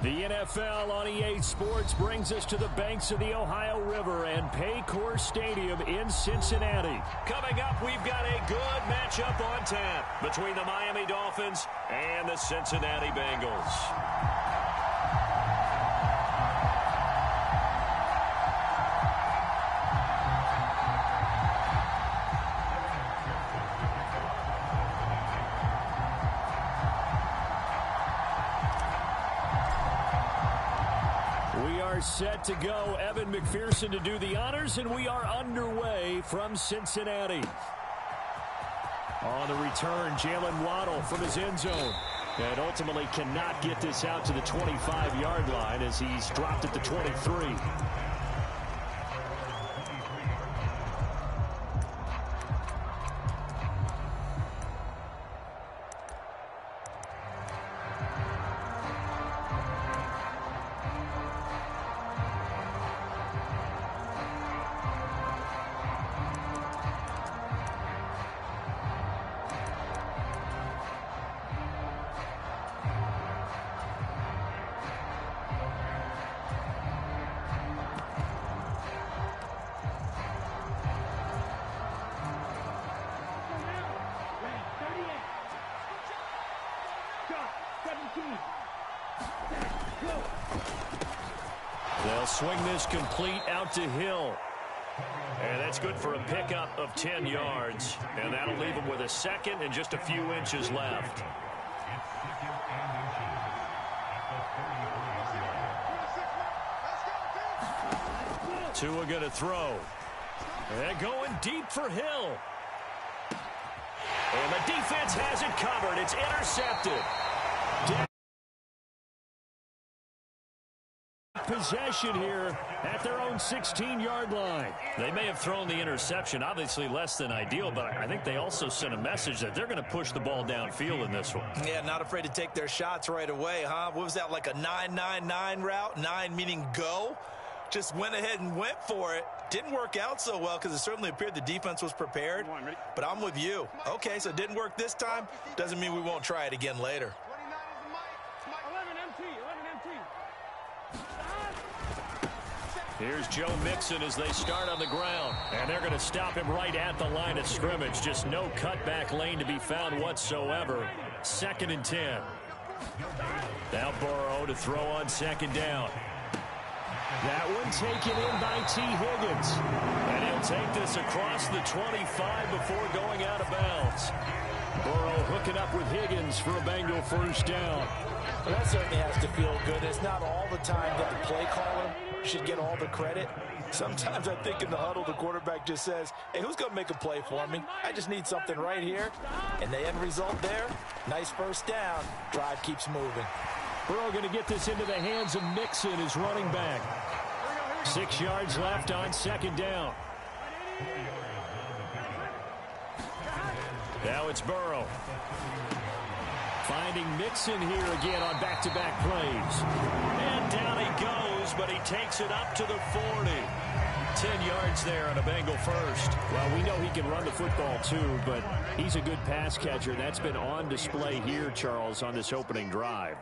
The NFL on EA Sports brings us to the banks of the Ohio River and Paycor Stadium in Cincinnati. Coming up, we've got a good matchup on tap between the Miami Dolphins and the Cincinnati Bengals. Set to go. Evan McPherson to do the honors, and we are underway from Cincinnati. On the return, Jalen Waddle from his end zone. And ultimately cannot get this out to the 25-yard line as he's dropped at the 23. They'll swing this complete out to Hill. And that's good for a pickup of 10 yards. And that'll leave him with a second and just a few inches left. Tua going to throw. And going deep for Hill. And the defense has it covered. It's intercepted. Possession here at their own 16-yard line. They may have thrown the interception, obviously less than ideal, but I think they also sent a message that they're going to push the ball downfield in this one. Yeah, not afraid to take their shots right away, huh? What was that, like a 9-9-9 route? 9 meaning go? Just went ahead and went for it. Didn't work out so well because it certainly appeared the defense was prepared. But I'm with you. Okay, so it didn't work this time. Doesn't mean we won't try it again later. Here's Joe Mixon as they start on the ground. And they're going to stop him right at the line of scrimmage. Just no cutback lane to be found whatsoever. 2nd and 10. Now Burrow to throw on 2nd down. That one taken in by T. Higgins. And he'll take this across the 25 before going out of bounds. Burrow hooking up with Higgins for a Bengal first down. Well, that certainly has to feel good. It's not all the time that the play caller should get all the credit. Sometimes I think in the huddle, the quarterback just says, hey, who's going to make a play for me? I just need something right here. And the end result there, nice first down. Drive keeps moving. Burrow going to get this into the hands of Mixon, his running back. 6 yards left on 2nd down. Now it's Burrow. Finding Mixon here again on back-to-back plays. And down he goes, but he takes it up to the 40. 10 yards there on a Bengal first. Well, we know he can run the football too, but he's a good pass catcher. That's been on display here, Charles, on this opening drive.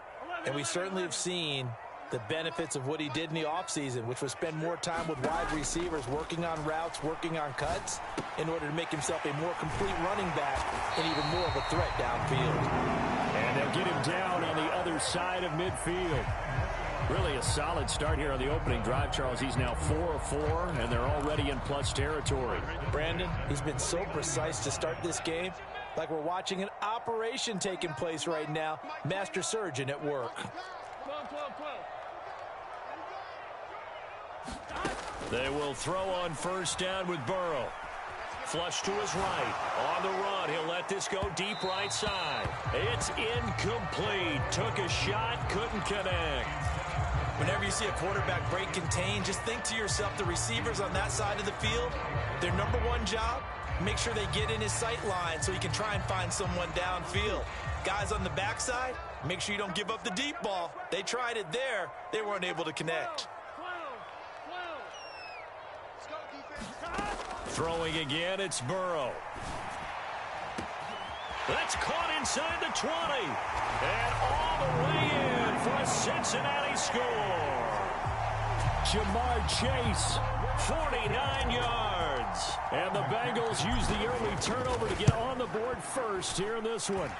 And we certainly have seen the benefits of what he did in the offseason, which was spend more time with wide receivers, working on routes, working on cuts, in order to make himself a more complete running back and even more of a threat downfield. And they'll get him down on the other side of midfield. Really a solid start here on the opening drive, Charles. He's now 4 of 4, and they're already in plus territory. Brandon, he's been so precise to start this game, like we're watching an operation taking place right now. Master surgeon at work. They will throw on first down with Burrow. Flush to his right. On the run, he'll let this go deep right side. It's incomplete. Took a shot, couldn't connect. Whenever you see a quarterback break contain, just think to yourself, the receivers on that side of the field, their number one job, make sure they get in his sight line so he can try and find someone downfield. Guys on the backside, make sure you don't give up the deep ball. They tried it there. They weren't able to connect. Throwing again, it's Burrow. That's caught inside the 20. And all the way in for a Cincinnati score. Jamar Chase, 49 yards. And the Bengals use the early turnover to get on the board first here in this one.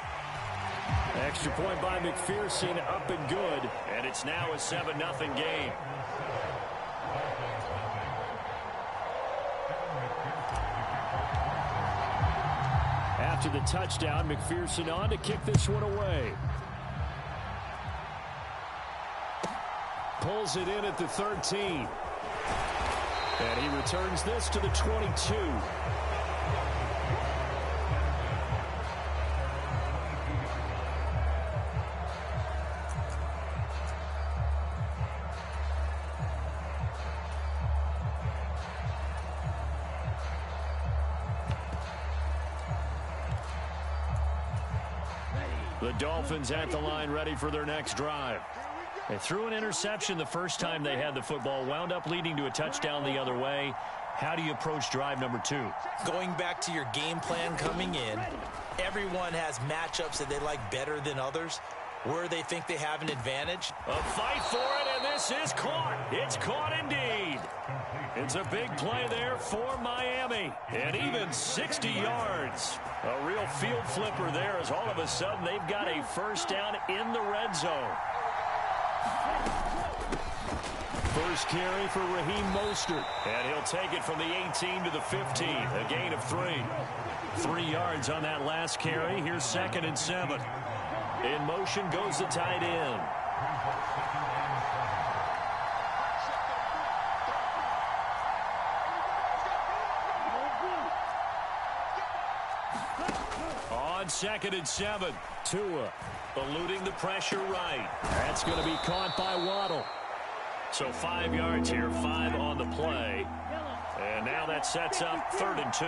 Extra point by McPherson, up and good. And it's now a 7-0 game. After the touchdown, McPherson on to kick this one away. Pulls it in at the 13. And he returns this to the 22. The Dolphins at the line, ready for their next drive. They threw an interception the first time they had the football, wound up leading to a touchdown the other way. How do you approach drive number 2? Going back to your game plan coming in, everyone has matchups that they like better than others, where they think they have an advantage. A fight for it, and this is caught. It's caught indeed. It's a big play there for Miami. And even 60 yards. A real field flipper there as all of a sudden they've got a first down in the red zone. First carry for Raheem Mostert. And he'll take it from the 18 to the 15. A gain of 3. 3 yards on that last carry. Here's 2nd and 7. In motion goes the tight end. On 2nd and 7. Tua eluding the pressure right. That's going to be caught by Waddle. So 5 yards here, 5 on the play. And now that sets up 3rd and 2.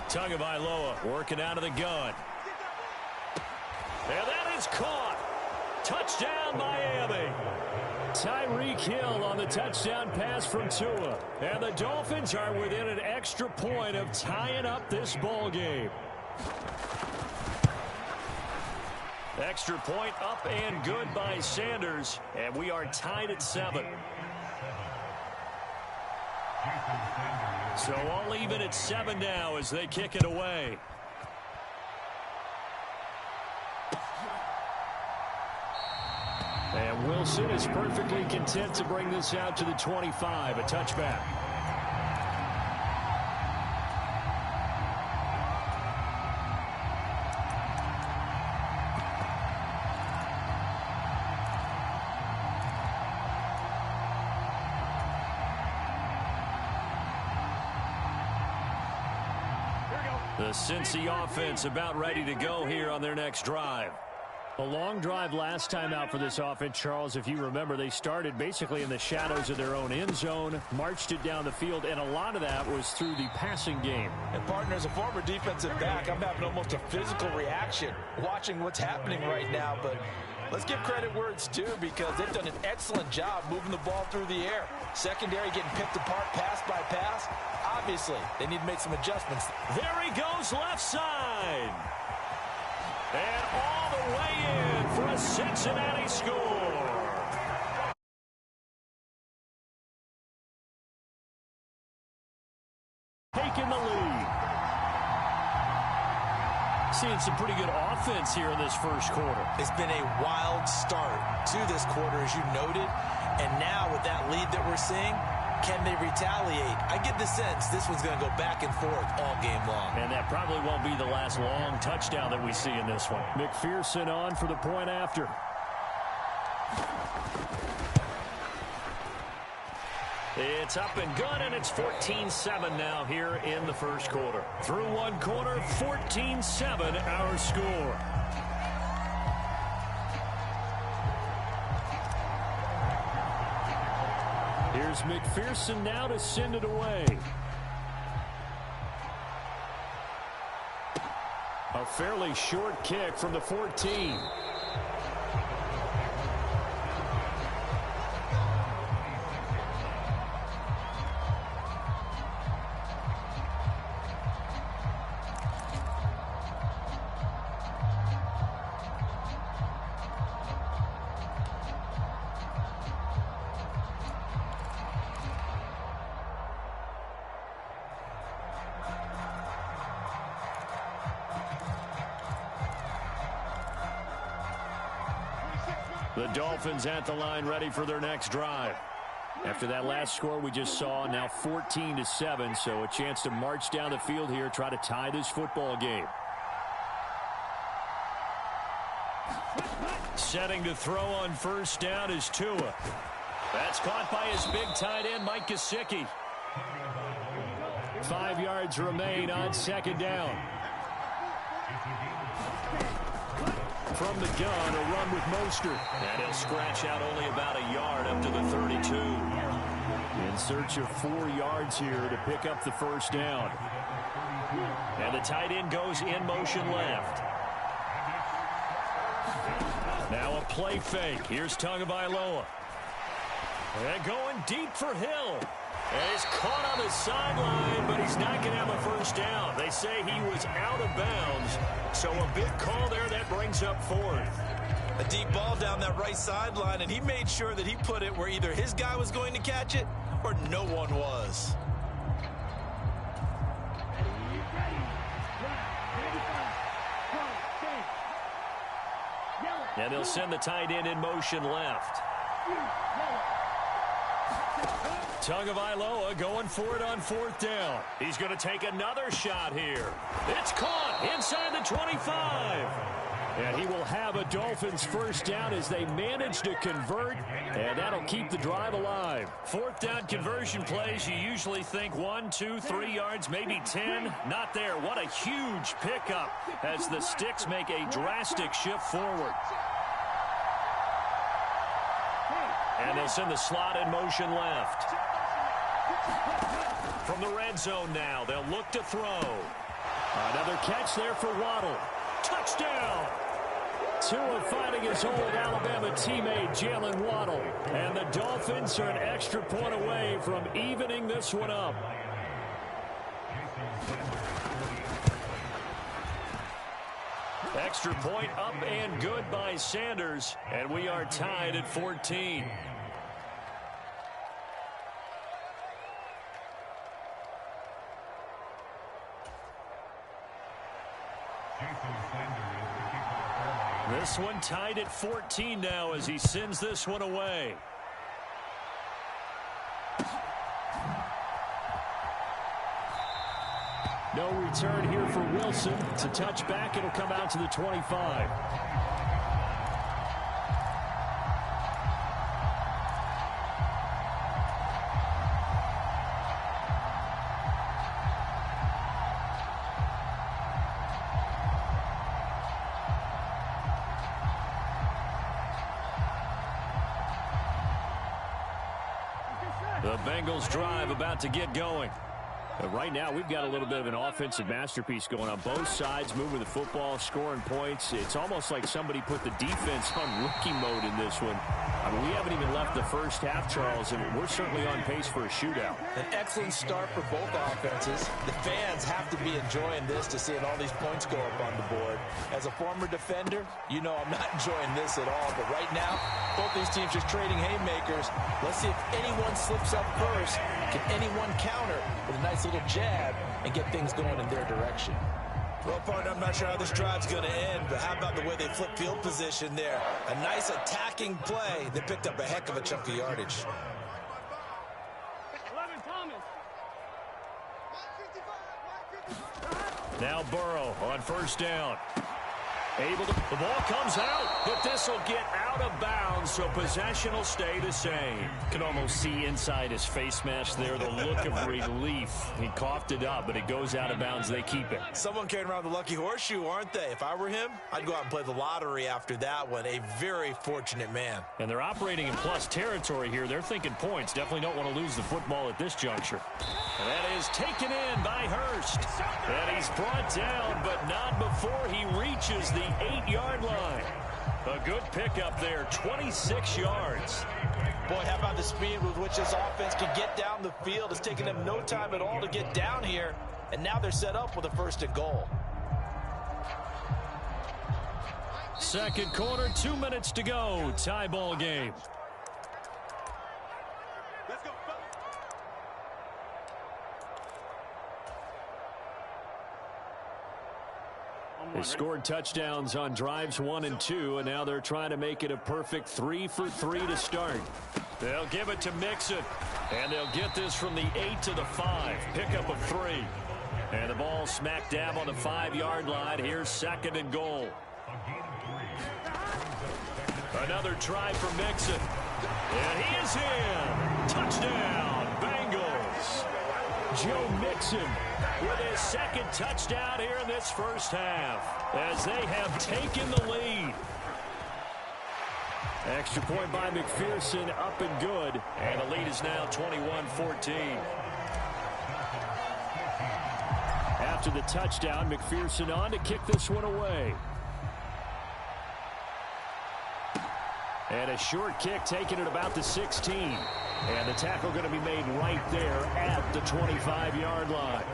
Tagovailoa working out of the gun. And that is caught. Touchdown, Miami. Tyreek Hill on the touchdown pass from Tua. And the Dolphins are within an extra point of tying up this ball game. Extra point up and good by Sanders. And we are tied at 7. So all even at 7 now as they kick it away. And Wilson is perfectly content to bring this out to the 25, a touchback. The Cincy offense about ready to go here on their next drive. A long drive last time out for this offense, Charles. If you remember, they started basically in the shadows of their own end zone, marched it down the field, and a lot of that was through the passing game. And partner, as a former defensive back, I'm having almost a physical reaction watching what's happening right now. But let's give credit where it's due, because they've done an excellent job moving the ball through the air. Secondary getting picked apart pass by pass. Obviously, they need to make some adjustments. There he goes left side. And all the way in for a Cincinnati score. Taking the lead. Seeing some pretty good offense here in this first quarter. It's been a wild start to this quarter, as you noted. And now with that lead that we're seeing, can they retaliate? I get the sense this one's going to go back and forth all game long. And that probably won't be the last long touchdown that we see in this one. McPherson on for the point after. It's up and good, and it's 14-7 now here in the first quarter. Through one quarter, 14-7 our score. Here's McPherson now to send it away. A fairly short kick from the 14. The Dolphins at the line ready for their next drive. After that last score we just saw, now 14-7, so a chance to march down the field here, try to tie this football game. Setting to throw on first down is Tua. That's caught by his big tight end, Mike Gesicki. 5 yards remain on second down. From the gun, a run with Mostert. And he'll scratch out only about a yard up to the 32. In search of 4 yards here to pick up the first down. And the tight end goes in motion left. Now a play fake. Here's Tagovailoa. And going deep for Hill. And he's caught on the sideline, but he's not going to have a first down. They say he was out of bounds. So a big call there that brings up fourth. A deep ball down that right sideline, and he made sure that he put it where either his guy was going to catch it or no one was. And they'll send the tight end in motion left. Tagovailoa going for it on fourth down. He's going to take another shot here. It's caught inside the 25. And he will have a Dolphins first down as they manage to convert, and that'll keep the drive alive. Fourth down conversion plays, you usually think 1, 2, 3 yards, maybe 10. Not there. What a huge pickup as the Sticks make a drastic shift forward. And they'll send the slot in motion left. From the red zone now, they'll look to throw. Another catch there for Waddle. Touchdown! Tua fighting his old Alabama teammate, Jalen Waddle. And the Dolphins are an extra point away from evening this one up. Extra point up and good by Sanders. And we are tied at 14. This one tied at 14 now as he sends this one away. No return here for Wilson. It's a touchback. It'll come out to the 25. The Bengals drive about to get going. But right now, we've got a little bit of an offensive masterpiece going on. Both sides moving the football, scoring points. It's almost like somebody put the defense on rookie mode in this one. I mean, we haven't even left the first half, Charles, and we're certainly on pace for a shootout. An excellent start for both offenses. The fans have to be enjoying this to seeing all these points go up on the board. As a former defender, you know I'm not enjoying this at all. But right now, both these teams just trading haymakers. Let's see if anyone slips up first. Can anyone counter with a nice little jab and get things going in their direction? Well, partner, I'm not sure how this drive's going to end, but how about the way they flip field position there? A nice attacking play. They picked up a heck of a chunk of yardage. Now Burrow on first down. The ball comes out, but this will get out of bounds, so possession will stay the same. Can almost see inside his face mask there the look of relief. He coughed it up, but it goes out of bounds. They keep it. Someone carrying around the lucky horseshoe, aren't they? If I were him, I'd go out and play the lottery after that one. A very fortunate man. And they're operating in plus territory here. They're thinking points. Definitely don't want to lose the football at this juncture. And that is taken in by Hurst. And he's brought down, but not before he reaches the 8-yard line. A good pickup there, 26 yards. Boy, how about the speed with which this offense can get down the field? It's taken them no time at all to get down here, and now they're set up with a 1st and goal. Second quarter, 2 minutes to go. Tie ball game. They scored touchdowns on drives 1 and 2, and now they're trying to make it a perfect 3 for 3 to start. They'll give it to Mixon, and they'll get this from the 8 to the 5. Pickup of 3. And the ball smack dab on the 5-yard line. Here's 2nd and goal. Another try for Mixon. And he is in. Touchdown, Bengals. Joe Mixon with his 2nd touchdown here in this first half as they have taken the lead. Extra point by McPherson, up and good. And the lead is now 21-14. After the touchdown, McPherson on to kick this one away. And a short kick taken at about the 16. And the tackle going to be made right there at the 25-yard line.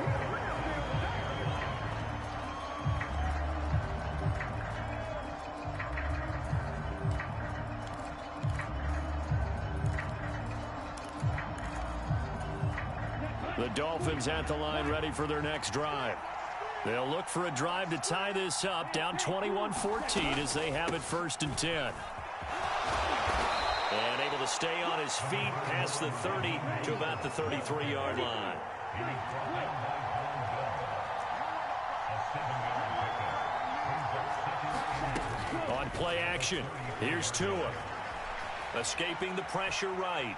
The Dolphins at the line ready for their next drive. They'll look for a drive to tie this up, down 21-14 as they have it 1st and 10. And able to stay on his feet past the 30 to about the 33-yard line. On play action, here's Tua. Escaping the pressure right.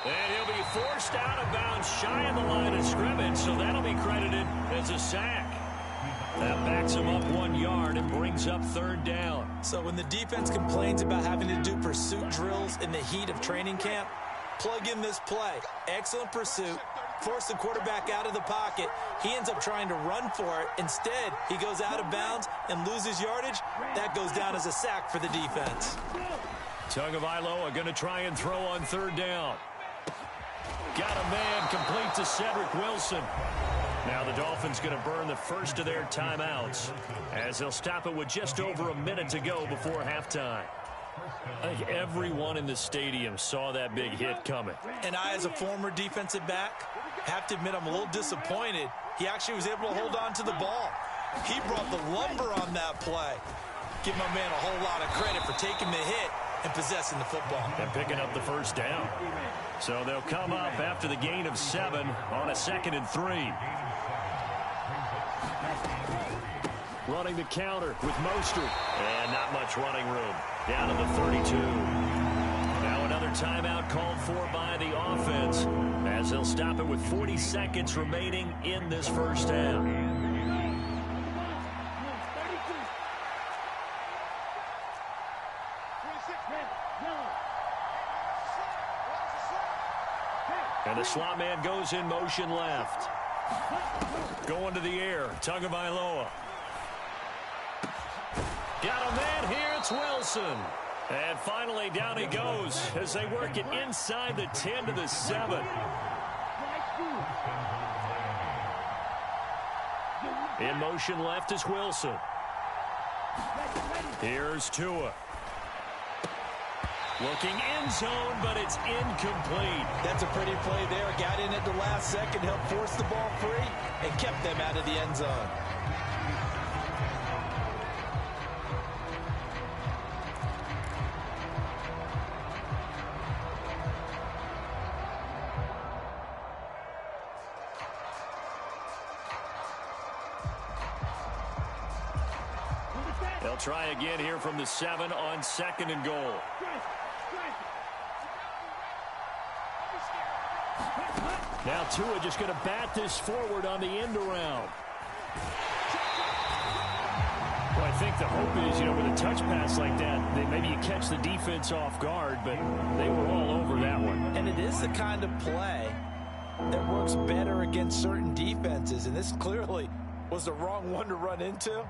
And he'll be forced out of bounds shy of the line of scrimmage, so that'll be credited as a sack. That backs him up 1 yard and brings up 3rd down. So when the defense complains about having to do pursuit drills in the heat of training camp, plug in this play. Excellent pursuit. Force the quarterback out of the pocket. He ends up trying to run for it. Instead, he goes out of bounds and loses yardage. That goes down as a sack for the defense. Tagovailoa going to try and throw on 3rd down. Got a man complete to Cedric Wilson. Now the Dolphins going to burn the first of their timeouts as they'll stop it with just over a minute to go before halftime. I think everyone in the stadium saw that big hit coming. And I, as a former defensive back, have to admit I'm a little disappointed. He actually was able to hold on to the ball. He brought the lumber on that play. Give my man a whole lot of credit for taking the hit and possessing the football. And picking up the 1st down. So they'll come up after the gain of 7 on a 2nd and 3. Running the counter with Mostert. And not much running room. Down to the 32. Now another timeout called for by the offense as they'll stop it with 40 seconds remaining in this first half. And the slot man goes in motion left. Going to the air, Tagovailoa. Got a man here, it's Wilson. And finally down he goes as they work it inside the 10 to the 7. In motion left is Wilson. Here's Tua. Looking end zone, but it's incomplete. That's a pretty play there. Got in at the last second, helped force the ball free, and kept them out of the end zone. try again here from the 7 on 2nd and goal. Now Tua just going to bat this forward on the end around. Well, I think the hope is, with a touch pass like that, that maybe you catch the defense off guard, but they were all over that one. And it is the kind of play that works better against certain defenses, and this clearly was the wrong one to run into.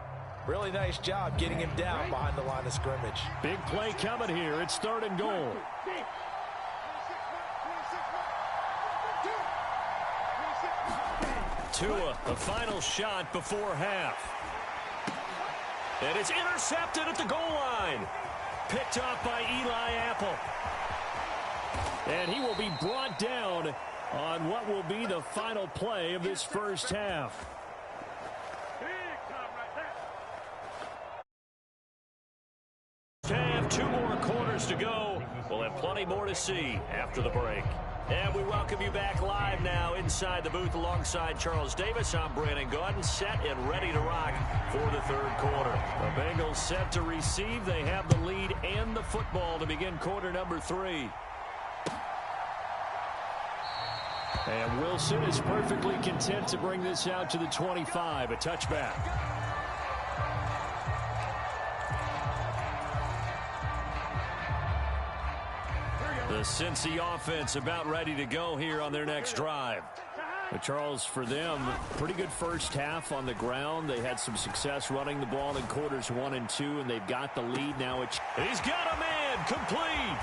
Really nice job getting him down behind the line of scrimmage. Big play coming here. It's 3rd and goal. Tua, the final shot before half. And it's intercepted at the goal line. Picked off by Eli Apple. And he will be brought down on what will be the final play of this first half. Have 2 more quarters to go. We'll have plenty more to see after the break. And we welcome you back live now inside the booth alongside Charles Davis. I'm Brandon Gaudin, set and ready to rock for the 3rd quarter. The Bengals set to receive. They have the lead and the football to begin quarter number 3. And Wilson is perfectly content to bring this out to the 25, a touchback. The Cincy offense about ready to go here on their next drive. But Charles, for them, pretty good first half on the ground. They had some success running the ball in quarters 1 and 2, and they've got the lead now. He's got a man complete.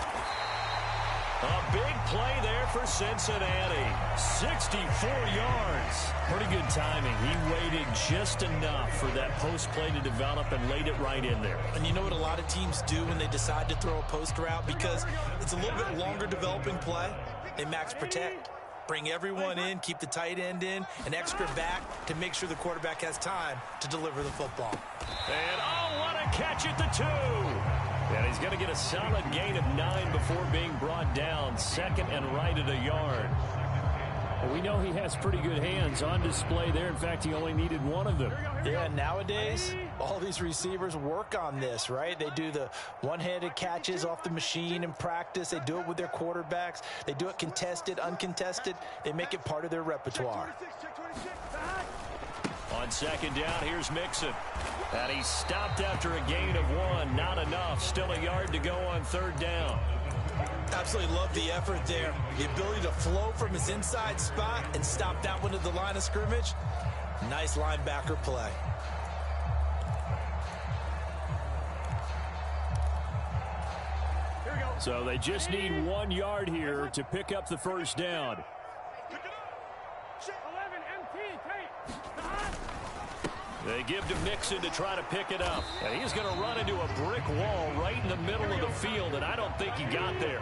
A big play there for Cincinnati. 64 yards. Pretty good timing. He waited just enough for that post play to develop and laid it right in there. And you know what a lot of teams do when they decide to throw a post route? Because it's a little bit longer developing play. They max protect. Bring everyone in, keep the tight end in, an extra back to make sure the quarterback has time to deliver the football. And oh, what a catch at the 2. And he's going to get a solid gain of 9 before being brought down. 2nd and right at a yard. Well, we know he has pretty good hands on display there. In fact, he only needed 1 of them. Yeah, nowadays, all these receivers work on this, right? They do the one-handed catches off the machine in practice. They do it with their quarterbacks. They do it contested, uncontested. They make it part of their repertoire. On 2nd down, here's Mixon. And he stopped after a gain of 1. Not enough. Still a yard to go on 3rd down. Absolutely love the effort there. The ability to flow from his inside spot and stop that one at the line of scrimmage. Nice linebacker play. So they just need 1 yard here to pick up the first down. They give to Mixon to try to pick it up. And he's going to run into a brick wall right in the middle of the field, and I don't think he got there.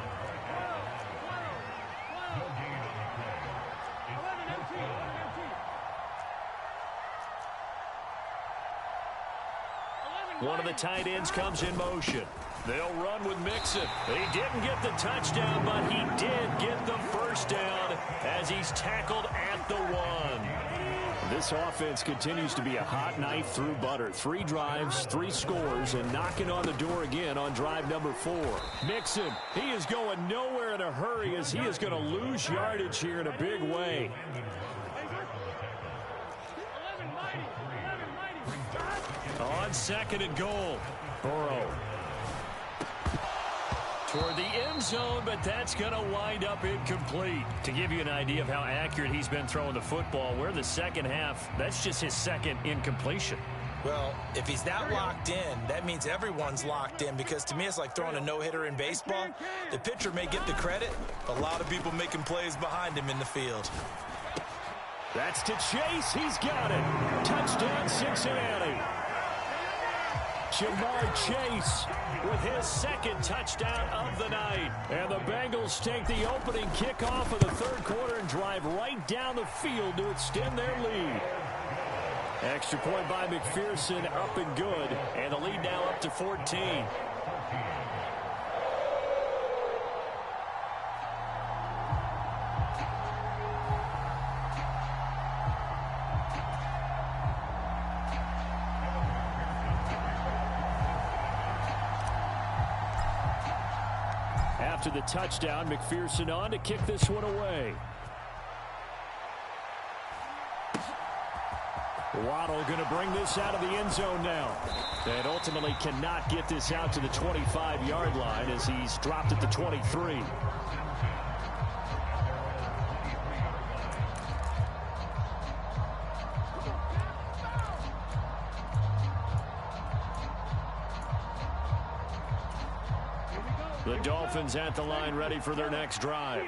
One of the tight ends comes in motion. They'll run with Mixon. He didn't get the touchdown, but he did get the first down as he's tackled at the 1. This offense continues to be a hot knife through butter. 3 drives, 3 scores, and knocking on the door again on drive number 4. Mixon, he is going nowhere in a hurry as he is going to lose yardage here in a big way. On 2nd and goal, Burrow. Toward the end zone, but that's going to wind up incomplete. To give you an idea of how accurate he's been throwing the football, we're the 2nd half. That's just his 2nd incompletion. Well, if he's that locked in, that means everyone's locked in, because to me it's like throwing a no-hitter in baseball. The pitcher may get the credit, a lot of people making plays behind him in the field. That's to Chase. He's got it. Touchdown, Cincinnati. Jamar Chase with his 2nd touchdown of the night. And the Bengals take the opening kickoff of the 3rd quarter and drive right down the field to extend their lead. Extra point by McPherson, up and good. And the lead now up to 14. after the touchdown. McPherson on to kick this one away. Waddle going to bring this out of the end zone now. And ultimately cannot get this out to the 25-yard line as he's dropped at the 23. The Dolphins at the line ready for their next drive.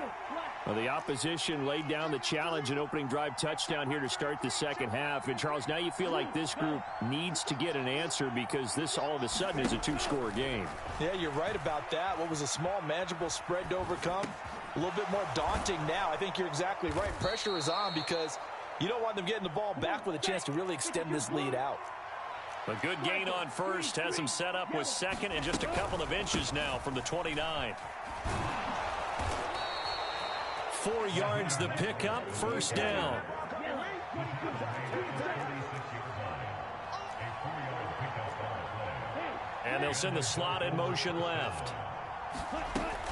Well, the opposition laid down the challenge and opening drive touchdown here to start the second half. And, Charles, now you feel like this group needs to get an answer because this all of a sudden is a two-score game. Yeah, you're right about that. What was a small, manageable spread to overcome, a little bit more daunting now. I think you're exactly right. Pressure is on because you don't want them getting the ball back with a chance to really extend this lead out. A good gain on first has him set up with second and just a couple of inches now from the 29. 4 yards the pickup, first down. And they'll send the slot in motion left.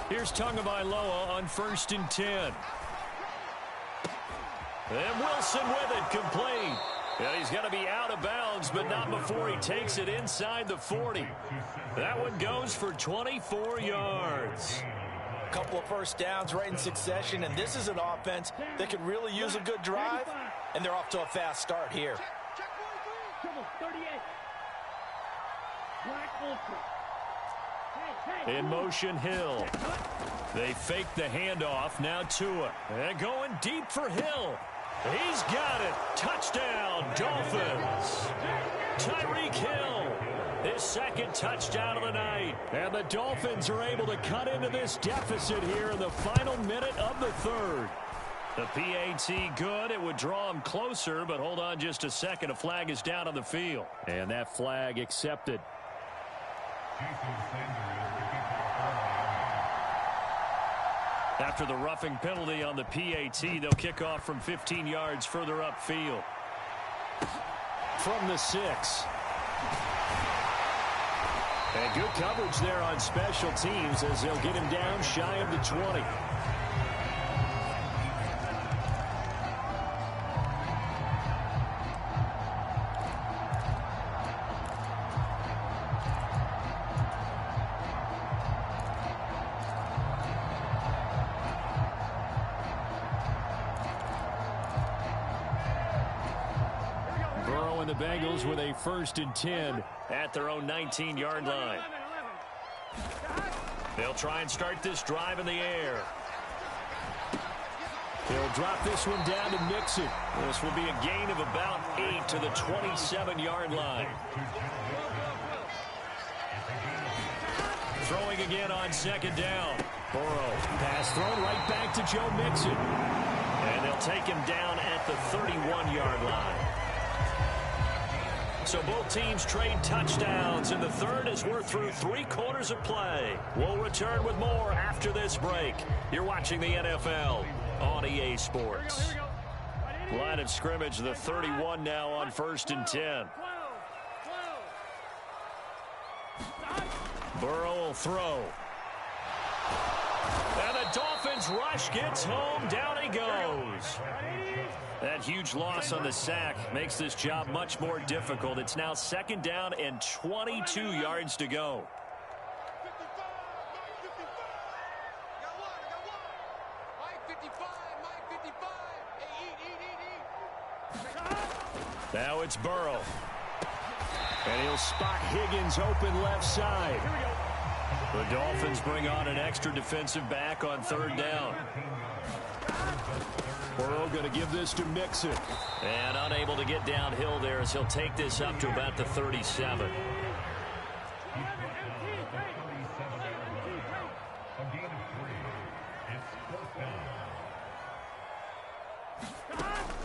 Here's Tagovailoa on 1st and 10. And Wilson with it, complete. And he's going to be out of bounds, but not before he takes it inside the 40. That one goes for 24 yards. A couple of first downs right in succession, and this is an offense that could really use a good drive, and they're off to a fast start here. In motion, Hill. They fake the handoff. Now Tua. And going deep for Hill. He's got it. Touchdown, Dolphins. Tyreek Hill. His second touchdown of the night. And the Dolphins are able to cut into this deficit here in the final minute of the third. The PAT good. It would draw him closer, but hold on just a second. A flag is down on the field. And that flag accepted. After the roughing penalty on the PAT, they'll kick off from 15 yards further upfield. From the 6. And good coverage there on special teams as they'll get him down shy of the 20. The Bengals with a 1st and 10 at their own 19-yard line. They'll try and start this drive in the air. They'll drop this one down to Mixon. This will be a gain of about 8 to the 27-yard line. Throwing again on 2nd down. Burrow. Pass thrown right back to Joe Mixon. And they'll take him down at the 31-yard line. So both teams trade touchdowns, and the third as we're through 3 quarters of play. We'll return with more after this break. You're watching the NFL on EA Sports. Line of scrimmage, the 31 now on 1st and 10. Burrow will throw. And the Dolphins rush gets home. Down he goes. That huge loss on the sack makes this job much more difficult. It's now 2nd down and 22 yards to go. Now it's Burrow. And he'll spot Higgins open left side. The Dolphins bring on an extra defensive back on 3rd down. Burrow going to give this to Mixon. And unable to get downhill there as he'll take this up to about the 37.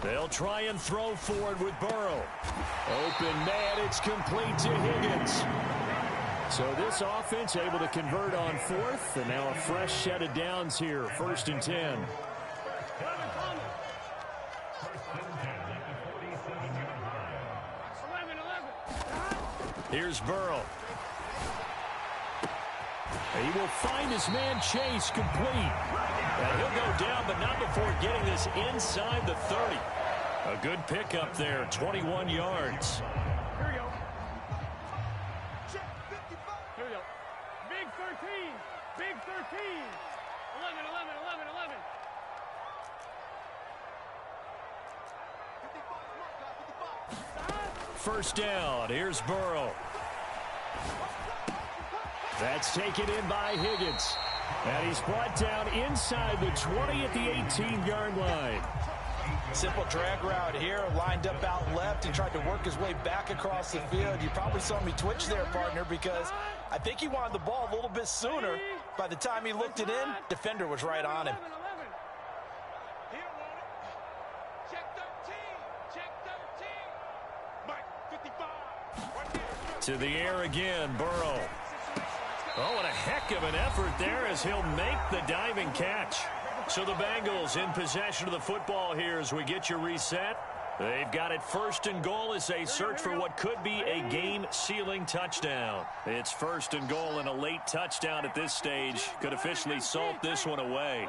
They'll try and throw forward with Burrow. Open man, it's complete to Higgins. So this offense able to convert on 4th, and now a fresh set of downs here, 1st and 10. Here's Burrow. He will find his man Chase complete. And he'll go down, but not before getting this inside the 30. A good pickup there, 21 yards. Here we go. Check 55. Here we go. Big 13. Big 13. 11, 11, 11, 11. 55. First down. Here's Burrow. That's taken in by Higgins. And he's brought down inside the 20 at the 18-yard line. Simple drag route here, lined up out left and tried to work his way back across the field. You probably saw me twitch there, partner, because I think he wanted the ball a little bit sooner. By the time he looked it in, defender was right on him. To the air again, Burrow. Oh, and a heck of an effort there as he'll make the diving catch. So the Bengals in possession of the football here as we get you reset. They've got it first and goal as they search for what could be a game-sealing touchdown. It's first and goal, and a late touchdown at this stage could officially salt this one away.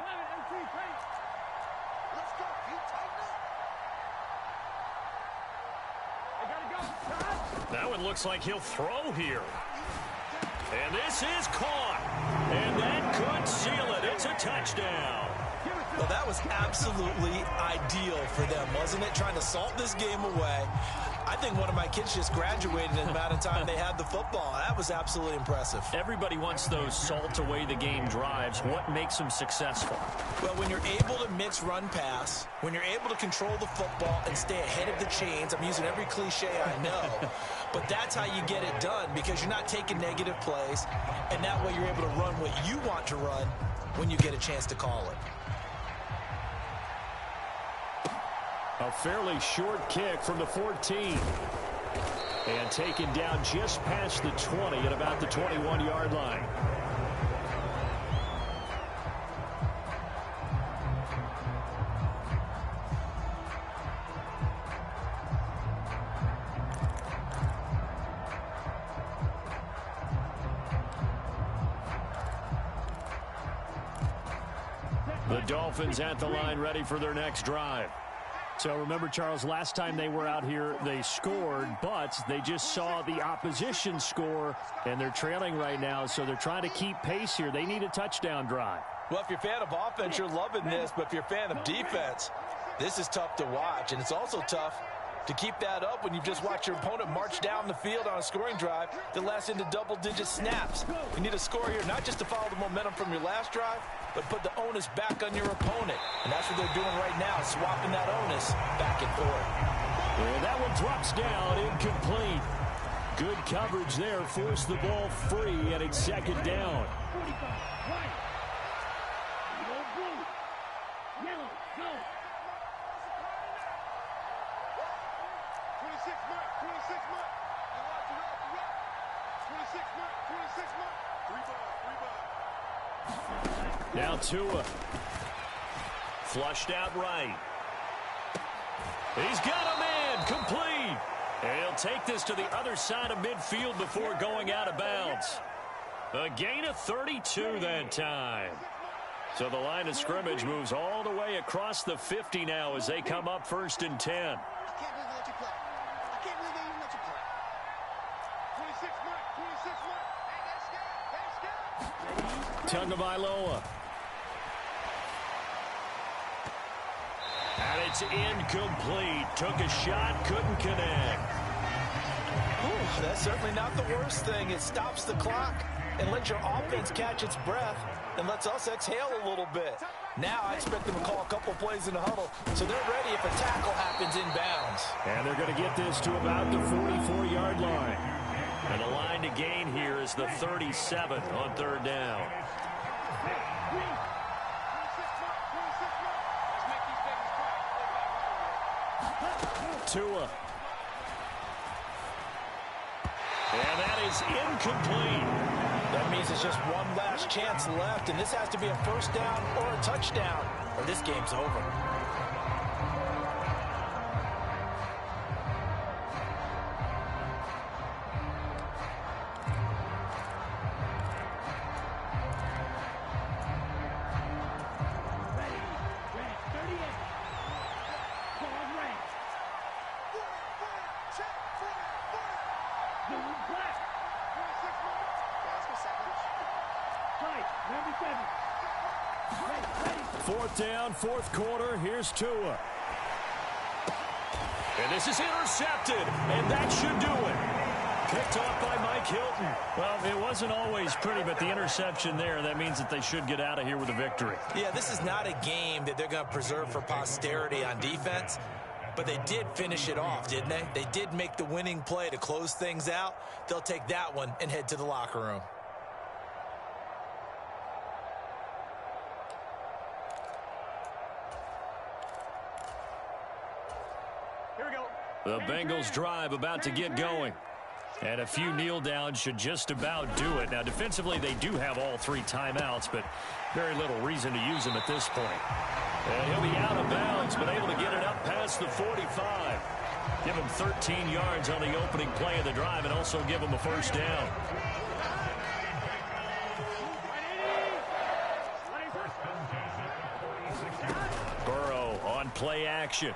That one looks like he'll throw here. And this is caught. And that could seal it. It's a touchdown. Well, that was absolutely ideal for them, wasn't it? Trying to salt this game away. I think one of my kids just graduated in the amount of time they had the football. That was absolutely impressive. Everybody wants those salt-away-the-game drives. What makes them successful? Well, when you're able to mix run-pass, when you're able to control the football and stay ahead of the chains, I'm using every cliche I know, but that's how you get it done because you're not taking negative plays, and that way you're able to run what you want to run when you get a chance to call it. A fairly short kick from the 14. And taken down just past the 20 at about the 21-yard line. The Dolphins at the line ready for their next drive. So remember, Charles, last time they were out here, they scored, but they just saw the opposition score, and they're trailing right now, so they're trying to keep pace here. They need a touchdown drive. Well, if you're a fan of offense, you're loving this, but if you're a fan of defense, this is tough to watch, and it's also tough to keep that up when you've just watched your opponent march down the field on a scoring drive that lasts into double-digit snaps. You need a score here, not just to follow the momentum from your last drive, but put the onus back on your opponent. And that's what they're doing right now, swapping that onus back and forth. And that one drops down, incomplete. Good coverage there, forced the ball free, and it's second down. Now Tua. Flushed out right. He's got a man complete. And he'll take this to the other side of midfield before going out of bounds. A gain of 32 that time. So the line of scrimmage moves all the way across the 50 now as they come up first and 10. Tagovailoa. And it's incomplete. Took a shot, couldn't connect. Ooh, that's certainly not the worst thing. It stops the clock and lets your offense catch its breath and lets us exhale a little bit. Now I expect them to call a couple plays in the huddle so they're ready if a tackle happens inbounds. And they're going to get this to about the 44-yard line. And the line to gain here is the 37 on third down. Tua. And that is incomplete. That means it's just one last chance left, and this has to be a first down or a touchdown, or this game's over. 4th down, 4th quarter. Here's Tua. And this is intercepted, and that should do it. Picked off by Mike Hilton. Well, it wasn't always pretty, but the interception there, that means that they should get out of here with a victory. Yeah, this is not a game that they're going to preserve for posterity on defense, but they did finish it off, didn't they? They did make the winning play to close things out. They'll take that one and head to the locker room. The Bengals drive about to get going. And a few kneel downs should just about do it. Now, defensively, they do have all 3 timeouts, but very little reason to use them at this point. And he'll be out of bounds, but able to get it up past the 45. Give him 13 yards on the opening play of the drive and also give him a first down. Burrow on play action.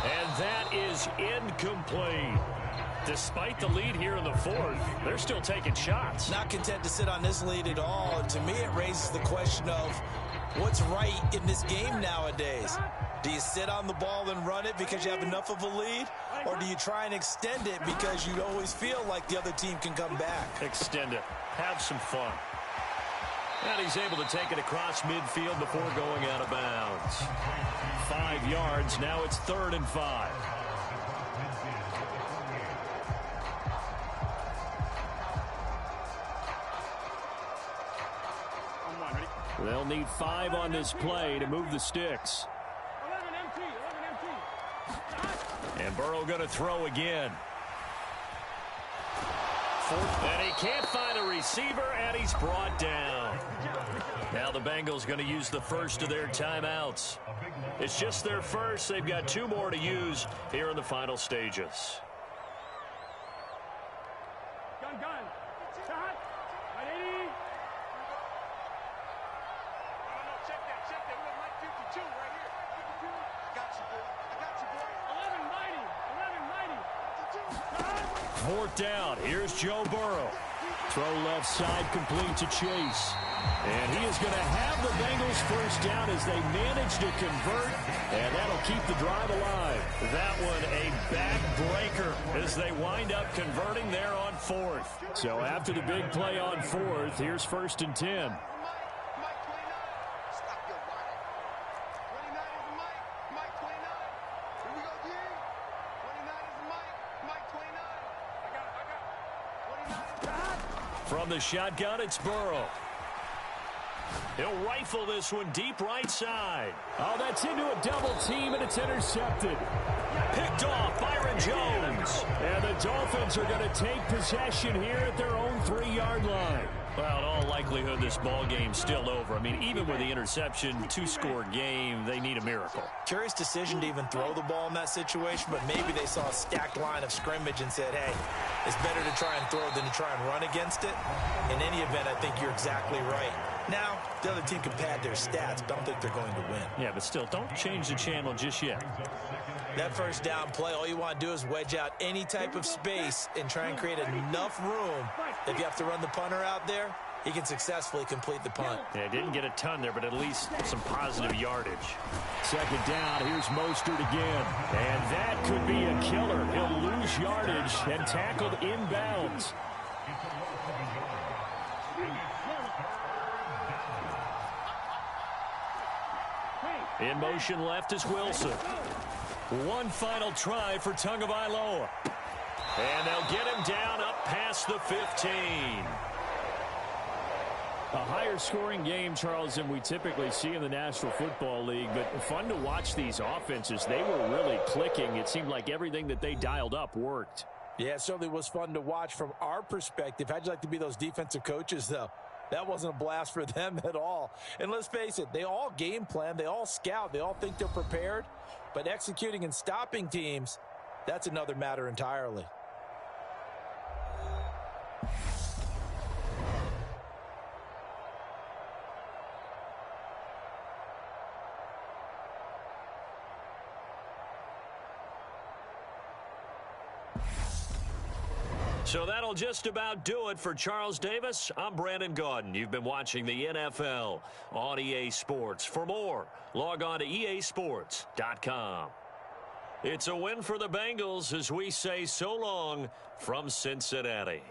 And that is incomplete. Despite the lead here in the 4th, they're still taking shots. Not content to sit on this lead at all. And to me, it raises the question of what's right in this game nowadays. Do you sit on the ball and run it because you have enough of a lead? Or do you try and extend it because you always feel like the other team can come back? Extend it. Have some fun. And he's able to take it across midfield before going out of bounds. 5 yards. Now it's 3rd and 5. They'll need 5 on this play to move the sticks. 11 empty. And Burrow going to throw again. And he can't find a receiver, and he's brought down. Now the Bengals going to use the first of their timeouts. It's just their first. They've got 2 more to use here in the final stages. Gun. Shot. 180. No, check that. We got Mike 52 right here. 52. I got you, boy. 1190. 4th down. Here's Joe Burrow. Throw left side complete to Chase. And he is going to have the Bengals first down as they manage to convert. And that'll keep the drive alive. That one a backbreaker as they wind up converting there on 4th. So after the big play on 4th, here's 1st and 10. From the shotgun, it's Burrow. He'll rifle this one deep right side. Oh, that's into a double team, and it's intercepted. Picked off Byron Jones. And the Dolphins are going to take possession here at their own 3-yard line. Well, in all likelihood, this ball game's still over. I mean, even with the interception, 2-score game, they need a miracle. Curious decision to even throw the ball in that situation, but maybe they saw a stacked line of scrimmage and said, hey, it's better to try and throw than to try and run against it. In any event, I think you're exactly right. Now, the other team can pad their stats, but I don't think they're going to win. Yeah, but still, don't change the channel just yet. That first down play, all you want to do is wedge out any type of space and try and create enough room. If you have to run the punter out there, he can successfully complete the punt. Yeah, didn't get a ton there, but at least some positive yardage. 2nd down, here's Mostert again. And that could be a killer. He'll lose yardage and tackled inbounds. In motion left is Wilson. One final try for Tagovailoa. And they'll get him down up past the 15. A higher scoring game, Charles, than we typically see in the National Football League, but fun to watch these offenses. They were really clicking. It seemed like everything that they dialed up worked. Yeah, it certainly was fun to watch from our perspective. How'd you like to be those defensive coaches, though? That wasn't a blast for them at all. And let's face it, they all game plan, they all scout, they all think they're prepared. But executing and stopping teams, that's another matter entirely. So that'll just about do it for Charles Davis. I'm Brandon Gaudin. You've been watching the NFL on EA Sports. For more, log on to easports.com. It's a win for the Bengals as we say so long from Cincinnati.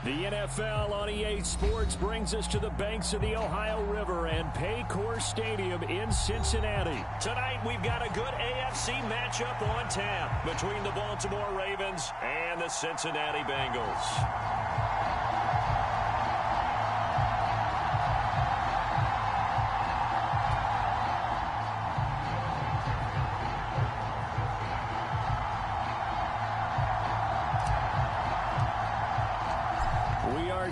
The NFL on EA Sports brings us to the banks of the Ohio River and Paycor Stadium in Cincinnati. Tonight, we've got a good AFC matchup on tap between the Baltimore Ravens and the Cincinnati Bengals.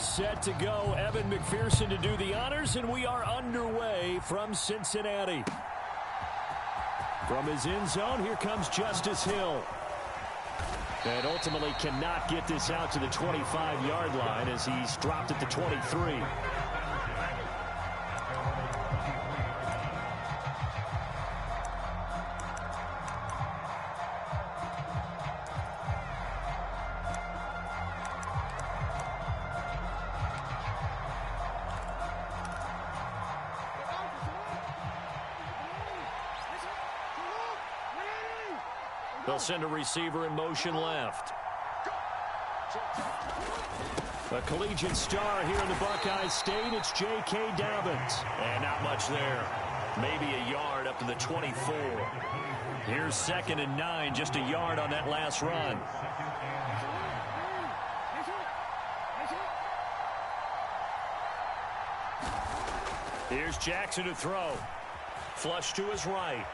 Set to go. Evan McPherson to do the honors, and we are underway from Cincinnati. From his end zone, here comes Justice Hill. And ultimately cannot get this out to the 25-yard line as he's dropped at the 23. They'll send a receiver in motion left. A collegiate star here in the Buckeye State, it's J.K. Dobbins. And not much there. Maybe a yard up to the 24. Here's 2nd and 9, just a yard on that last run. Here's Jackson to throw. Flush to his right.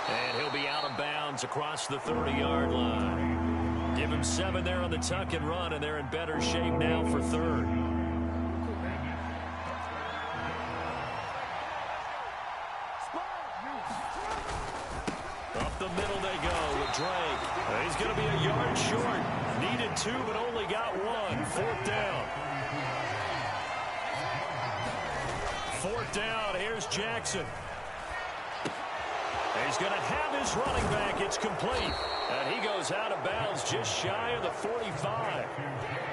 And he'll be out of bounds across the 30-yard line. Give him 7 there on the tuck and run, and they're in better shape now for 3rd. Up the middle they go with Drake. He's going to be a yard short. Needed 2, but only got 1. 4th down. 4th down. Here's Jackson. He's going to have his running back. It's complete. And he goes out of bounds just shy of the 45.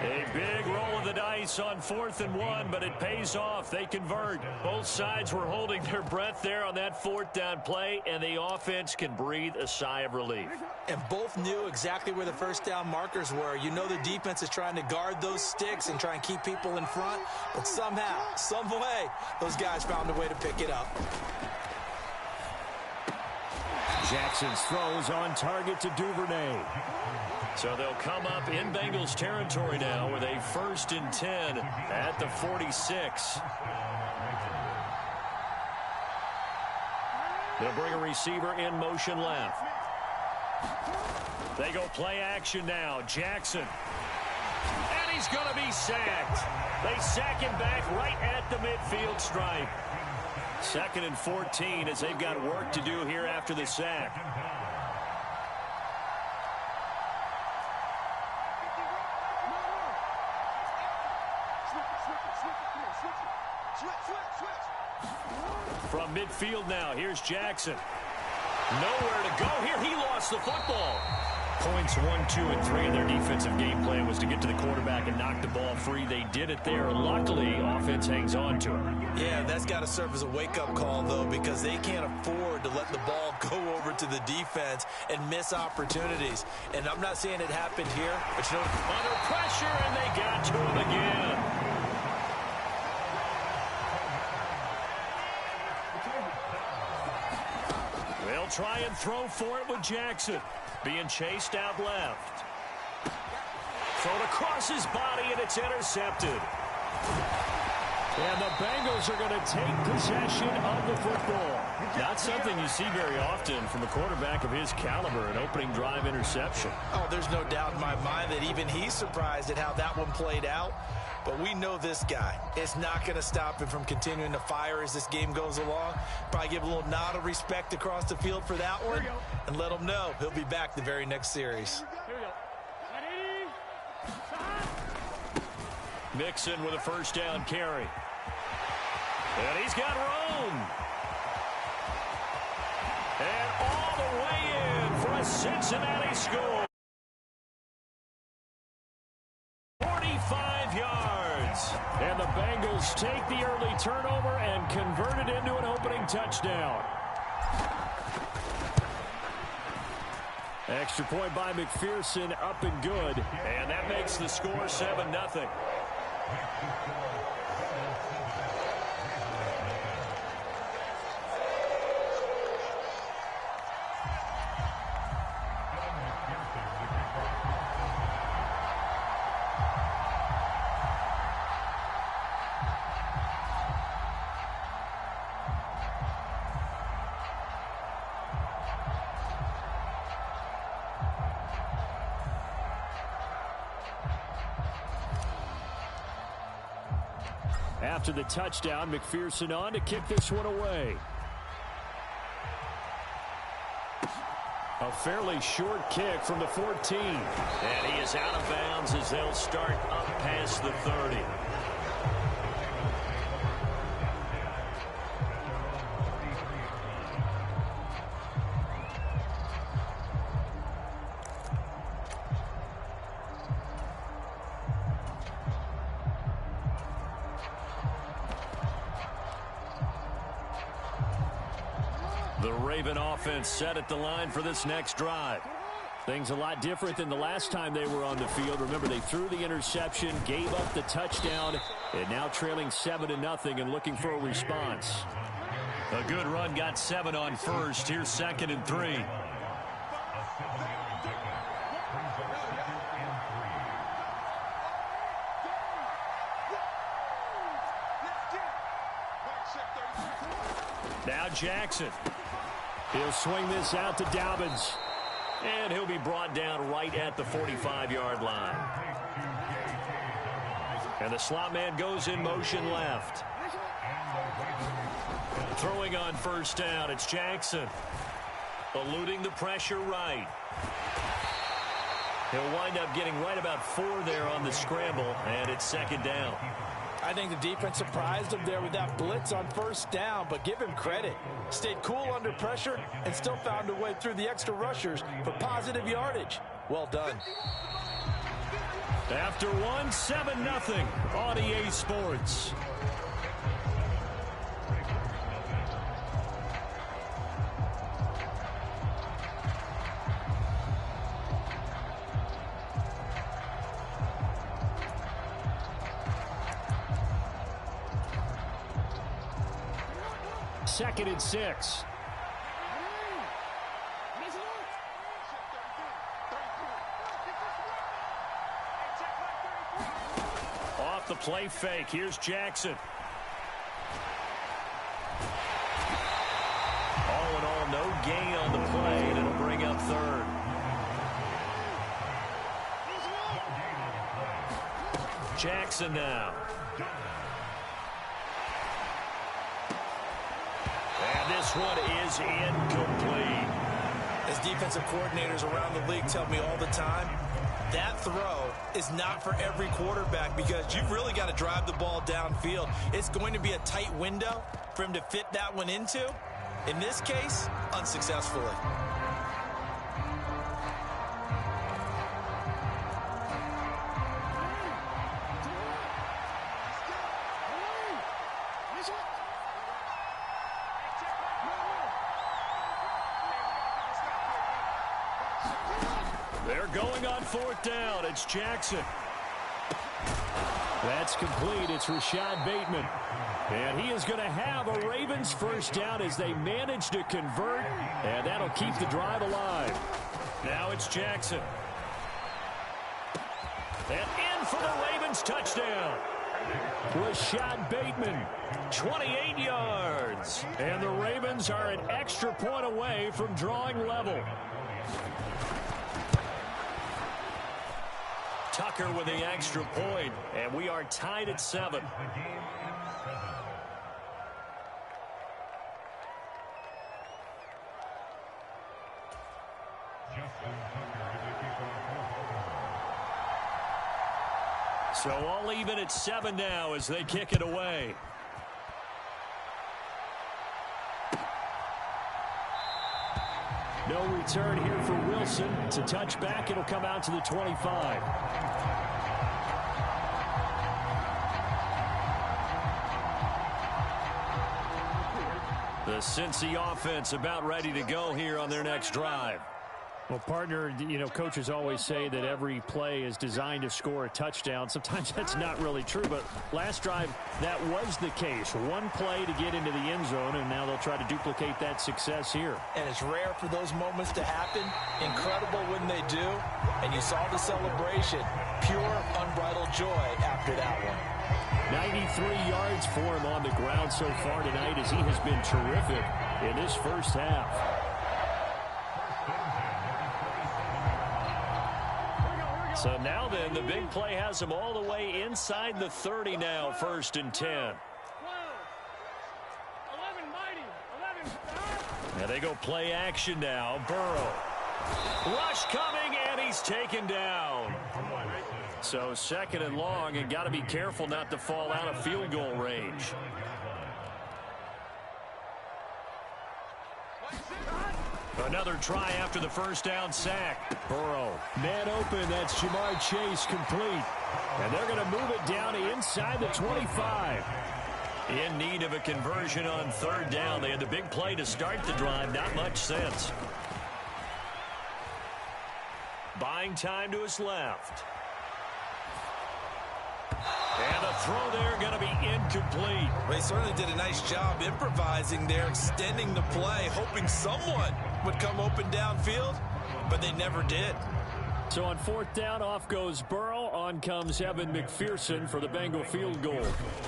A big roll of the dice on 4th and 1, but it pays off. They convert. Both sides were holding their breath there on that 4th down play, and the offense can breathe a sigh of relief. And both knew exactly where the first down markers were. You know the defense is trying to guard those sticks and try and keep people in front, but somehow, some way, those guys found a way to pick it up. Jackson's throws on target to Duvernay. So they'll come up in Bengals territory now with a 1st and 10 at the 46. They'll bring a receiver in motion left. They go play action now. Jackson. And he's going to be sacked. They sack him back right at the midfield stripe. 2nd and 14 as they've got work to do here after the sack. From midfield now, here's Jackson. Nowhere to go here. He lost the football. Points 1, 2, and 3 in their defensive game plan was to get to the quarterback and knock the ball free. They did it there. Luckily, offense hangs on to it. Yeah, that's got to serve as a wake-up call, though, because they can't afford to let the ball go over to the defense and miss opportunities. And I'm not saying it happened here, but you know, under pressure, and they got to him again. They'll try and throw for it with Jackson. Being chased out left. Thrown across his body, and it's intercepted. And the Bengals are going to take possession of the football. Not something you see very often from a quarterback of his caliber, an opening drive interception. Oh, there's no doubt in my mind that even he's surprised at how that one played out. But we know this guy. It's not going to stop him from continuing to fire as this game goes along. Probably give a little nod of respect across the field for that one and let him know he'll be back the very next series. Mixon with a 1st down carry. And he's got room. And all the way in for a Cincinnati score. 45 yards. And the Bengals take the early turnover and convert it into an opening touchdown. Extra point by McPherson, up and good. And that makes the score 7-0. After the touchdown, McPherson on to kick this one away. A fairly short kick from the 14. And he is out of bounds as they'll start up past the 30. The Raven offense set at the line for this next drive. Things a lot different than the last time they were on the field. Remember, they threw the interception, gave up the touchdown, and now trailing 7-0 and looking for a response. A good run got 7 on first. Here's 2nd and 3. Now Jackson. He'll swing this out to Dobbins. And he'll be brought down right at the 45-yard line. And the slot man goes in motion left. Throwing on first down, it's Jackson. Eluding the pressure right. He'll wind up getting right about 4 there on the scramble, and it's 2nd down. I think the defense surprised him there with that blitz on first down, but give him credit. Stayed cool under pressure and still found a way through the extra rushers for positive yardage. Well done. After 1, 7-0 on EA Sports. Second and 6. Off the play fake. Here's Jackson. All in all, no gain on the play, and it'll bring up 3rd. Jackson now. This one is incomplete. As defensive coordinators around the league tell me all the time, that throw is not for every quarterback because you've really got to drive the ball downfield. It's going to be a tight window for him to fit that one into. In this case, unsuccessfully. They're going on 4th down. It's Jackson. That's complete. It's Rashad Bateman. And he is going to have a Ravens first down as they manage to convert. And that'll keep the drive alive. Now it's Jackson. And in for the Ravens touchdown. Rashad Bateman, 28 yards. And the Ravens are an extra point away from drawing level. Tucker with the extra point, and we are tied at 7. So all even at 7 now as they kick it away. No return here for Wilson. It's a touchback. It'll come out to the 25. The Cincy offense about ready to go here on their next drive. Well, partner, you know, coaches always say that every play is designed to score a touchdown. Sometimes that's not really true, but last drive, that was the case. One play to get into the end zone, and now they'll try to duplicate that success here. And it's rare for those moments to happen. Incredible when they do. And you saw the celebration. Pure, unbridled joy after that one. 93 yards for him on the ground so far tonight as he has been terrific in this first half. So now then, the big play has him all the way inside the 30 now, 1st and 10. 11, mighty, 11. Now they go play action now. Burrow. Rush coming, and he's taken down. So 2nd and long, and got to be careful not to fall out of field goal range. Another try after the first down sack. Burrow, man open, that's Jamar Chase complete. And they're going to move it down to inside the 25. In need of a conversion on third down. They had the big play to start the drive. Not much sense. Buying time to his left. And the throw there going to be incomplete. They certainly did a nice job improvising there, extending the play, hoping someone would come open downfield, but they never did. So on fourth down, off goes Burrow. On comes Evan McPherson for the Bengal field goal.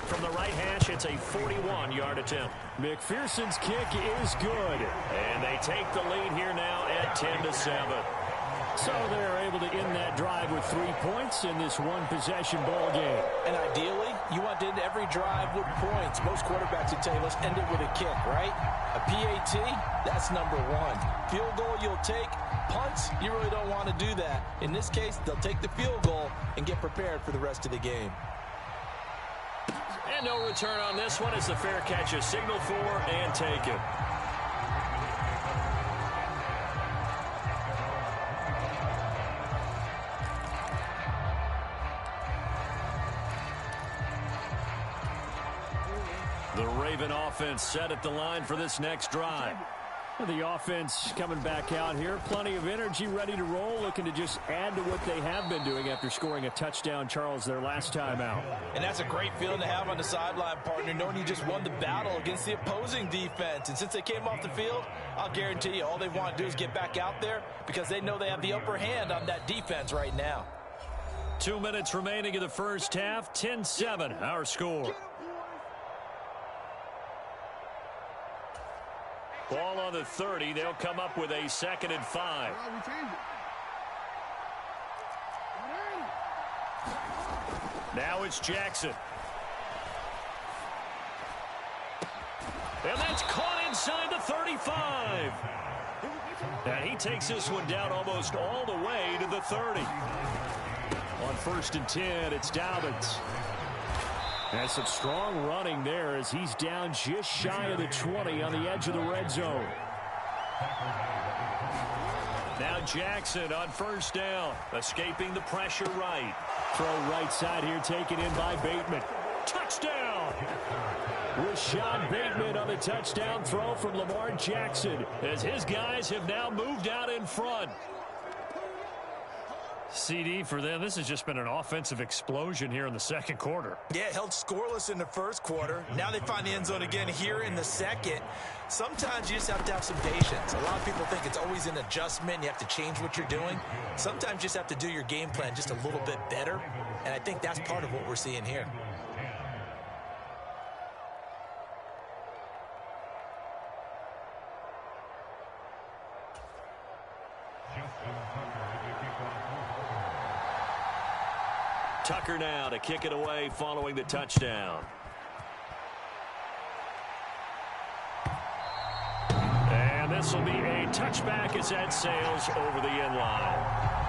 From the right hash, it's a 41-yard attempt. McPherson's kick is good. And they take the lead here now at 10-7. So they're able to end that drive with 3 points in this one-possession ball game. And ideally, you want to end every drive with points. Most quarterbacks would tell you, let's end it with a kick, right? A PAT, that's number one. Field goal you'll take. Punts, you really don't want to do that. In this case, they'll take the field goal and get prepared for the rest of the game. And no return on this one as the fair catch is signaled for and taken. The Raven offense set at the line for this next drive. The offense coming back out here. Plenty of energy, ready to roll, looking to just add to what they have been doing after scoring a touchdown, Charles, their last time out. And that's a great feeling to have on the sideline, partner, knowing you just won the battle against the opposing defense. And since they came off the field, I'll guarantee you all they want to do is get back out there because they know they have the upper hand on that defense right now. 2 minutes remaining in the first half. 10-7, our score. Ball on the 30. They'll come up with a 2nd and 5. Now it's Jackson. And that's caught inside the 35. And he takes this one down almost all the way to the 30. On 1st and 10, it's Dobbins. And some strong running there as he's down just shy of the 20 on the edge of the red zone. Now Jackson on 1st down, escaping the pressure right. Throw right side here, taken in by Bateman. Touchdown! Rashad Bateman on the touchdown throw from Lamar Jackson as his guys have now moved out in front. CD for them, this has just been an offensive explosion here in the second quarter. Yeah, held scoreless in the first quarter. Now they find the end zone again here in the second. Sometimes you just have to have some patience. A lot of people think it's always an adjustment. You have to change what you're doing. Sometimes you just have to do your game plan just a little bit better. And I think that's part of what we're seeing here. Tucker now to kick it away following the touchdown. And this will be a touchback as that sails over the end line.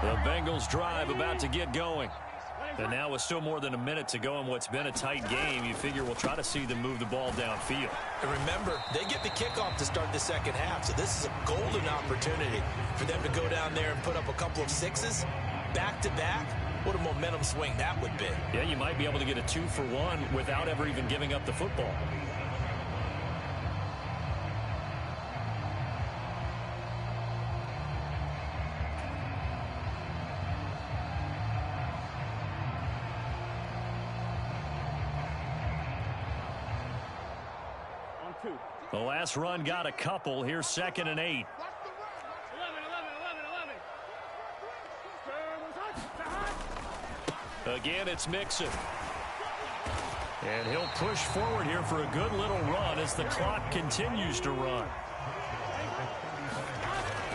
The Bengals drive about to get going. And now with still more than a minute to go in what's been a tight game, you figure we'll try to see them move the ball downfield. And remember, they get the kickoff to start the second half, so this is a golden opportunity for them to go down there and put up a couple of sixes back-to-back. What a momentum swing that would be. Yeah, you might be able to get a 2-for-1 without ever even giving up the football. The last run got a couple. Here's 2nd and 8. Again, it's Mixon. And he'll push forward here for a good little run as the clock continues to run.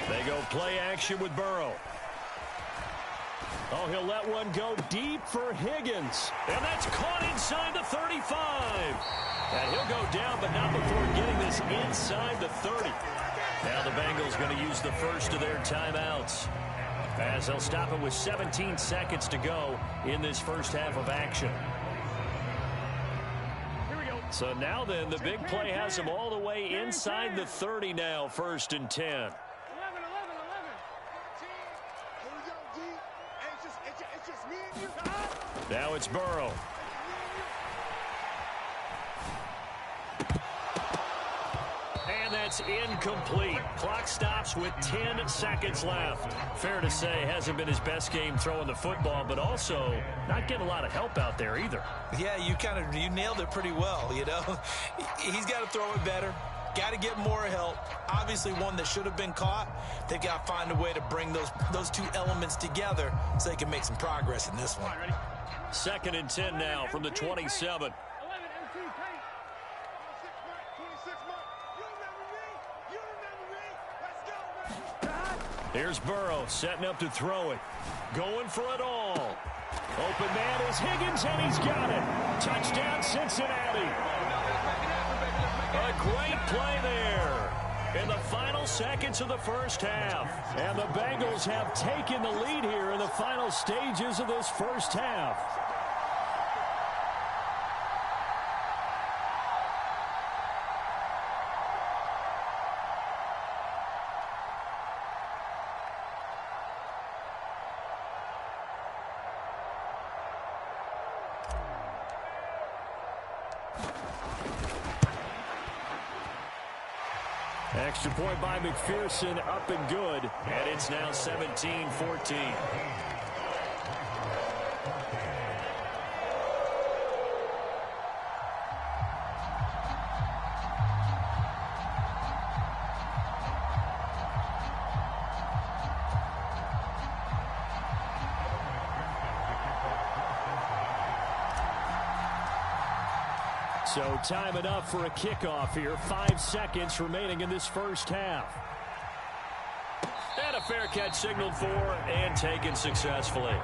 They go play action with Burrow. Oh, he'll let one go deep for Higgins. And that's caught inside the 35. And he'll go down, but not before getting this inside the 30. Now the Bengals going to use the first of their timeouts, as they'll stop it with 17 seconds to go in this first half of action. So now then, the big play has them all the way inside the 30 now, 1st and 10. 11. It's just me and you. Now it's Burrow. And that's incomplete. Clock stops with 10 seconds left. Fair to say, hasn't been his best game throwing the football, but also not getting a lot of help out there either. Yeah, you nailed it pretty well, you know. He's got to throw it better. Got to get more help. Obviously one that should have been caught. They've got to find a way to bring those two elements together so they can make some progress in this one. 2nd and 10 now from the 27. Here's Burrow setting up to throw it. Going for it all. Open man is Higgins, and he's got it. Touchdown, Cincinnati. A great play there in the final seconds of the first half. And the Bengals have taken the lead here in the final stages of this first half. Extra point by McPherson, up and good. And it's now 17-14. So time enough for a kickoff here. 5 seconds remaining in this first half. And a fair catch signaled for and taken successfully.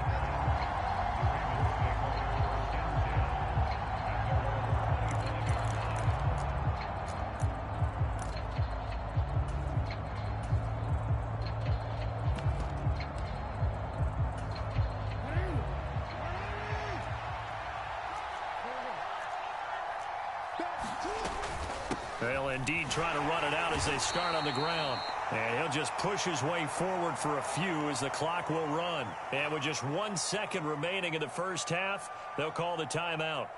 They'll indeed try to run it out as they start on the ground. And he'll just push his way forward for a few as the clock will run. And with just 1 second remaining in the first half, they'll call the timeout.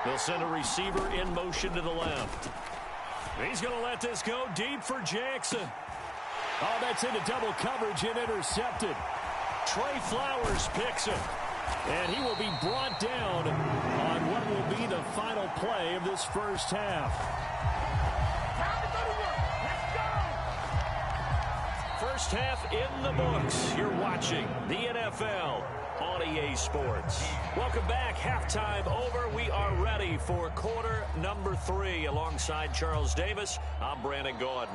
They'll send a receiver in motion to the left. He's going to let this go deep for Jackson. Oh, that's into double coverage and intercepted. Trey Flowers picks it. And he will be brought down on what will be the final play of this first half. First half in the books. You're watching the NFL on EA Sports. Welcome back. Halftime over. We are ready for quarter number 3. Alongside Charles Davis, I'm Brandon Gordon.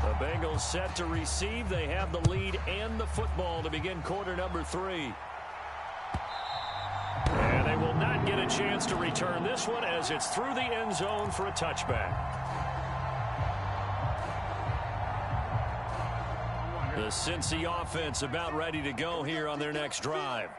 The Bengals set to receive. They have the lead and the football to begin quarter number 3. And they will not get a chance to return this one as it's through the end zone for a touchback. The Cincy offense about ready to go here on their next drive.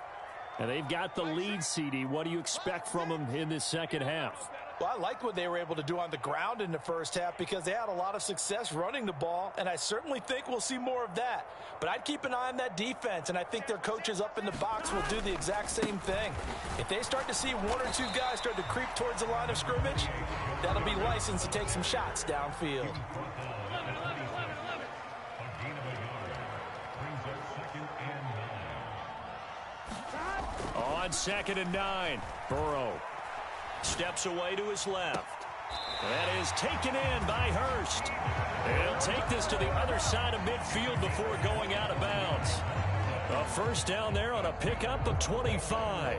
And they've got the lead, CD. What do you expect from them in this second half? Well, I liked what they were able to do on the ground in the first half because they had a lot of success running the ball, and I certainly think we'll see more of that. But I'd keep an eye on that defense, and I think their coaches up in the box will do the exact same thing. If they start to see 1 or 2 guys start to creep towards the line of scrimmage, that'll be licensed to take some shots downfield. On 2nd and 9, Burrow steps away to his left. That is taken in by Hurst. He'll take this to the other side of midfield before going out of bounds. A first down there on a pickup of 25.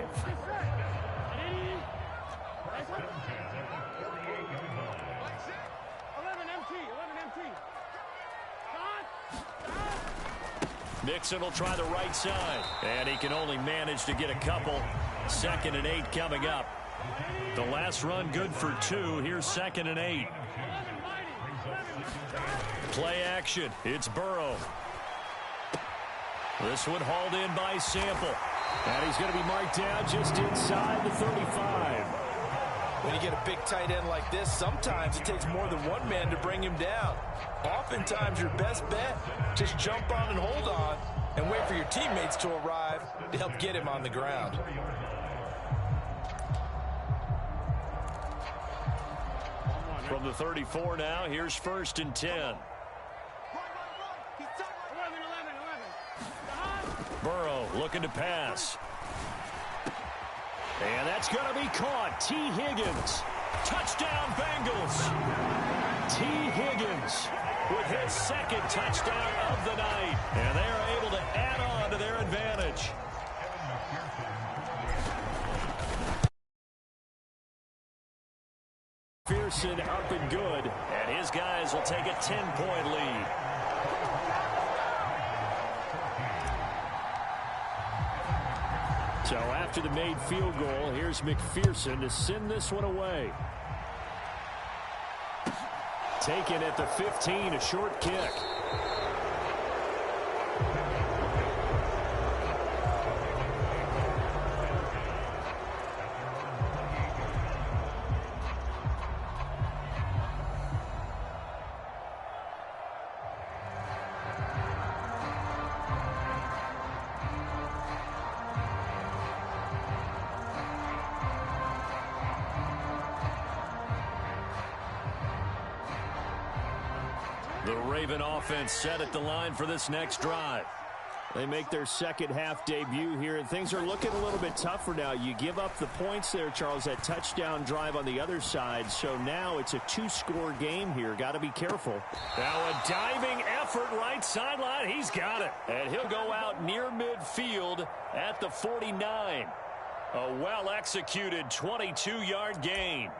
Mixon will try the right side, and he can only manage to get a couple. 2nd and 8 coming up. The last run good for 2. Here's 2nd and 8. Play action. It's Burrow. This one hauled in by Sample. And he's going to be marked down just inside the 35. When you get a big tight end like this, sometimes it takes more than one man to bring him down. Oftentimes, your best bet, just jump on and hold on and wait for your teammates to arrive to help get him on the ground. From the 34 now, here's 1st and 10. Burrow looking to pass. And that's going to be caught. T. Higgins. Touchdown, Bengals. T. Higgins with his 2nd touchdown of the night. And they are able to add on to their advantage. Pearson up and good. And his guys will take a 10-point lead. So after the made field goal, here's McPherson to send this one away. Taken at the 15, a short kick. The Raven offense set at the line for this next drive. They make their second half debut here, and things are looking a little bit tougher now. You give up the points there, Charles, that touchdown drive on the other side. So now it's a 2-score game here. Got to be careful. Now a diving effort right sideline. He's got it. And he'll go out near midfield at the 49. A well-executed 22-yard gain.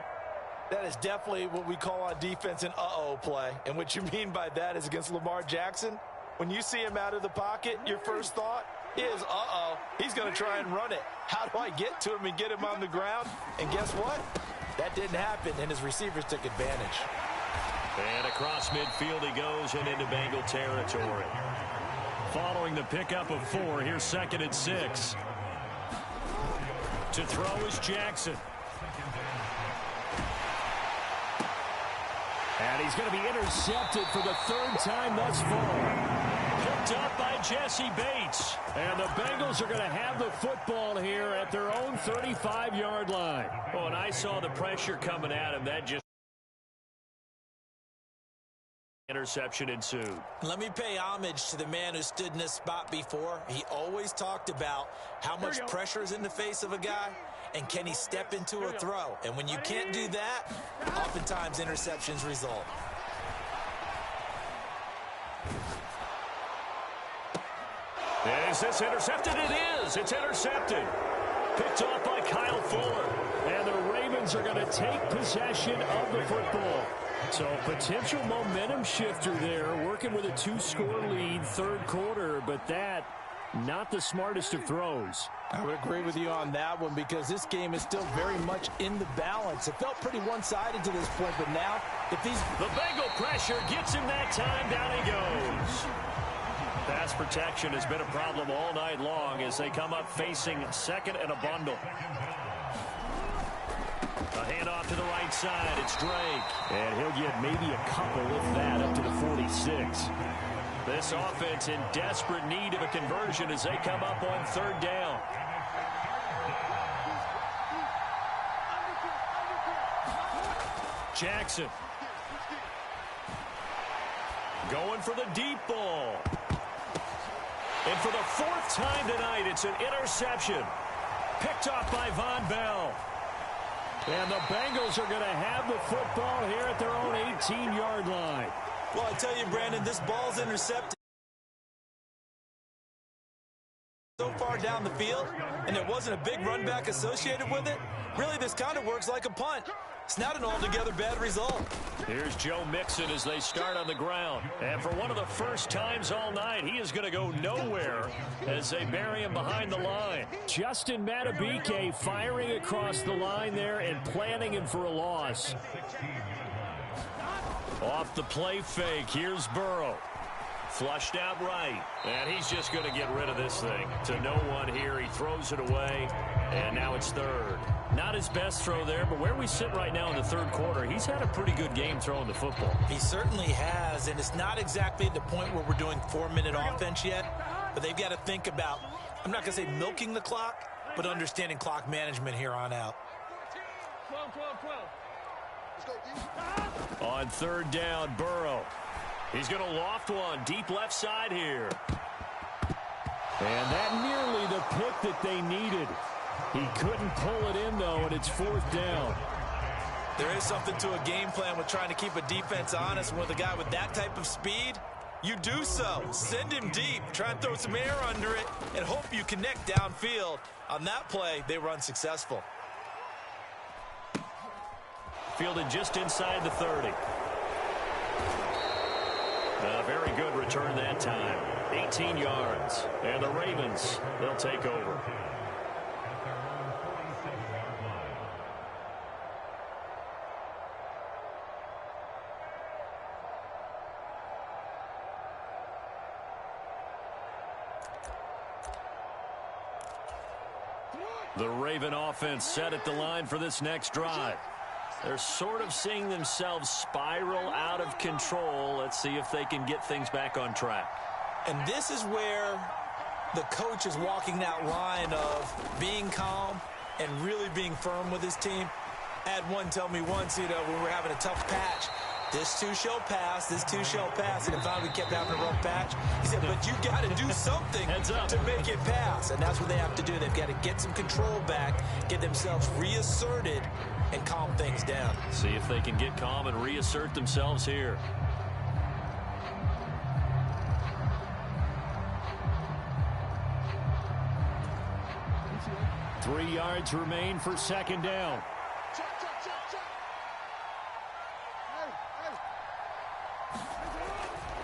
That is definitely what we call on defense an uh-oh play. And what you mean by that is against Lamar Jackson, when you see him out of the pocket, your first thought is, uh-oh, he's going to try and run it. How do I get to him and get him on the ground? And guess what? That didn't happen, and his receivers took advantage. And across midfield he goes and into Bengal territory. Following the pickup of 4, here's 2nd and 6. To throw is Jackson. And he's going to be intercepted for the 3rd time thus far. Picked up by Jesse Bates. And the Bengals are going to have the football here at their own 35-yard line. Oh, and I saw the pressure coming at him. That just interception ensued. Let me pay homage to the man who stood in this spot before. He always talked about how much pressure is in the face of a guy. And can he step into a throw? And when you can't do that, oftentimes interceptions result. Is this intercepted? It is. It's intercepted. Picked off by Kyle Fuller. And the Ravens are going to take possession of the football. So potential momentum shifter there, working with a 2-score lead, 3rd quarter, but that not the smartest of throws. I would agree with you on that one because this game is still very much in the balance. It felt pretty one-sided to this point, but now if these... The Bengal pressure gets him that time. Down he goes. Pass protection has been a problem all night long as they come up facing 2nd and a bundle. A handoff to the right side. It's Drake. And he'll get maybe a couple, if that, up to the 46. This offense in desperate need of a conversion as they come up on 3rd down. Jackson. Going for the deep ball. And for the 4th time tonight, it's an interception. Picked off by Von Bell. And the Bengals are going to have the football here at their own 18-yard line. Well, I tell you, Brandon, this ball's intercepted. down the field and there wasn't a big run back associated with it, really this kind of works like a punt. It's not an altogether bad result. Here's Joe Mixon as they start on the ground. And for one of the first times all night, he is going to go nowhere as they bury him behind the line. Justin Madubuike firing across the line there and planning him for a loss. Off the play fake, here's Burrow. Flushed out right, and he's just going to get rid of this thing. To no one here, he throws it away, and now it's third. Not his best throw there, but where we sit right now in the third quarter, he's had a pretty good game throwing the football. He certainly has, and it's not exactly at the point where we're doing 4-minute offense yet, but they've got to think about, I'm not going to say milking the clock, but understanding clock management here on out. 12. Let's go, D. On third down, Burrow. He's going to loft one deep left side here. And that nearly the pick that they needed. He couldn't pull it in, though, and it's fourth down. There is something to a game plan with trying to keep a defense honest. With a guy with that type of speed, you do so. Send him deep. Try and throw some air under it and hope you connect downfield. On that play, they were unsuccessful. Fielded just inside the 30. A very good return that time. 18 yards. And the Ravens, they'll take over. The Raven offense set at the line for this next drive. They're sort of seeing themselves spiral out of control. Let's see if they can get things back on track. And this is where the coach is walking that line of being calm and really being firm with his team. I had one tell me once, when we were having a tough patch, this too shall pass, this too shall pass. And finally we kept having a rough patch. He said, but you got to do something to make it pass. And that's what they have to do. They've got to get some control back, get themselves reasserted, and calm things down. See if they can get calm and reassert themselves here. Three yards remain for second down. Check.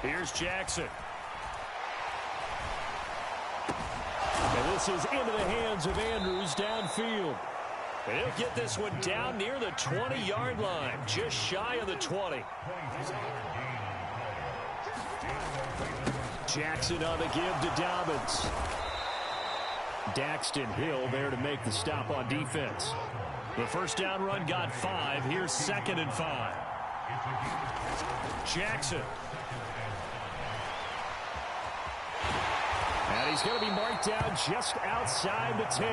Hey. Here's Jackson. And this is into the hands of Andrews downfield. And he'll get this one down near the 20-yard line, just shy of the 20. Jackson on the give to Dobbins. Daxton Hill there to make the stop on defense. The first down run got 5. Here's 2nd and 5. Jackson. And he's going to be marked down just outside the 10.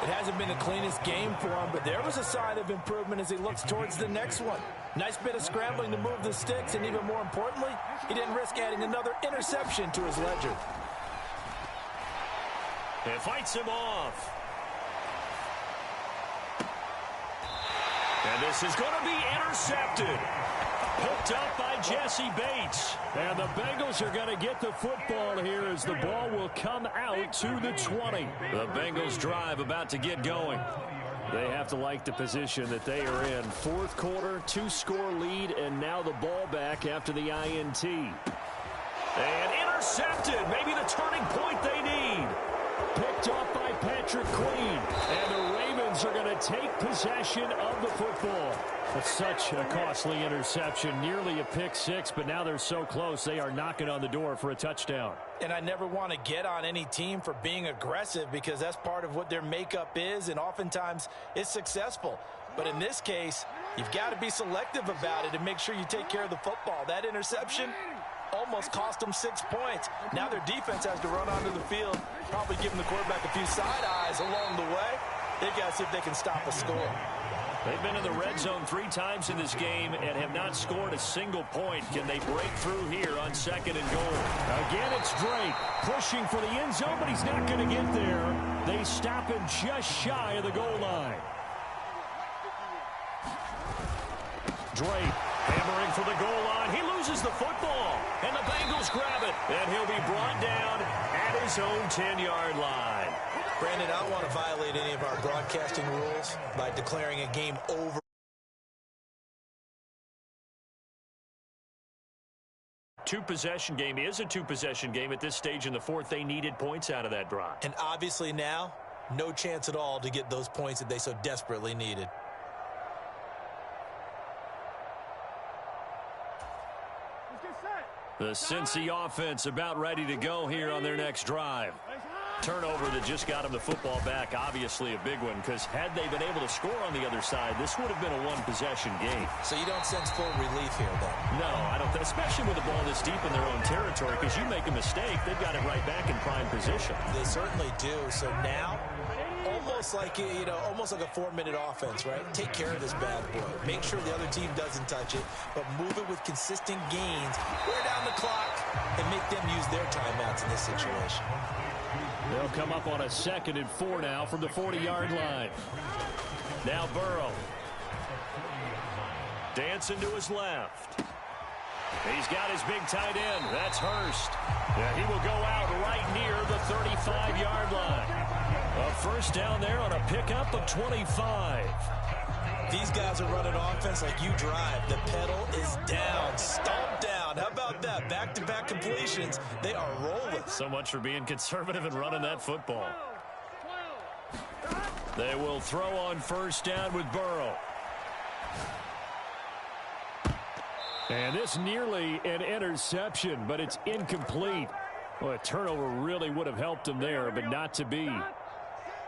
It hasn't been the cleanest game for him, but there was a sign of improvement as he looks towards the next one. Nice bit of scrambling to move the sticks, and even more importantly, he didn't risk adding another interception to his ledger. It fights him off. And this is going to be intercepted. Hooked up by Jesse Bates. And the Bengals are going to get the football here as the ball will come out to the 20. The Bengals drive about to get going. They have to like the position that they are in. Fourth quarter, 2-score lead, and now the ball back after the INT. And intercepted. Maybe the turning point they need. Picked off by Patrick Queen. And the Ravens are going to take possession of the football. That's such a costly interception. Nearly a pick six, but now they're so close they are knocking on the door for a touchdown. And I never want to get on any team for being aggressive because that's part of what their makeup is, and oftentimes it's successful. But in this case, you've got to be selective about it and make sure you take care of the football. That interception almost cost them 6 points. Now their defense has to run onto the field, probably giving the quarterback a few side eyes along the way. They've got to see if they can stop a score. They've been in the red zone 3 times in this game and have not scored a single point. Can they break through here on 2nd and goal? Again, it's Drake pushing for the end zone, but he's not going to get there. They stop him just shy of the goal line. Drake hammering for the goal line. He loses the football, and the Bengals grab it. And he'll be brought down at his own 10-yard line. Brandon, I don't want to violate any of our broadcasting rules by declaring a game over. Two-possession game is a two-possession game at this stage in the fourth. They needed points out of that drive. And obviously now, no chance at all to get those points that they so desperately needed. The Cincy offense about ready to go here on their next drive. Turnover that just got them the football back, obviously a big one, because had they been able to score on the other side, this would have been a one-possession game. So you don't sense full relief here, then? No, I don't, especially with the ball this deep in their own territory, because you make a mistake, they've got it right back in prime position. They certainly do. So now, almost like, almost like a 4-minute offense, right? Take care of this bad boy. Make sure the other team doesn't touch it, but move it with consistent gains, wear down the clock, and make them use their timeouts in this situation. They'll come up on a 2nd and 4 now from the 40-yard line. Now Burrow. Dancing to his left. He's got his big tight end. That's Hurst. Yeah, he will go out right near the 35-yard line. A first down there on a pickup of 25. These guys are running offense like you drive. The pedal is down, stomped down. How about that? Back-to-back completions. They are rolling. So much for being conservative and running that football. They will throw on first down with Burrow. And this nearly an interception, but it's incomplete. Well, a turnover really would have helped them there, but not to be.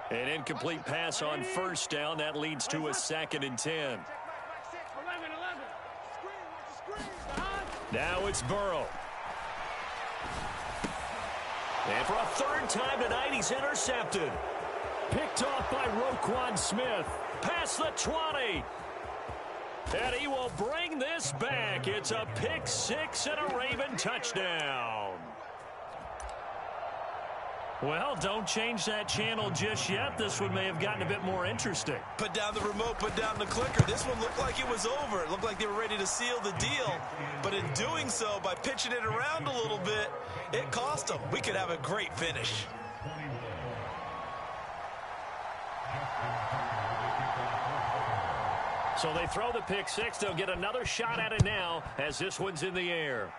An incomplete pass on first down. That leads to a 2nd and 10. Now it's Burrow. And for a 3rd time tonight, he's intercepted. Picked off by Roquan Smith. Past the 20. And he will bring this back. It's a pick 6 and a Raven touchdown. Well, don't change that channel just yet. This one may have gotten a bit more interesting. Put down the remote, put down the clicker. This one looked like it was over. It looked like they were ready to seal the deal. But in doing so, by pitching it around a little bit, it cost them. We could have a great finish. So they throw the pick 6. They'll get another shot at it now as this one's in the air.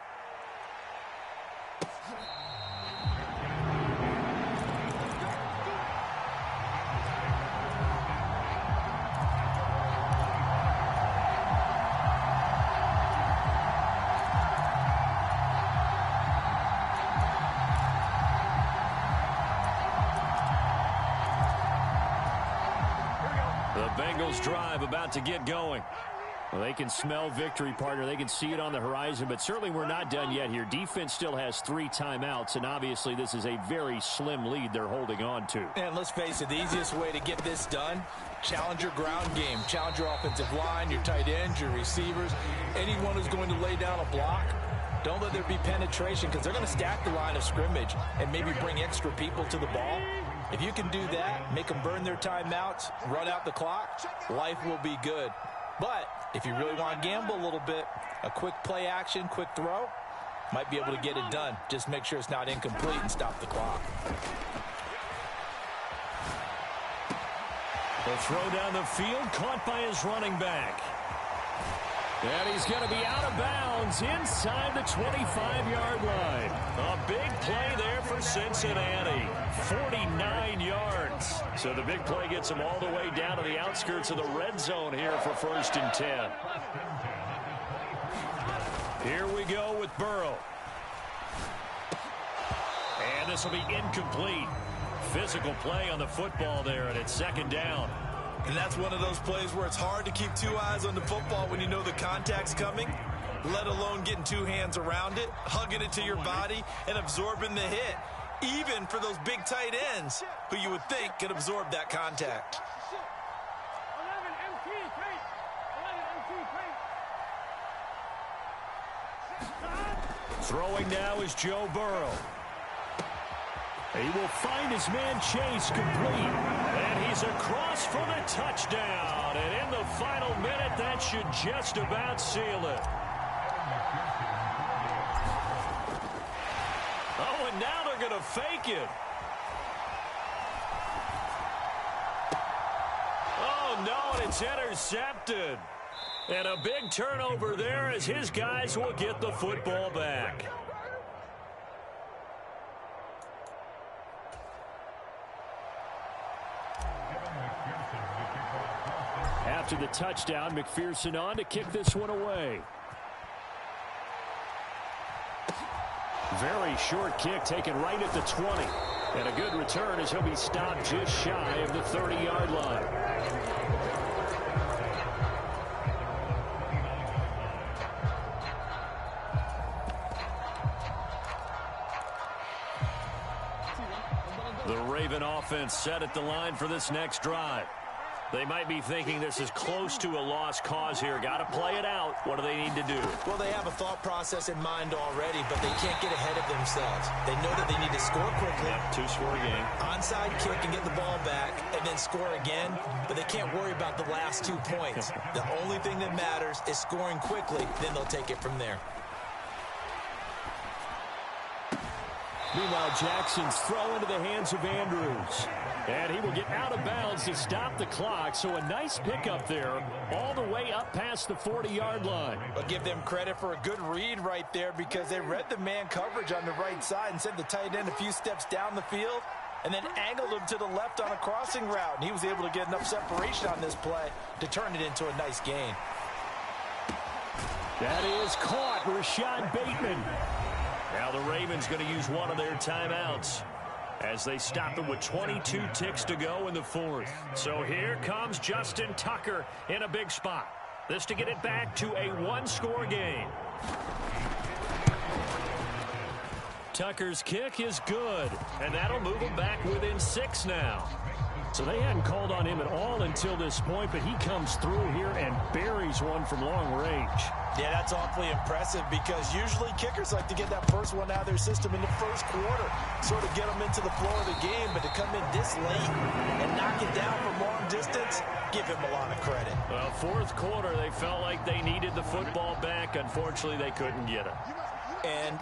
Drive about to get going. Well, they can smell victory, partner. They can see it on the horizon, but certainly we're not done yet here. Defense still has 3 timeouts, and obviously this is a very slim lead they're holding on to. And let's face it, the easiest way to get this done, challenge your ground game. Challenge your offensive line, your tight ends, your receivers, anyone who's going to lay down a block. Don't let there be penetration because they're going to stack the line of scrimmage and maybe bring extra people to the ball. If you can do that, make them burn their timeouts, run out the clock, life will be good. But if you really want to gamble a little bit, a quick play action, quick throw, might be able to get it done. Just make sure it's not incomplete and stop the clock. The throw down the field, caught by his running back. And he's going to be out of bounds inside the 25-yard line. A big play there for Cincinnati. 49 yards. So the big play gets him all the way down to the outskirts of the red zone here for 1st and 10. Here we go with Burrow. And this will be incomplete. Physical play on the football there, and it's 2nd down. And that's one of those plays where it's hard to keep 2 eyes on the football when you know the contact's coming, let alone getting 2 hands around it, hugging it to your body, and absorbing the hit, even for those big tight ends who you would think could absorb that contact. Throwing now is Joe Burrow. He will find his man Chase complete. And he's across for the touchdown. And in the final minute, that should just about seal it. Oh, and now they're going to fake it. Oh, no, and it's intercepted. And a big turnover there as his guys will get the football back. After the touchdown, McPherson on to kick this one away. Very short kick taken right at the 20. And a good return as he'll be stopped just shy of the 30-yard line. The Raven offense set at the line for this next drive. They might be thinking this is close to a lost cause here. Got to play it out. What do they need to do? Well, they have a thought process in mind already, but they can't get ahead of themselves. They know that they need to score quickly. Yep, two-score game. Onside kick and get the ball back and then score again, but they can't worry about the last 2 points. The only thing that matters is scoring quickly, then they'll take it from there. Meanwhile, Jackson's throw into the hands of Andrews. And he will get out of bounds to stop the clock. So a nice pickup there all the way up past the 40-yard line. I'll give them credit for a good read right there because they read the man coverage on the right side and sent the tight end a few steps down the field and then angled him to the left on a crossing route. And he was able to get enough separation on this play to turn it into a nice gain. That is caught. Rashad Bateman. Now the Ravens going to use one of their timeouts as they stop it with 22 ticks to go in the fourth. So here comes Justin Tucker in a big spot. This to get it back to a one-score game. Tucker's kick is good, and that'll move him back within 6 now. So they hadn't called on him at all until this point, but he comes through here and buries one from long range. Yeah, that's awfully impressive because usually kickers like to get that first one out of their system in the first quarter, sort of get them into the flow of the game, but to come in this late and knock it down from long distance, give him a lot of credit. Well, fourth quarter, they felt like they needed the football back. Unfortunately, they couldn't get it. And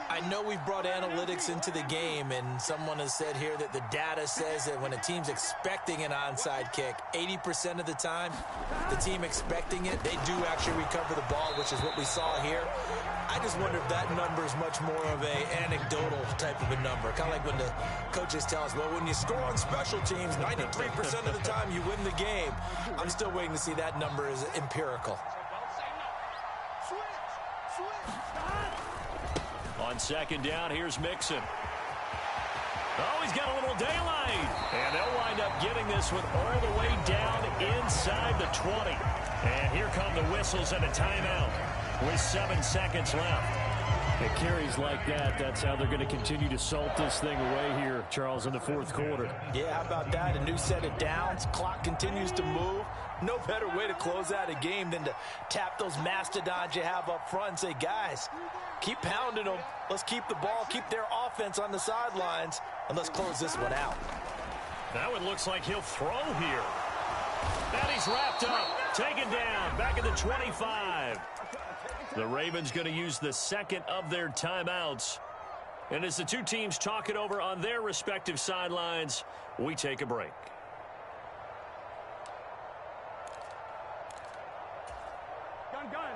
I know we've brought analytics into the game, and someone has said here that the data says that when a team's expecting an onside kick, 80% of the time, the team expecting it, they do actually recover the ball, which is what we saw here. I just wonder if that number is much more of a anecdotal type of a number. Kind of like when the coaches tell us, well, when you score on special teams, 93% of the time you win the game. I'm still waiting to see that number is empirical. On second down, here's Mixon. Oh, he's got a little daylight. And they'll wind up getting this one all the way down inside the 20. And here come the whistles and a timeout with 7 seconds left. It carries like that. That's how they're going to continue to salt this thing away here, Charles, in the fourth quarter. Yeah, how about that? A new set of downs. Clock continues to move. No better way to close out a game than to tap those mastodons you have up front and say, guys, keep pounding them. Let's keep the ball, keep their offense on the sidelines, and let's close this one out. That one looks like he'll throw here. And he's wrapped up, taken down, back at the 25. The Ravens going to use the second of their timeouts. And as the two teams talk it over on their respective sidelines, we take a break.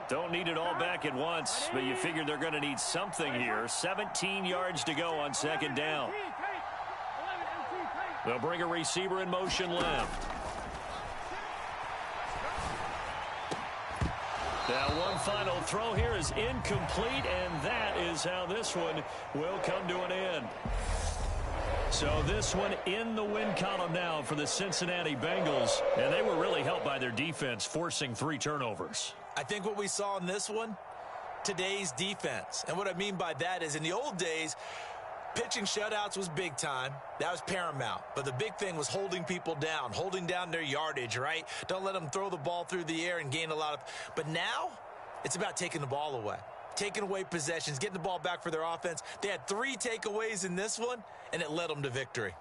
Don't need it all back at once, but you figure they're going to need something here. 17 yards to go on second down. They'll bring a receiver in motion left. Now one final throw here is incomplete, and that is how this one will come to an end. So this one in the win column now for the Cincinnati Bengals, and they were really helped by their defense forcing 3 turnovers. I think what we saw in this one, today's defense. And what I mean by that is in the old days, pitching shutouts was big time. That was paramount. But the big thing was holding people down, holding down their yardage, right? Don't let them throw the ball through the air and gain a lot of... But now, it's about taking the ball away. Taking away possessions, getting the ball back for their offense. They had 3 takeaways in this one, and it led them to victory.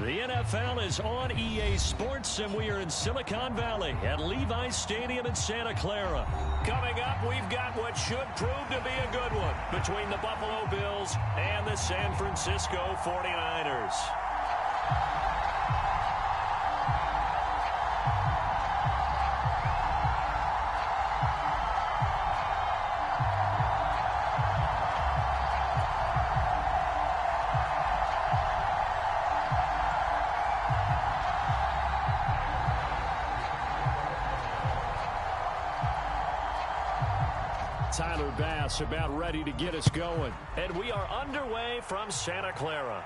The NFL is on EA Sports, and we are in Silicon Valley at Levi's Stadium in Santa Clara. Coming up, we've got what should prove to be a good one between the Buffalo Bills and the San Francisco 49ers. Tyler Bass about ready to get us going. And we are underway from Santa Clara.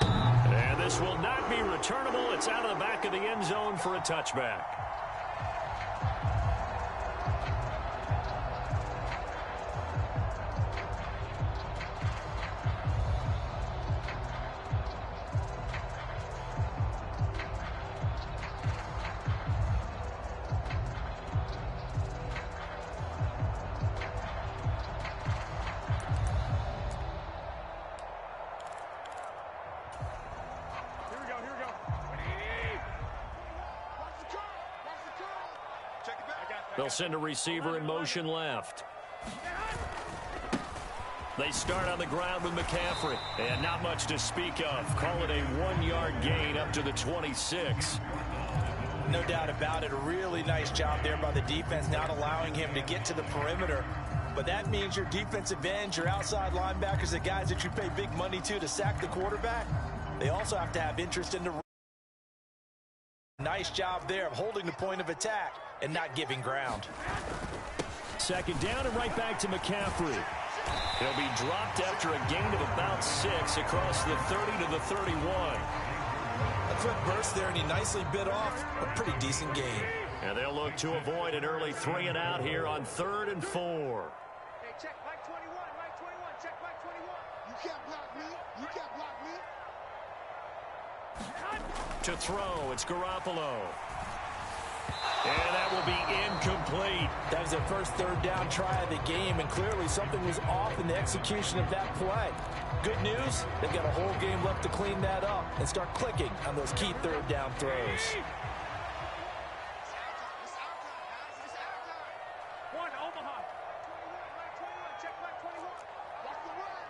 And this will not be returnable. It's out of the back of the end zone for a touchback. They'll send a receiver in motion left. They start on the ground with McCaffrey. And not much to speak of. Call it a 1-yard gain up to the 26. No doubt about it. A really nice job there by the defense, not allowing him to get to the perimeter. But that means your defensive ends, your outside linebackers, the guys that you pay big money to sack the quarterback, they also have to have interest in the nice job there of holding the point of attack and not giving ground. Second down and right back to McCaffrey. He'll be dropped after a gain of about 6 across the 30 to the 31. A quick burst there, and he nicely bit off a pretty decent gain. And they'll look to avoid an early 3 and out here on 3rd and 4. Hey, check Mike 21, Mike 21, check Mike 21. You can't block me. You can't block me. To throw, it's Garoppolo. And that will be incomplete. That was their first third down try of the game, and clearly something was off in the execution of that play. Good news, they've got a whole game left to clean that up and start clicking on those key third down throws. One, Omaha. 21, check Mike 21. Watch the run.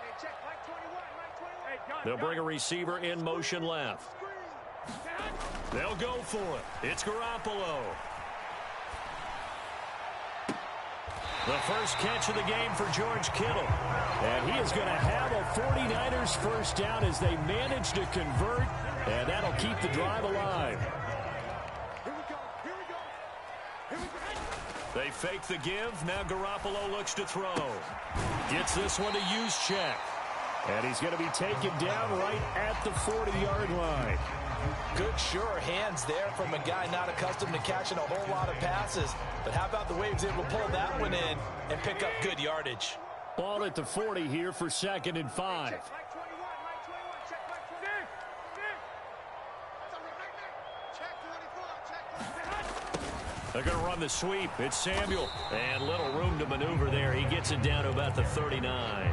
Hey, check Mike 21, Mike 21. Hey, gun, They'll bring a receiver in motion left. They'll go for it. It's Garoppolo. The first catch of the game for George Kittle. And he is going to have a 49ers first down as they manage to convert. And that'll keep the drive alive. Here we go. Here we go. Here we go. They fake the give. Now Garoppolo looks to throw. Gets this one to Juszczyk. And he's going to be taken down right at the 40-yard line. Good, sure hands there from a guy not accustomed to catching a whole lot of passes. But how about the way he was able to pull that one in and pick up good yardage? Ball at the 40 here for 2nd and 5. Mike 21, Mike 21, check Mike 21. Check 24, check. They're going to run the sweep. It's Samuel. And little room to maneuver there. He gets it down to about the 39.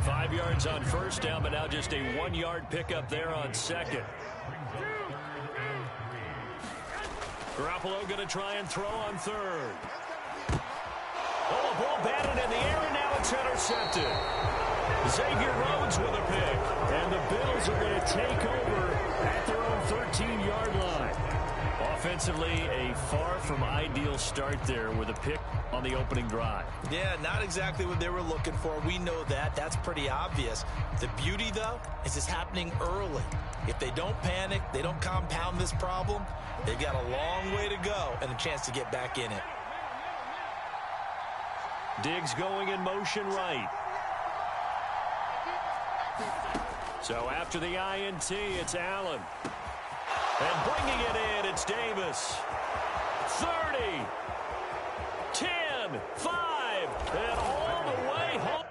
5 yards on first down, but now just a 1-yard pickup there on 2nd. Garoppolo going to try and throw on 3rd. Oh, a ball batted in the air, and now it's intercepted. Xavier Rhodes with a pick. And the Bills are going to take over at their own 13-yard line. Offensively, a far from ideal start there with a pick on the opening drive. Yeah, not exactly what they were looking for. We know that. That's pretty obvious. The beauty, though, is it's happening early. If they don't panic, they don't compound this problem, they've got a long way to go and a chance to get back in it. Diggs going in motion right. So after the INT, it's Allen. And bringing it in, it's Davis. 30, 10, 5, and all the way home.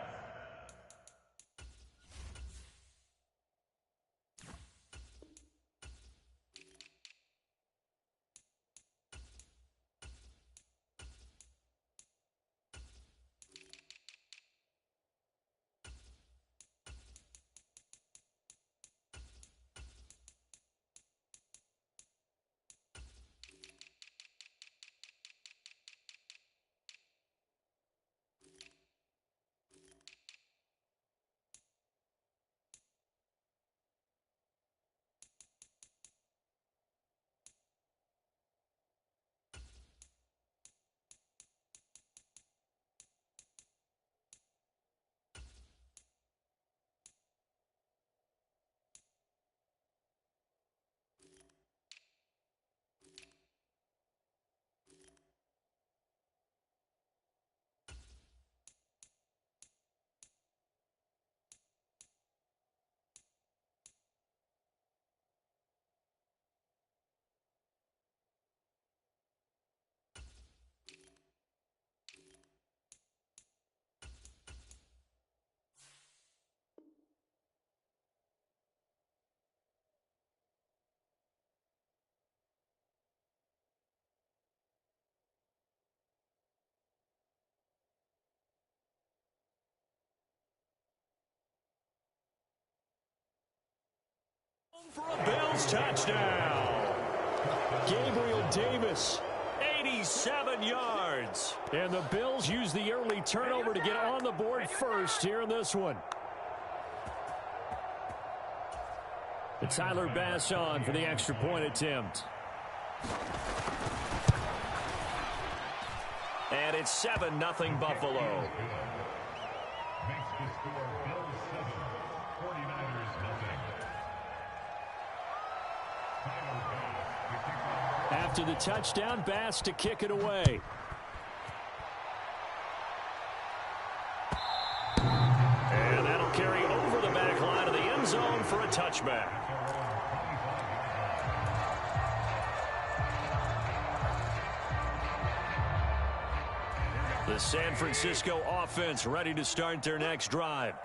For a Bills touchdown. Gabriel Davis, 87 yards. And the Bills use the early turnover to get on the board first here in this one. And Tyler Bass on for the extra point attempt. And it's 7-0 Buffalo. Makes the score Bills 7, 49ers nothing. After the touchdown, Bass to kick it away. And that'll carry over the back line of the end zone for a touchback. The San Francisco offense ready to start their next drive.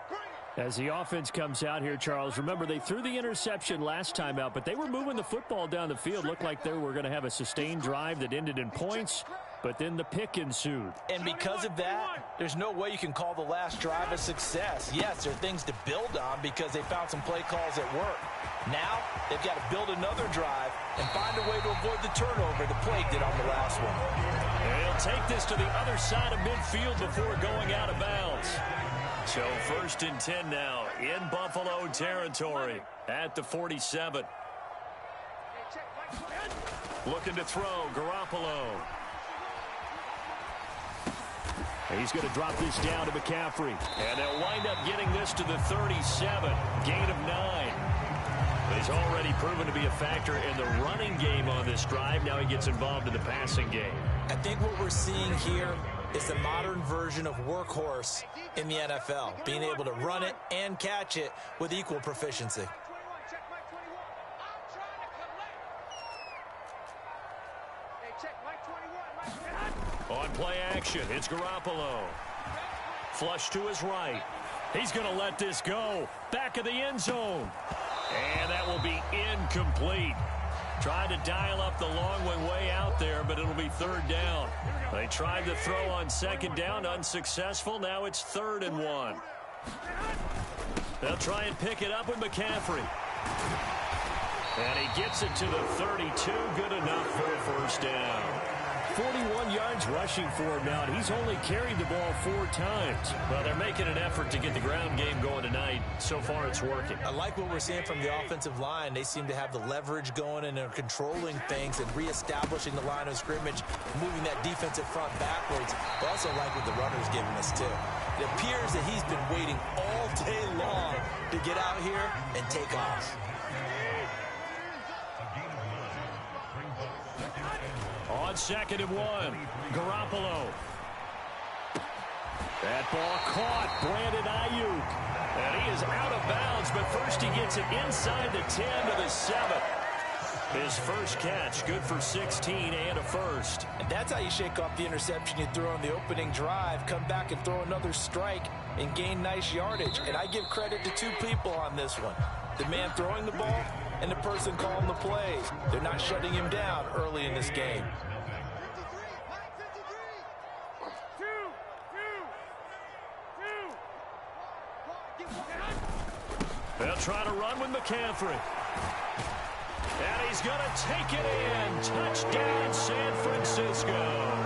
As the offense comes out here, Charles, remember they threw the interception last time out, but they were moving the football down the field. Looked like they were going to have a sustained drive that ended in points, but then the pick ensued. And because of that, there's no way you can call the last drive a success. Yes, there are things to build on because they found some play calls at work. Now, they've got to build another drive and find a way to avoid the turnover the Plague did on the last one. They'll take this to the other side of midfield before going out of bounds. So 1st and 10 now in Buffalo territory at the 47. Looking to throw, Garoppolo. He's going to drop this down to McCaffrey. And they'll wind up getting this to the 37. Gain of 9. He's already proven to be a factor in the running game on this drive. Now he gets involved in the passing game. I think what we're seeing here is the modern version of workhorse in the NFL, being able to run it and catch it with equal proficiency. On play action, it's Garoppolo. Flush to his right. He's going to let this go. Back of the end zone. And that will be incomplete. Tried to dial up the long way out there, but it'll be 3rd down. They tried to throw on 2nd down, unsuccessful. Now it's 3rd and 1. They'll try and pick it up with McCaffrey. And he gets it to the 32. Good enough for a 1st down. 41 yards rushing for him now, and he's only carried the ball 4 times. Well, they're making an effort to get the ground game going tonight. So far, it's working. I like what we're seeing from the offensive line. They seem to have the leverage going and are controlling things and reestablishing the line of scrimmage, moving that defensive front backwards. I also like what the runner's giving us, too. It appears that he's been waiting all day long to get out here and take off. On 2nd and 1, Garoppolo. That ball caught, Brandon Ayuk. And he is out of bounds, but first he gets it inside the 10 to the 7. His first catch, good for 16 and a 1st. And that's how you shake off the interception you threw on the opening drive, come back and throw another strike and gain nice yardage. And I give credit to 2 people on this one. The man throwing the ball and the person calling the plays. They're not shutting him down early in this game. They'll try to run with McCaffrey. And he's going to take it in. Touchdown, San Francisco.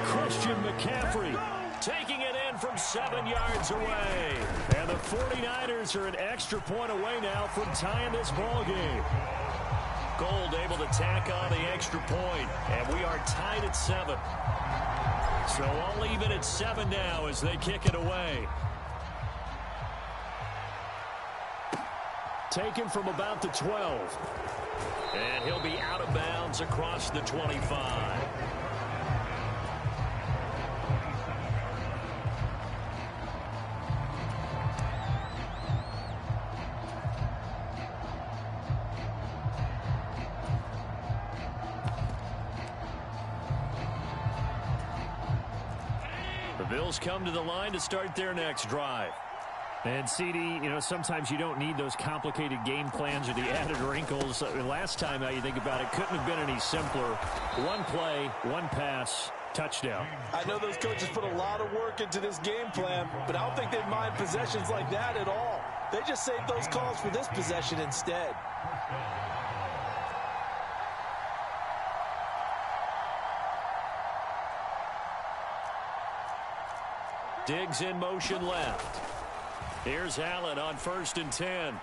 Christian McCaffrey taking it in from 7 yards away. And the 49ers are an extra point away now from tying this ball game. Gold able to tack on the extra point, and we are tied at 7. So all even at 7 now as they kick it away. Taken from about the 12. And he'll be out of bounds across the 25. The Bills come to the line to start their next drive. And, CD, you know, sometimes you don't need those complicated game plans or the added wrinkles. Last time, now you think about it, couldn't have been any simpler. One play, one pass, touchdown. I know those coaches put a lot of work into this game plan, but I don't think they'd mind possessions like that at all. They just saved those calls for this possession instead. Diggs in motion left. Here's Allen on 1st and 10.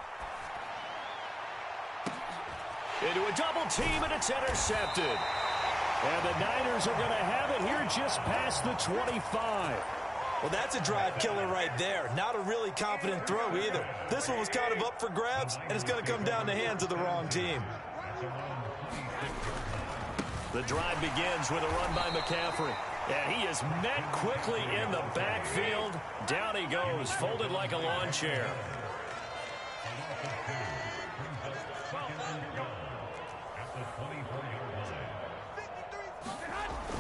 Into a double team, and it's intercepted. And the Niners are going to have it here just past the 25. Well, that's a drive killer right there. Not a really confident throw either. This one was kind of up for grabs, and it's going to come down the hands of the wrong team. The drive begins with a run by McCaffrey. And he is met quickly in the backfield. Down he goes, folded like a lawn chair.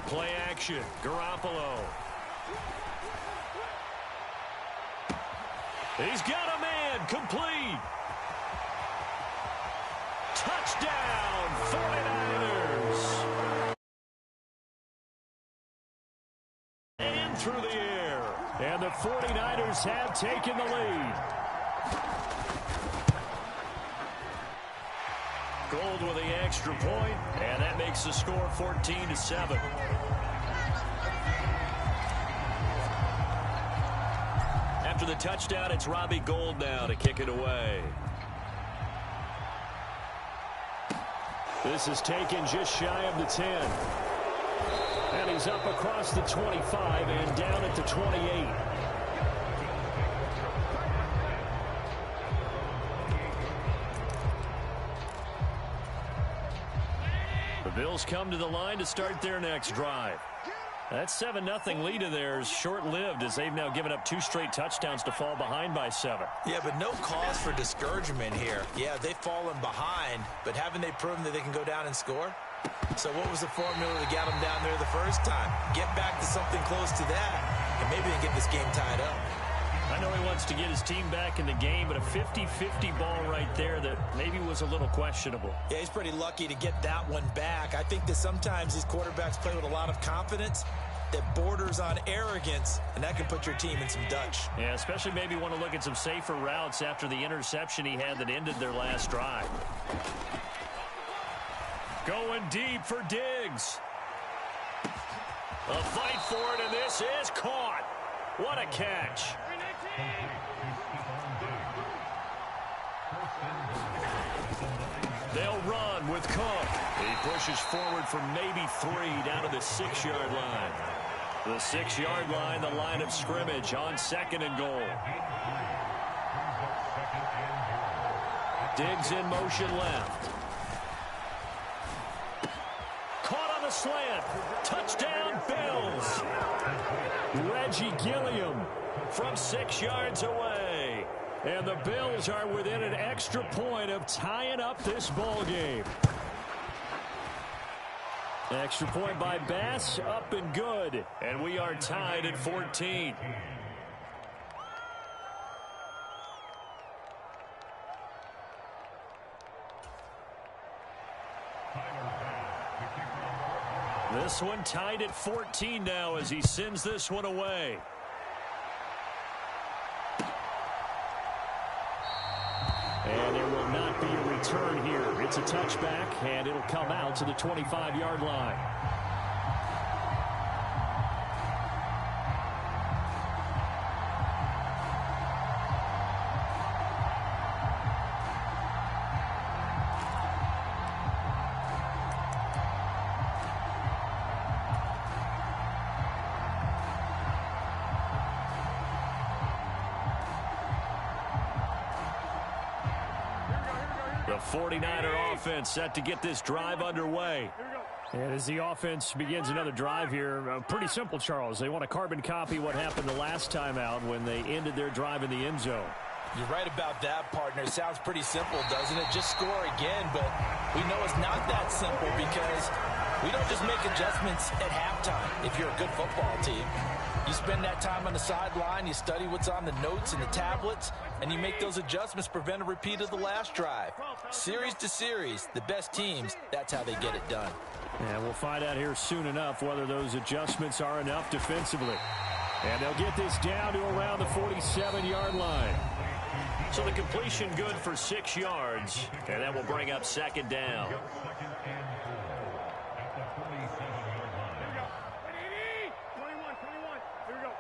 Play action, Garoppolo. He's got a man, complete. Touchdown, 49ers. And through the air. And the 49ers have taken the lead. Gold with the extra point, and that makes the score 14-7. After the touchdown, it's Robbie Gould now to kick it away. This is taken just shy of the 10. And he's up across the 25 and down at the 28. The Bills come to the line to start their next drive. That 7-0 lead of theirs short-lived as they've now given up 2 straight touchdowns to fall behind by 7. Yeah, but no cause for discouragement here. Yeah, they've fallen behind, but haven't they proven that they can go down and score? So what was the formula to get them down there the first time? Get back to something close to that, and maybe they get this game tied up. I know he wants to get his team back in the game, but a 50-50 ball right there that maybe was a little questionable. Yeah, he's pretty lucky to get that one back. I think that sometimes these quarterbacks play with a lot of confidence that borders on arrogance, and that can put your team in some Dutch. Yeah, especially maybe want to look at some safer routes after the interception he had that ended their last drive. Going deep for Diggs. A fight for it, and this is caught. What a catch. They'll run with Cook. He pushes forward for maybe 3 down to the 6-yard line. The 6-yard line, the line of scrimmage on 2nd and goal. Diggs in motion left. Caught on the slant. Touchdown, Bills. Reggie Gilliam from 6 yards away. And the Bills are within an extra point of tying up this ball game. Extra point by Bass, up and good. And we are tied at 14. This one tied at 14 now as he sends this one away. And there will not be a return here. It's a touchback, and it'll come out to the 25-yard line. The 49er offense set to get this drive underway. And as the offense begins another drive here, pretty simple, Charles. They want to carbon copy what happened the last time out when they ended their drive in the end zone. You're right about that, partner. It sounds pretty simple, doesn't it? Just score again, but we know it's not that simple because we don't just make adjustments at halftime if you're a good football team. You spend that time on the sideline, you study what's on the notes and the tablets, and you make those adjustments to prevent a repeat of the last drive. Series to series, the best teams, that's how they get it done. And we'll find out here soon enough whether those adjustments are enough defensively. And they'll get this down to around the 47-yard line. So So the completion good for 6 yards, and that will bring up second down. Second and 4 at the 47-yard line. 21. Here we go.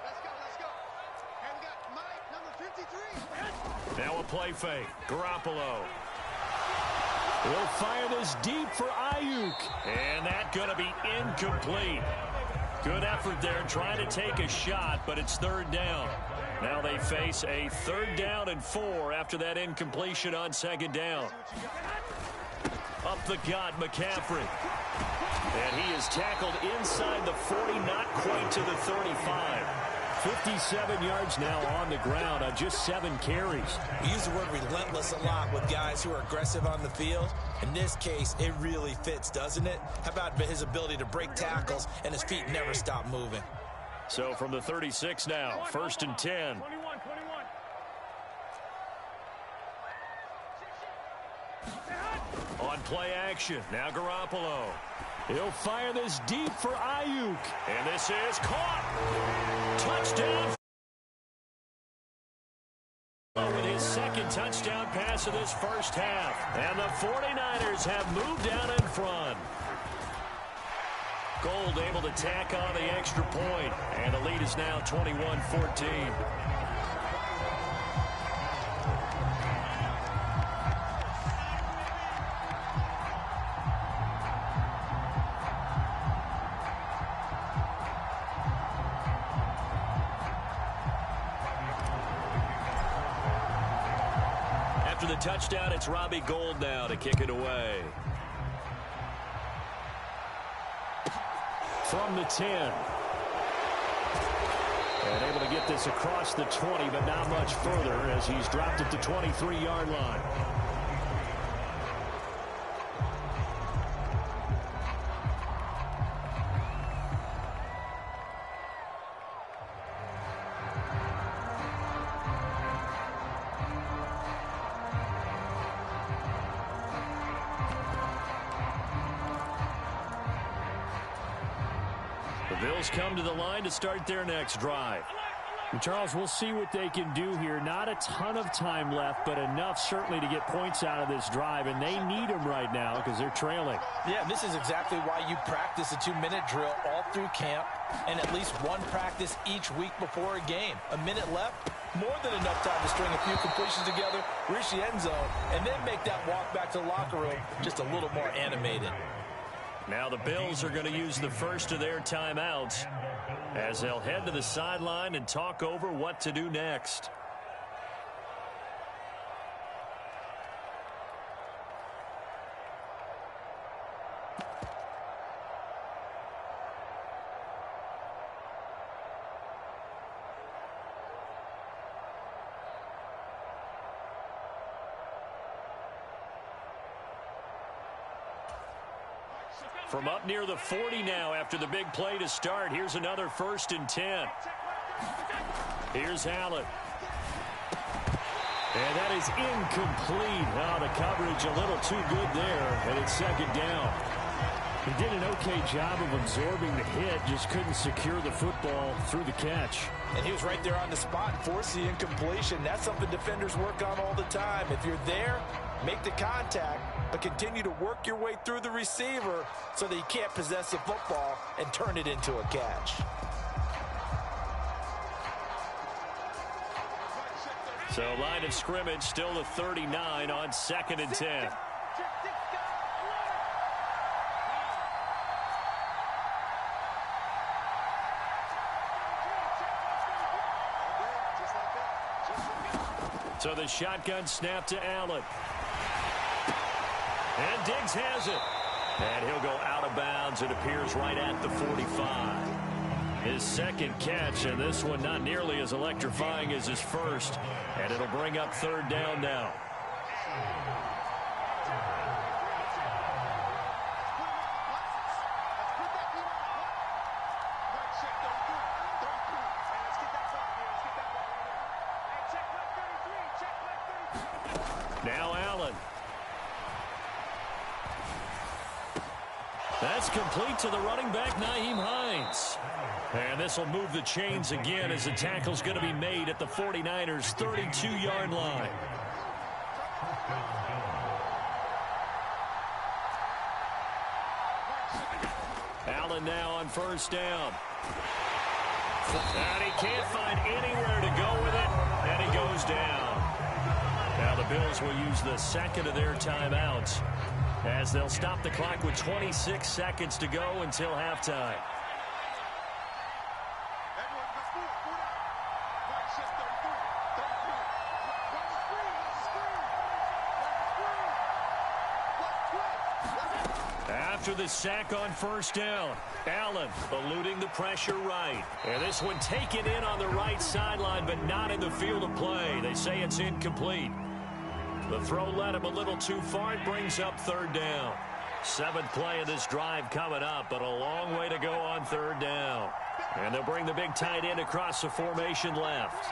Let's go. And we got Mike, number 53. Now a play fake. Garoppolo. He'll fire this deep for Ayuk. And that's going to be incomplete. Good effort there trying to take a shot, but it's third down. Now they face a 3rd down and 4 after that incompletion on second down. Up the gut, McCaffrey. And he is tackled inside the 40, not quite to the 35. 57 yards now on the ground on just 7 carries. We use the word relentless a lot with guys who are aggressive on the field. In this case, it really fits, doesn't it? How about his ability to break tackles and his feet never stop moving? So from the 36 now, 1st and 10. 21. On play action, now Garoppolo. He'll fire this deep for Ayuk. And this is caught. Touchdown. With his 2nd touchdown pass of this first half. And the 49ers have moved down in front. Gold able to tack on the extra point. And the lead is now 21-14. After the touchdown, it's Robbie Gould now to kick it away. From the 10. And able to get this across the 20, but not much further as he's dropped at the 23-yard line. The Bills come to the line to start their next drive. And Charles, we'll see what they can do here. Not a ton of time left, but enough certainly to get points out of this drive, and they need them right now because they're trailing. Yeah, this is exactly why you practice a 2-minute drill all through camp and at least one practice each week before a game. A minute left, more than enough time to string a few completions together, reach the end zone, and then make that walk back to the locker room just a little more animated. Now the Bills are going to use the first of their timeouts as they'll head to the sideline and talk over what to do next. From up near the 40 now after the big play to start. Here's another 1st and 10. Here's Allen. And that is incomplete. Oh, the coverage a little too good there, and it's 2nd down. He did an okay job of absorbing the hit, just couldn't secure the football through the catch. And he was right there on the spot, force the incompletion. That's something defenders work on all the time. If you're there, make the contact, but continue to work your way through the receiver so that you can't possess the football and turn it into a catch. So line of scrimmage still the 39 on 2nd and 10. So the shotgun snap to Allen. And Diggs has it. And he'll go out of bounds. It appears right at the 45. His 2nd catch, and this one not nearly as electrifying as his first. And it'll bring up 3rd down now. Now Allen. That's complete to the running back, Nyheim Hines. And this will move the chains again as the tackle's going to be made at the 49ers' 32-yard line. Allen now on first down. And he can't find anywhere to go with it, and he goes down. Now the Bills will use the second of their timeouts as they'll stop the clock with 26 seconds to go until halftime. After the sack on first down, Allen eluding the pressure right. And this one taken in on the right sideline, but not in the field of play. They say it's incomplete. The throw led him a little too far. It brings up third down. 7th play of this drive coming up, but a long way to go on third down. And they'll bring the big tight end across the formation left.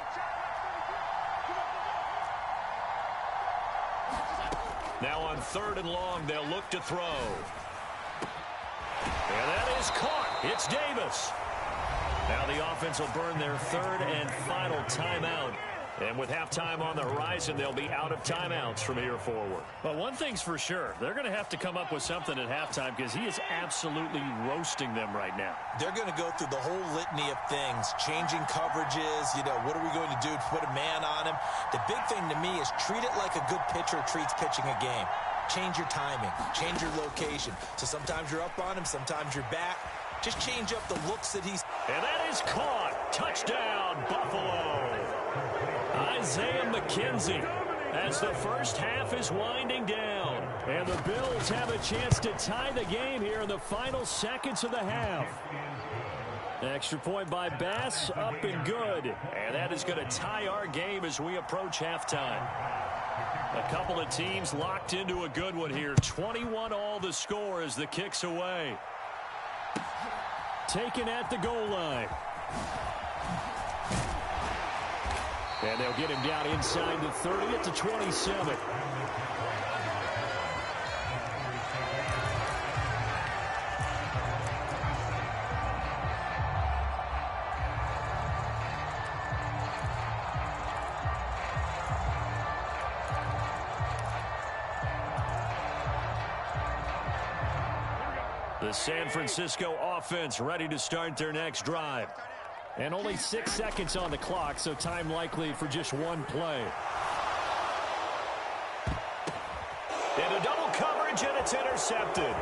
Now on 3rd and long, they'll look to throw. And that is caught. It's Davis. Now the offense will burn their 3rd and final timeout. And with halftime on the horizon, they'll be out of timeouts from here forward. But one thing's for sure. They're going to have to come up with something at halftime because he is absolutely roasting them right now. They're going to go through the whole litany of things, changing coverages. You know, what are we going to do to put a man on him? The big thing to me is treat it like a good pitcher treats pitching a game. Change your timing. Change your location. So sometimes you're up on him, sometimes you're back. Just change up the looks that he's... And that is caught. Touchdown, Buffalo. Isaiah McKenzie as the first half is winding down. And the Bills have a chance to tie the game here in the final seconds of the half. Extra point by Bass, up and good. And that is going to tie our game as we approach halftime. A couple of teams locked into a good one here. 21 all the score as the kick's away. Taken at the goal line. And they'll get him down inside the 30 at the 27. The San Francisco offense ready to start their next drive. And only 6 seconds on the clock, so time likely for just one play. Into double coverage, and it's intercepted.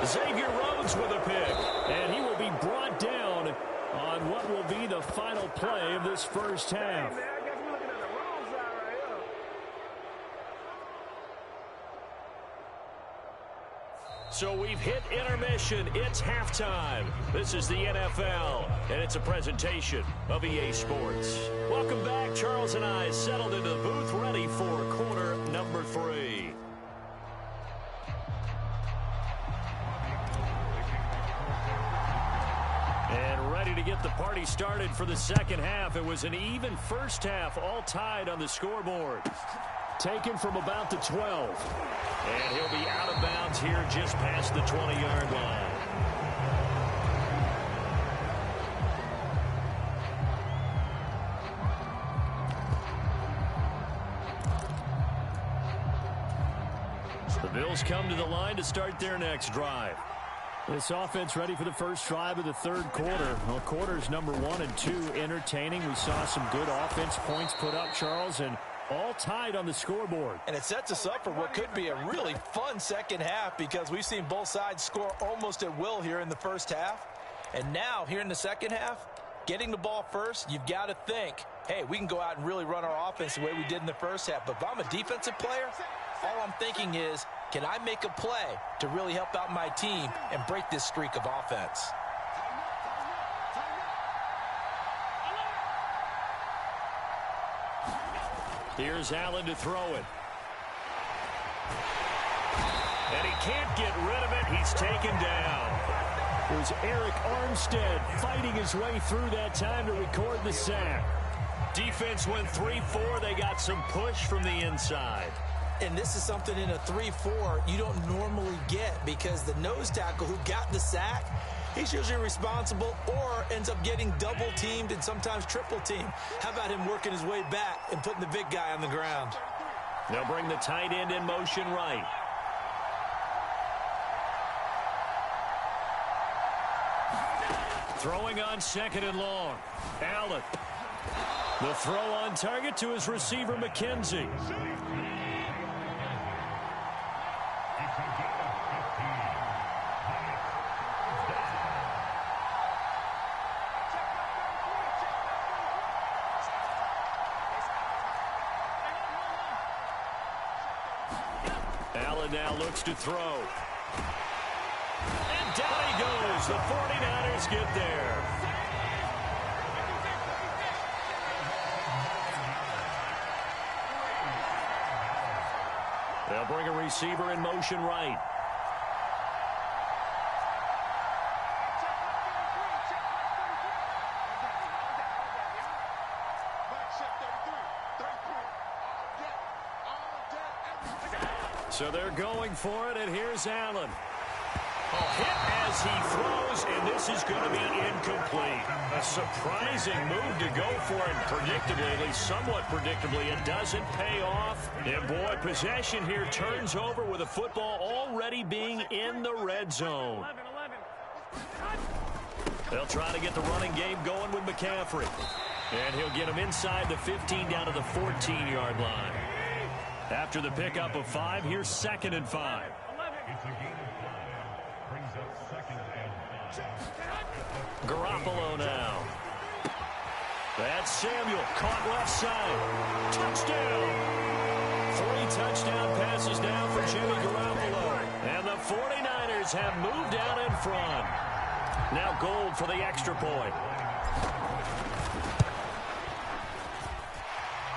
Xavier Rhodes with a pick. And he will be brought down on what will be the final play of this first half. So we've hit intermission. It's halftime. This is the NFL, and it's a presentation of EA Sports. Welcome back. Charles and I settled into the booth, ready for quarter number 3. And ready to get the party started for the second half. It was an even first half, all tied on the scoreboard. Taken from about the 12. And he'll be out of bounds here just past the 20-yard line. The Bills come to the line to start their next drive. This offense ready for the first drive of the third quarter. Well, quarters number 1 and 2 entertaining. We saw some good offense points put up, Charles, and all tied on the scoreboard. And it sets us up for what could be a really fun second half because we've seen both sides score almost at will here in the first half. And now, here in the second half, getting the ball first, you've got to think, hey, we can go out and really run our offense the way we did in the first half. But if I'm a defensive player, all I'm thinking is, can I make a play to really help out my team and break this streak of offense? Here's Allen to throw it. And he can't get rid of it. He's taken down. It was Eric Armstead fighting his way through that time to record the sack. Defense went 3-4. They got some push from the inside. And this is something in a 3-4 you don't normally get because the nose tackle who got the sack, he's usually responsible or ends up getting double teamed and sometimes triple teamed. How about him working his way back and putting the big guy on the ground? They'll bring the tight end in motion right. Throwing on 2nd and long. Allen. The throw on target to his receiver, McKenzie. Allen now looks to throw. And down he goes. The 49ers get there. They'll bring a receiver in motion right. So they're going for it, and here's Allen. Hit as he throws, and this is going to be incomplete. A surprising move to go for it predictably, at least somewhat predictably. It doesn't pay off. And, boy, possession here turns over with a football already being in the red zone. They'll try to get the running game going with McCaffrey. And he'll get him inside the 15 down to the 14-yard line. After the pickup of 5, here's 2nd and 5. It's a gain of 5. Brings up 2nd and 5. Garoppolo now. That's Samuel. Caught left side. Touchdown. 3 touchdown passes now for Jimmy Garoppolo. And the 49ers have moved out in front. Now Gold for the extra point.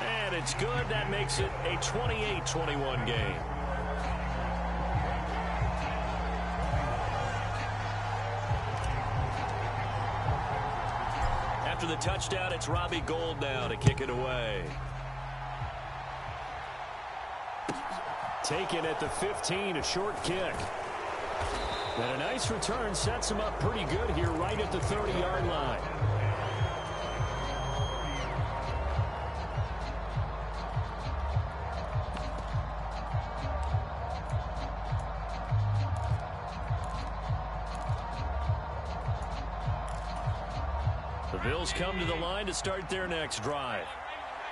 And it's good. That makes it a 28-21 game. After the touchdown, it's Robbie Gould now to kick it away. Taken at the 15, a short kick. And a nice return sets him up pretty good here right at the 30-yard line. The Bills come to the line to start their next drive.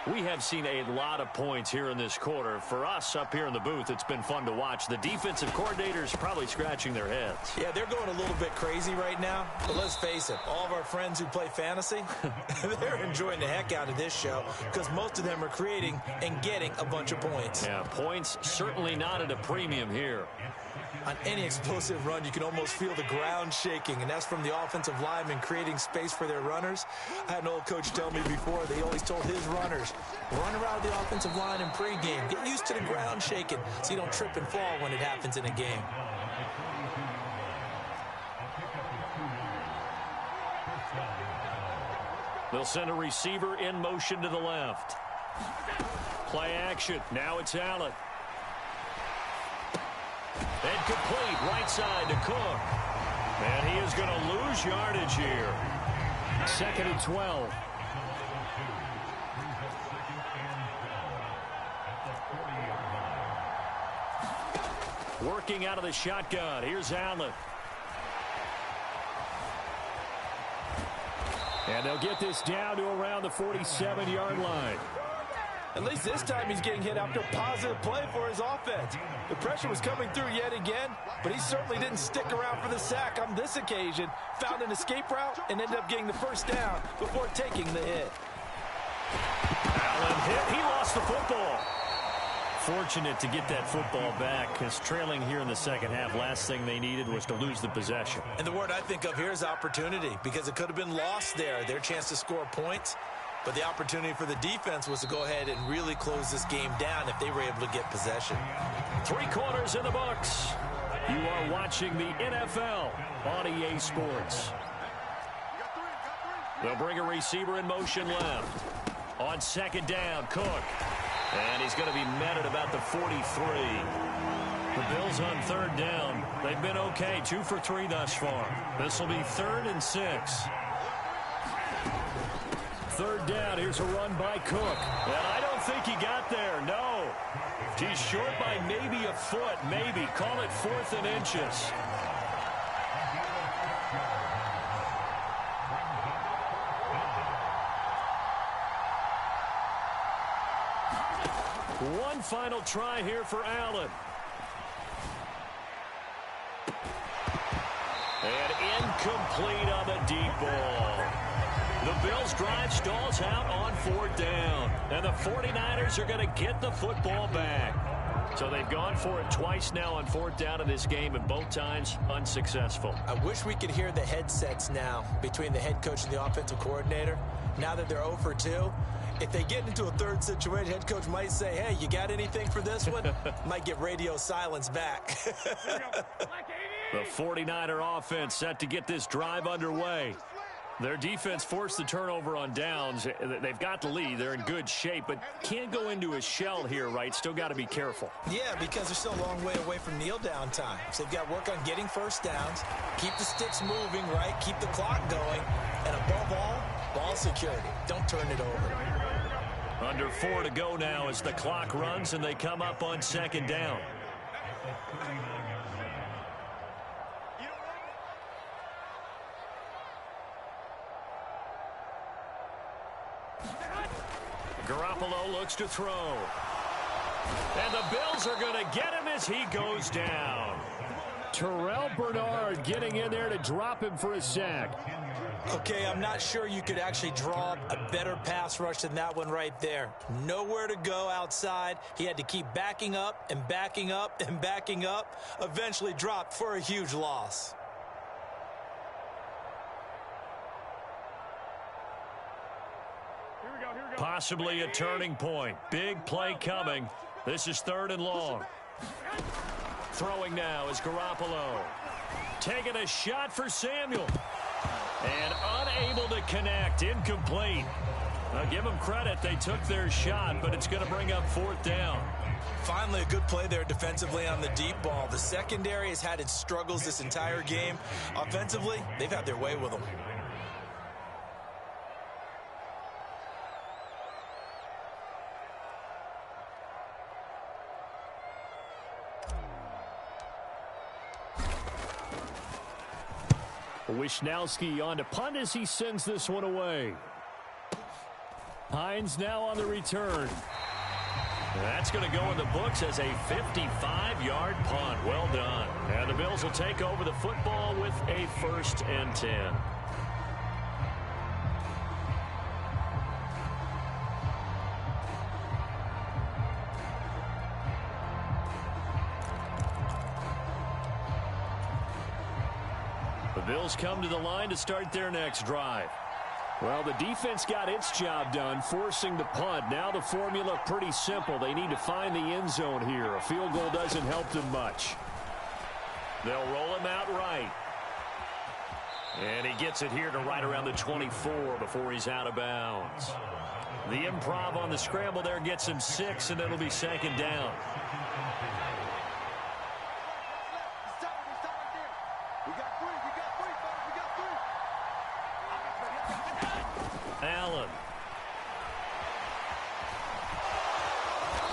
We have seen a lot of points here in this quarter. For us up here in the booth, it's been fun to watch. The defensive coordinators probably scratching their heads. Yeah, they're going a little bit crazy right now. But let's face it, all of our friends who play fantasy, they're enjoying the heck out of this show because most of them are creating and getting a bunch of points. Yeah, points certainly not at a premium here. On any explosive run, you can almost feel the ground shaking, and that's from the offensive linemen creating space for their runners. I had an old coach tell me before, they always told his runners, run around the offensive line in pregame. Get used to the ground shaking so you don't trip and fall when it happens in a game. They'll send a receiver in motion to the left. Play action. Now it's Allen. And complete right side to Cook. And he is going to lose yardage here. 2nd and 12. Working out of the shotgun. Here's Allen. And they'll get this down to around the 47-yard line. At least this time he's getting hit after a positive play for his offense. The pressure was coming through yet again, but he certainly didn't stick around for the sack on this occasion. Found an escape route and ended up getting the first down before taking the hit. Allen hit. He lost the football. Fortunate to get that football back because trailing here in the second half, last thing they needed was to lose the possession. And the word I think of here is opportunity because it could have been lost there, their chance to score points. But the opportunity for the defense was to go ahead and really close this game down if they were able to get possession. 3 quarters in the books. You are watching the NFL on EA Sports. They'll bring a receiver in motion left. On 2nd down, Cook. And he's going to be met at about the 43. The Bills on third down. They've been okay, 2 for 3 thus far. This will be 3rd and 6. Third down, here's a run by Cook. And I don't think he got there, no. He's short by maybe a foot, maybe. Call it 4th and inches. One final try here for Allen. And incomplete on the deep ball. The Bills' drive stalls out on 4th down. And the 49ers are going to get the football back. So they've gone for it twice now on 4th down in this game, and both times unsuccessful. I wish we could hear the headsets now between the head coach and the offensive coordinator. Now that they're 0 for 2, if they get into a third situation, head coach might say, hey, you got anything for this one? Might get radio silence back. The 49er offense set to get this drive underway. Their defense forced the turnover on downs. They've got the lead. They're in good shape, but can't go into a shell here, right? Still got to be careful. Yeah, because they're still a long way away from kneel-down time. So they've got to work on getting first downs, keep the sticks moving, right? Keep the clock going, and above all, ball security. Don't turn it over. Under 4 to go now as the clock runs, and they come up on 2nd down. Garoppolo looks to throw. And the Bills are going to get him as he goes down. Terrell Bernard getting in there to drop him for a sack. Okay, I'm not sure you could actually draw up a better pass rush than that one right there. Nowhere to go outside. He had to keep backing up and backing up and backing up. Eventually dropped for a huge loss. Possibly a turning point. Big play coming. This is 3rd and long. Throwing now is Garoppolo. Taking a shot for Samuel. And unable to connect. Incomplete. Now give them credit. They took their shot, but it's going to bring up 4th down. Finally, a good play there defensively on the deep ball. The secondary has had its struggles this entire game. Offensively, they've had their way with them. Wishnowski on to punt as he sends this one away. Hines now on the return. That's going to go in the books as a 55-yard punt. Well done. And the Bills will take over the football with a 1st and 10. The Bills come to the line to start their next drive. Well, the defense got its job done, forcing the punt. Now the formula pretty simple. They need to find the end zone here. A field goal doesn't help them much. They'll roll him out right. And he gets it here to right around the 24 before he's out of bounds. The improv on the scramble there gets him 6, and it'll be 2nd down. Allen.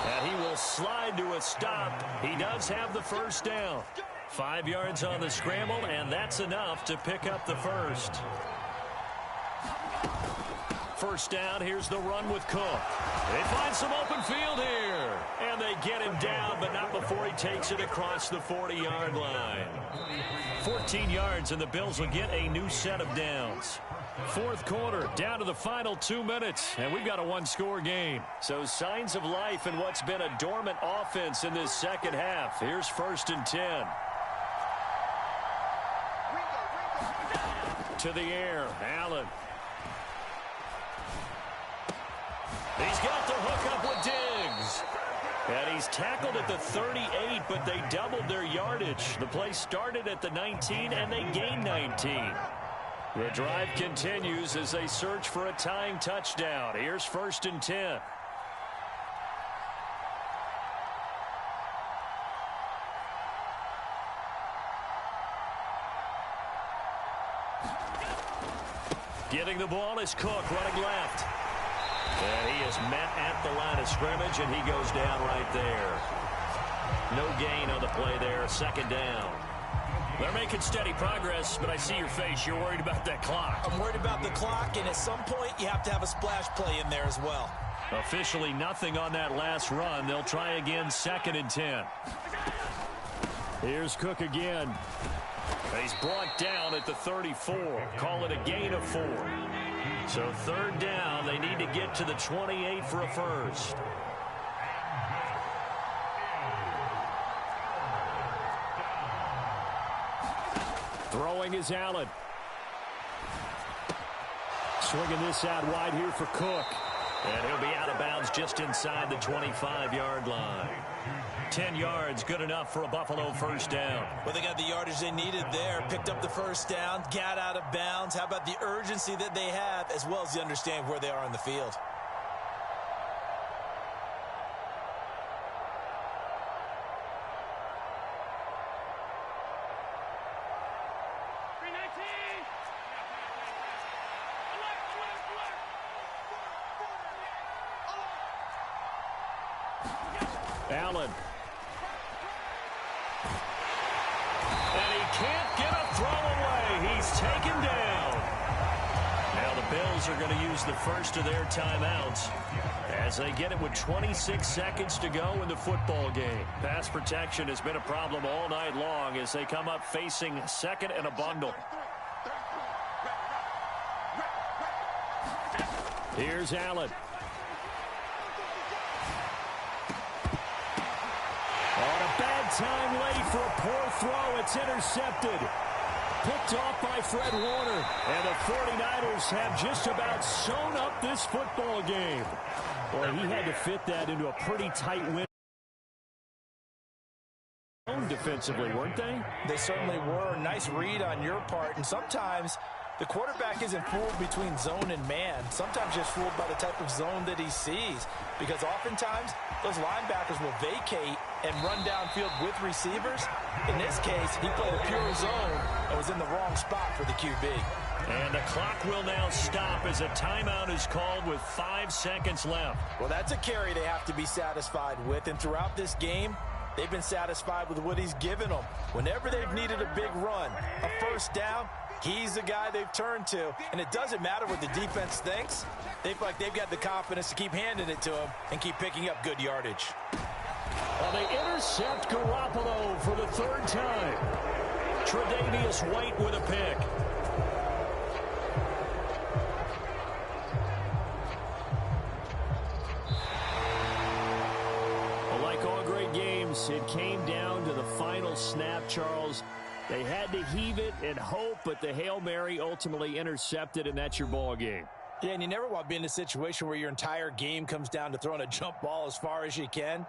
And he will slide to a stop. He does have the 1st down. 5 yards on the scramble, and that's enough to pick up the 1st. 1st down, here's the run with Cook. They find some open field here. And they get him down, but not before he takes it across the 40-yard line. 14 yards, and the Bills will get a new set of downs. 4th quarter, down to the final 2 minutes, and we've got a 1-score game. So signs of life in what's been a dormant offense in this second half. Here's 1st and 10. To the air, Allen. He's got the hook up with Diggs. And he's tackled at the 38, but they doubled their yardage. The play started at the 19, and they gained 19. The drive continues as they search for a tying touchdown. Here's 1st and 10. Getting the ball is Cook running left. And he is met at the line of scrimmage, and he goes down right there. No gain on the play there, second down. They're making steady progress, but I see your face. You're worried about that clock. I'm worried about the clock, and at some point you have to have a splash play in there as well. Officially nothing on that last run. They'll try again, 2nd and 10. Here's Cook again. He's brought down at the 34. Call it a gain of 4. So 3rd down, they need to get to the 28 for a first. Throwing is Allen. Swinging this out wide here for Cook. And he'll be out of bounds just inside the 25-yard line. 10 yards, good enough for a Buffalo first down. Well, they got the yardage they needed there. Picked up the first down, got out of bounds. How about the urgency that they have, as well as the understanding where they are on the field? Allen. And he can't get a throw away. He's taken down. Now the Bills are going to use the first of their timeouts as they get it with 26 seconds to go in the football game. Pass protection has been a problem all night long as they come up facing 2nd and a bundle. Here's Allen. On a bad time late for a poor throw. It's intercepted. Picked off by Fred Warner. And the 49ers have just about sewn up this football game. Boy, he had to fit that into a pretty tight win. Defensively, weren't they? They certainly were. Nice read on your part. And sometimes the quarterback isn't fooled between zone and man. Sometimes just fooled by the type of zone that he sees. Because oftentimes, those linebackers will vacate and run downfield with receivers. In this case, he played a pure zone and was in the wrong spot for the QB. And the clock will now stop as a timeout is called with 5 seconds left. Well, that's a carry they have to be satisfied with. And throughout this game, they've been satisfied with what he's given them. Whenever they've needed a big run, a first down, he's the guy they've turned to. And it doesn't matter what the defense thinks. They feel like they've got the confidence to keep handing it to him and keep picking up good yardage. Well, they intercept Garoppolo for the 3rd time. Tre'Davious White with a pick. Well, like all great games, it came down to the final snap, Charles. They had to heave it and hope, but the Hail Mary ultimately intercepted, and that's your ball game. Yeah, and you never want to be in a situation where your entire game comes down to throwing a jump ball as far as you can.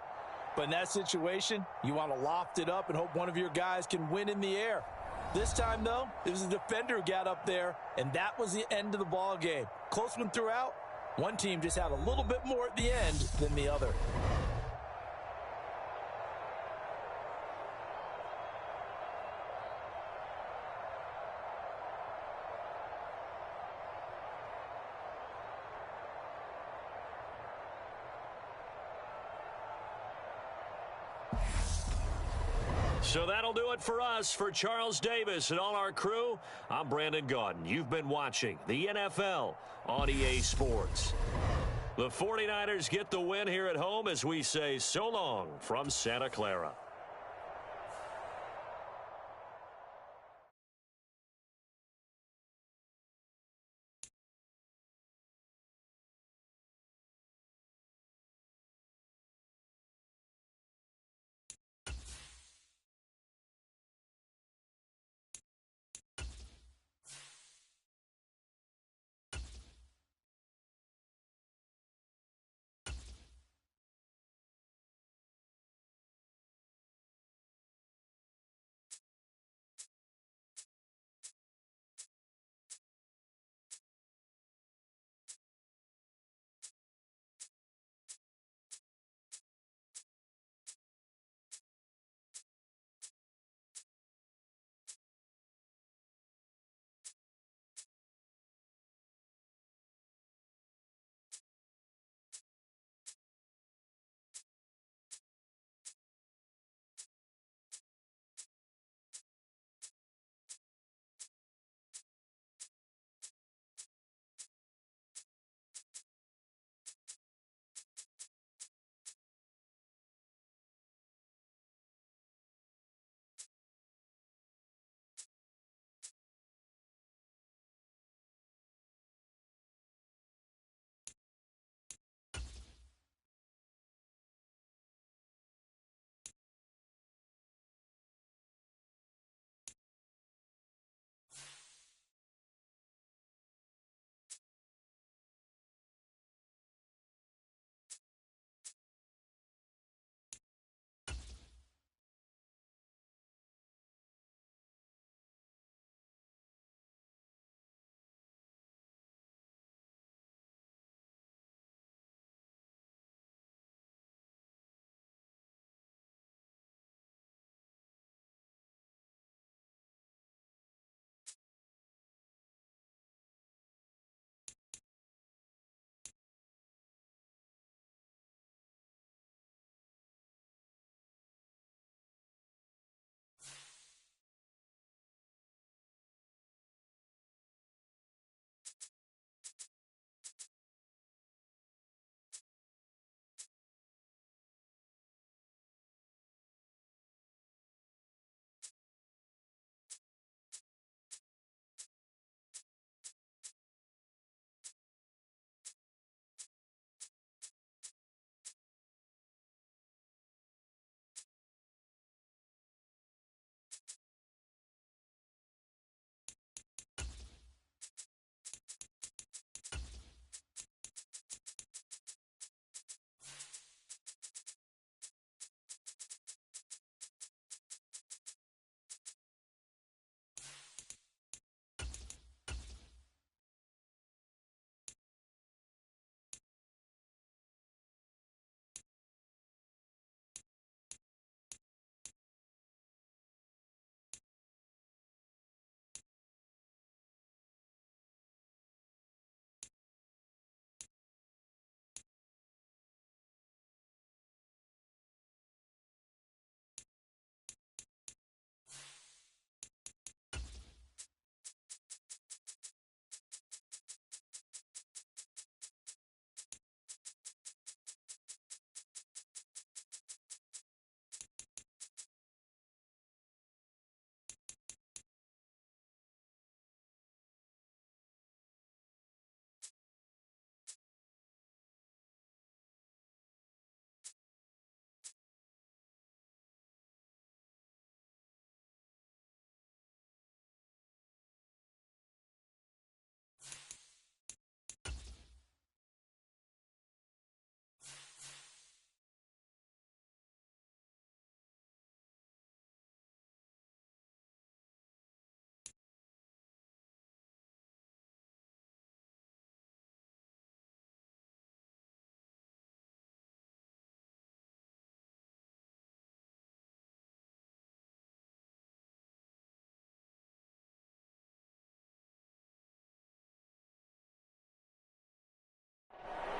But in that situation, you want to loft it up and hope one of your guys can win in the air. This time, though, it was a defender who got up there, and that was the end of the ball game. Close one throughout. One team just had a little bit more at the end than the other. So that'll do it for us. For Charles Davis and all our crew, I'm Brandon Gaudin. You've been watching the NFL on EA Sports. The 49ers get the win here at home as we say so long from Santa Clara.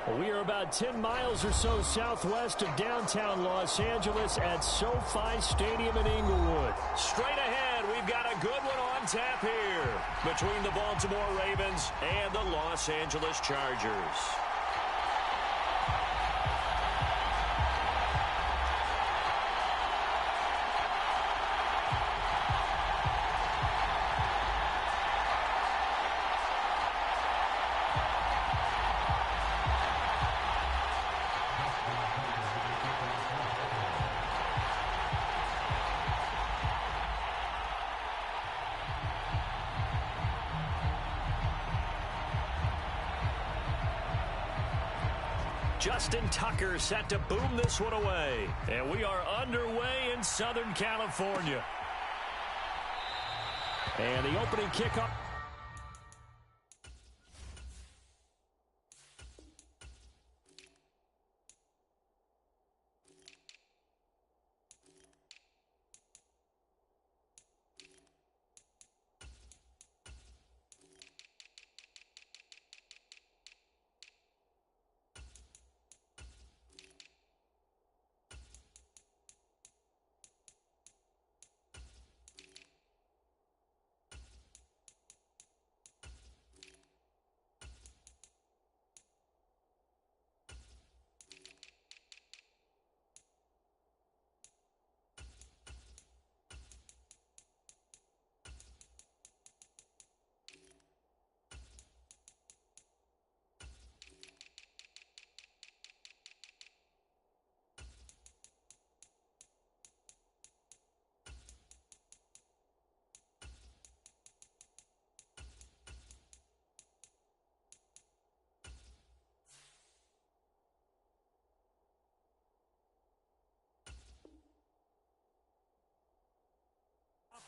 Well, we are about 10 miles or so southwest of downtown Los Angeles at SoFi Stadium in Inglewood. Straight ahead, we've got a good one on tap here between the Baltimore Ravens and the Los Angeles Chargers. Justin Tucker set to boom this one away. And we are underway in Southern California. And the opening kickoff.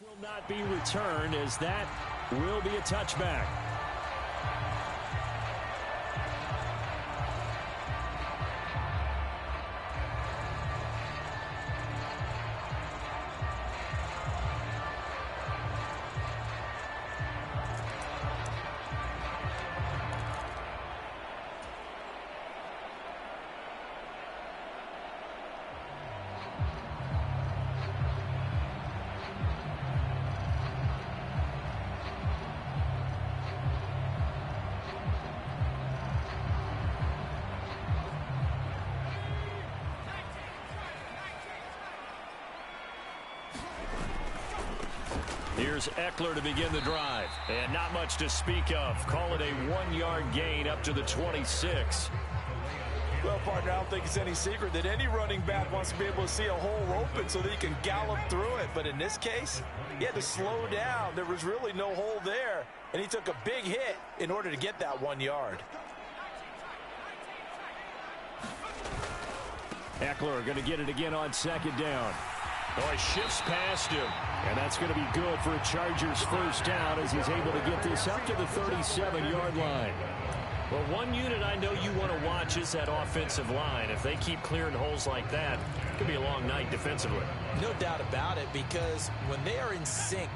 Will not be returned, as that will be a touchback. Here's Eckler to begin the drive. And not much to speak of. Call it a 1-yard gain up to the 26. Well, partner, I don't think it's any secret that any running back wants to be able to see a hole open so that he can gallop through it. But in this case, he had to slow down. There was really no hole there, and he took a big hit in order to get that 1 yard. Eckler going to get it again on second down. Oh, he shifts past him. And that's going to be good for a Chargers first down as he's able to get this up to the 37-yard line. Well, one unit I know you want to watch is that offensive line. If they keep clearing holes like that, it could be a long night defensively. No doubt about it, because when they are in sync,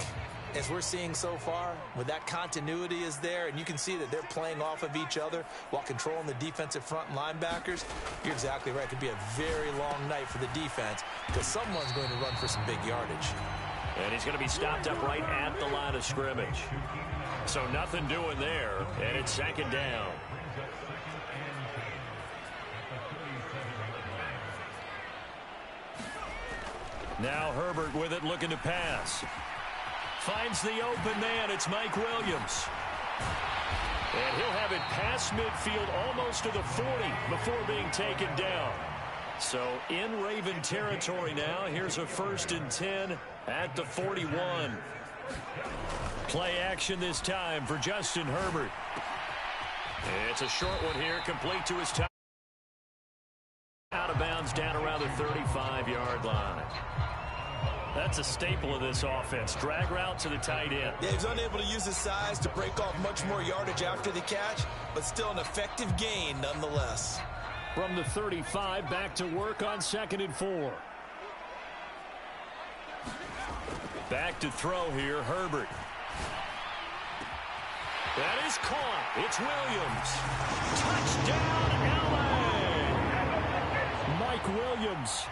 as we're seeing so far, when that continuity is there and you can see that they're playing off of each other while controlling the defensive front linebackers, you're exactly right. It could be a very long night for the defense because someone's going to run for some big yardage. And he's going to be stopped up right at the line of scrimmage. So nothing doing there, and it's second down. Now Herbert with it, looking to pass. Finds the open man. It's Mike Williams. And he'll have it past midfield almost to the 40 before being taken down. So in Raven territory now. Here's a 1st and 10 at the 41. Play action this time for Justin Herbert. It's a short one here, complete to his top. Out of bounds down around the 35-yard line. That's a staple of this offense. Drag route to the tight end. Yeah, he's unable to use his size to break off much more yardage after the catch, but still an effective gain nonetheless. From the 35, back to work on 2nd and 4. Back to throw here, Herbert. That is caught. It's Williams. Touchdown, LA! Mike Williams,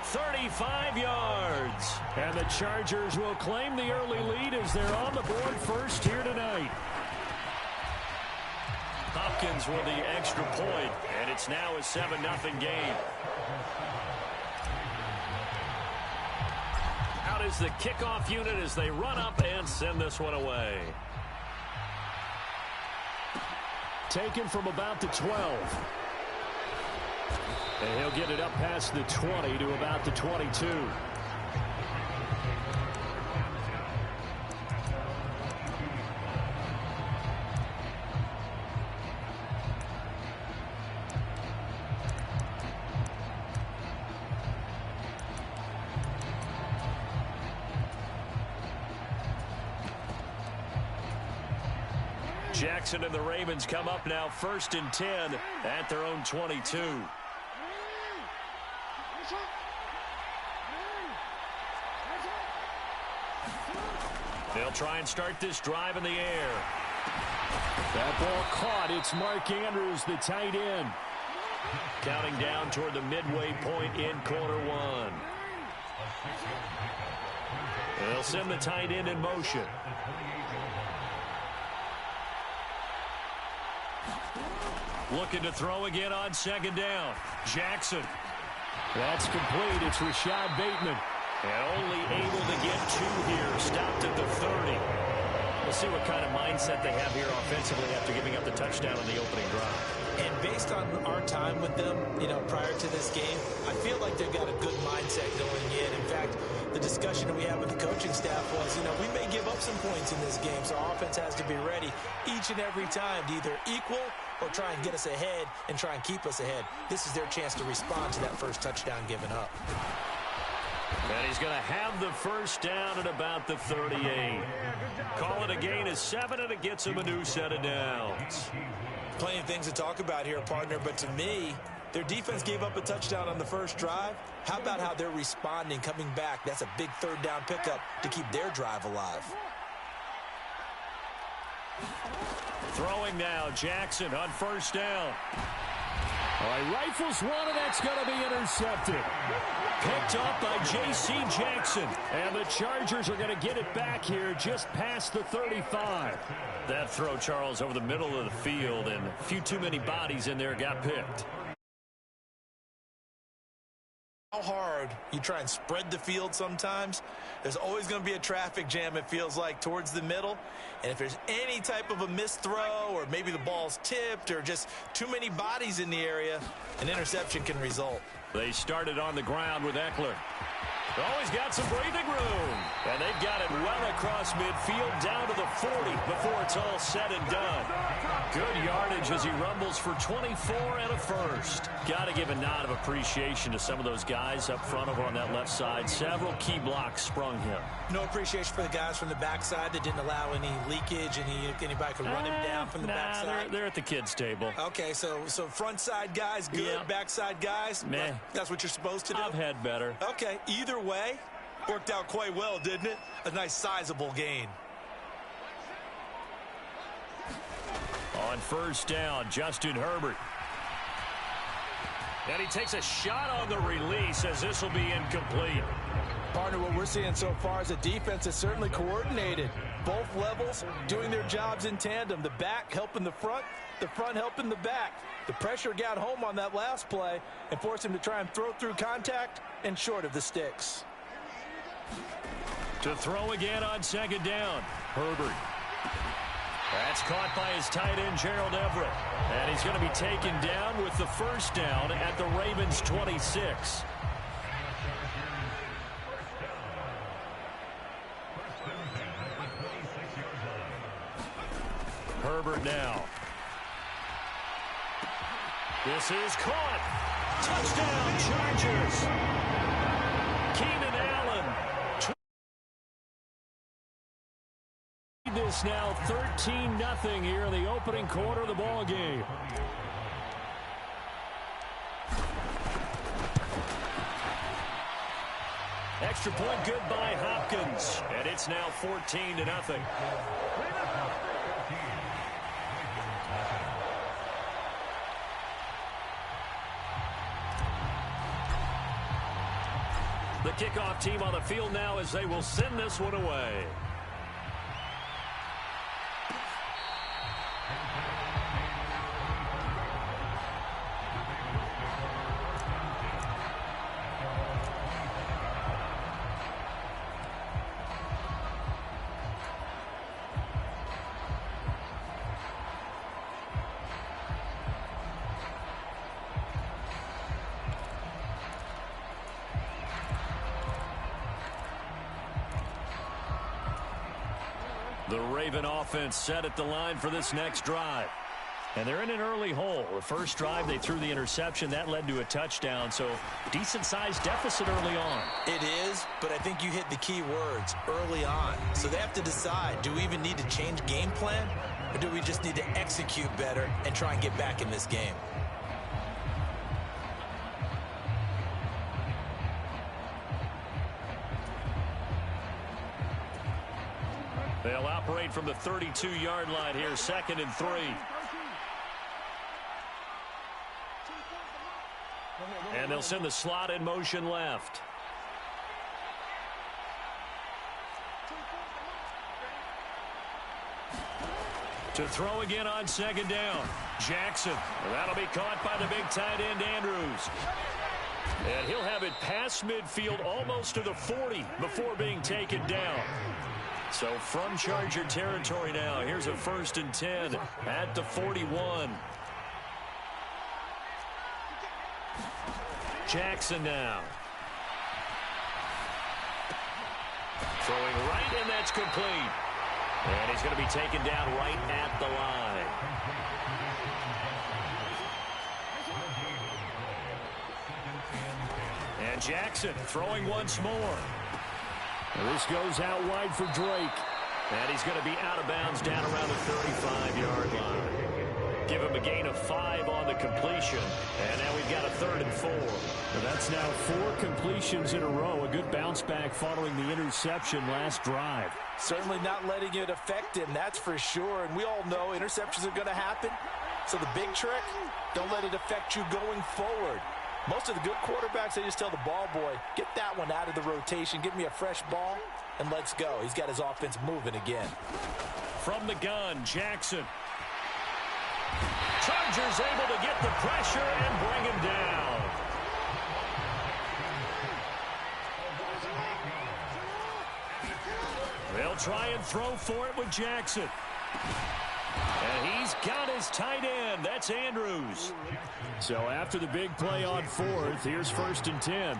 35 yards. And the Chargers will claim the early lead as they're on the board first here tonight. Hopkins with the extra point, and it's now a 7-0 game. Out is the kickoff unit as they run up and send this one away. Taken from about the 12. And he'll get it up past the 20 to about the 22. Jackson and the Ravens come up now 1st and 10 at their own 22. They'll try and start this drive in the air. That ball caught. It's Mark Andrews, the tight end. Counting down toward the midway point in quarter one. They'll send the tight end in motion. Looking to throw again on 2nd down. Jackson. That's complete. It's Rashad Bateman. And only able to get 2 here. Stopped at the 30. We'll see what kind of mindset they have here offensively after giving up the touchdown on the opening drive. And based on our time with them, prior to this game, I feel like they've got a good mindset going in. In fact, the discussion that we had with the coaching staff was, we may give up some points in this game, so our offense has to be ready each and every time to either equal or try and get us ahead and try and keep us ahead. This is their chance to respond to that first touchdown given up. And he's going to have the first down at about the 38. Call it a gain of 7, and it gets him a new set of downs. Plenty of things to talk about here, partner, but to me, their defense gave up a touchdown on the first drive. How about how they're responding, coming back? That's a big 3rd down pickup to keep their drive alive. Throwing now, Jackson on 1st down. All right, rifles one, and that's going to be intercepted. Picked up by J.C. Jackson. And the Chargers are going to get it back here just past the 35. That throw, Charles, over the middle of the field, and a few too many bodies in there got picked. How hard you try and spread the field sometimes. There's always going to be a traffic jam, it feels like, towards the middle. And if there's any type of a missed throw or maybe the ball's tipped or just too many bodies in the area, an interception can result. They started on the ground with Eckler. Always got some breathing room. And they've got it well across midfield down to the 40 before it's all said and done. Good yardage as he rumbles for 24 and a first. Got to give a nod of appreciation to some of those guys up front over on that left side. Several key blocks sprung him. No appreciation for the guys from the backside that didn't allow any leakage, anybody could run him down from the backside. They're at the kids' table. Okay, so front side guys, good. Yep. Backside guys, meh. That's what you're supposed to do? I've had better. Okay, either way, worked out quite well, didn't it? A nice sizable gain. On 1st down, Justin Herbert. And he takes a shot on the release as this will be incomplete. Partner, what we're seeing so far is a defense that's certainly coordinated. Both levels doing their jobs in tandem. The back helping the front helping the back. The pressure got home on that last play and forced him to try and throw through contact and short of the sticks. To throw again on 2nd down, Herbert. That's caught by his tight end, Gerald Everett. And he's going to be taken down with the first down at the Ravens' 26. Herbert now. This is caught. Touchdown, Chargers. Keenan Allen. This now 13-0 here in the opening quarter of the ball game. Extra point good by Hopkins. And it's now 14-0. The kickoff team on the field now as they will send this one away. The Raven offense set at the line for this next drive. And they're in an early hole. The first drive, they threw the interception. That led to a touchdown. So decent-sized deficit early on. It is, but I think you hit the key words, early on. So they have to decide, do we even need to change game plan? Or do we just need to execute better and try and get back in this game? They'll operate from the 32-yard line here, 2nd and 3. And they'll send the slot in motion left. To throw again on 2nd down. Jackson. That'll be caught by the big tight end, Andrews. And he'll have it past midfield almost to the 40 before being taken down. So from Charger territory now, here's a 1st and 10 at the 41. Jackson now. Throwing right, and that's complete. And he's going to be taken down right at the line. And Jackson throwing once more. Well, this goes out wide for Drake. And he's going to be out of bounds down around the 35-yard line. Give him a gain of 5 on the completion. And now we've got a 3rd and 4. Well, that's now 4 completions in a row. A good bounce back following the interception last drive. Certainly not letting it affect him, that's for sure. And we all know interceptions are going to happen. So the big trick, don't let it affect you going forward. Most of the good quarterbacks, they just tell the ball boy, get that one out of the rotation, give me a fresh ball, and let's go. He's got his offense moving again. From the gun, Jackson. Chargers able to get the pressure and bring him down. They'll try and throw for it with Jackson. And he's got his tight end. That's Andrews. So after the big play on 4th, here's 1st and 10.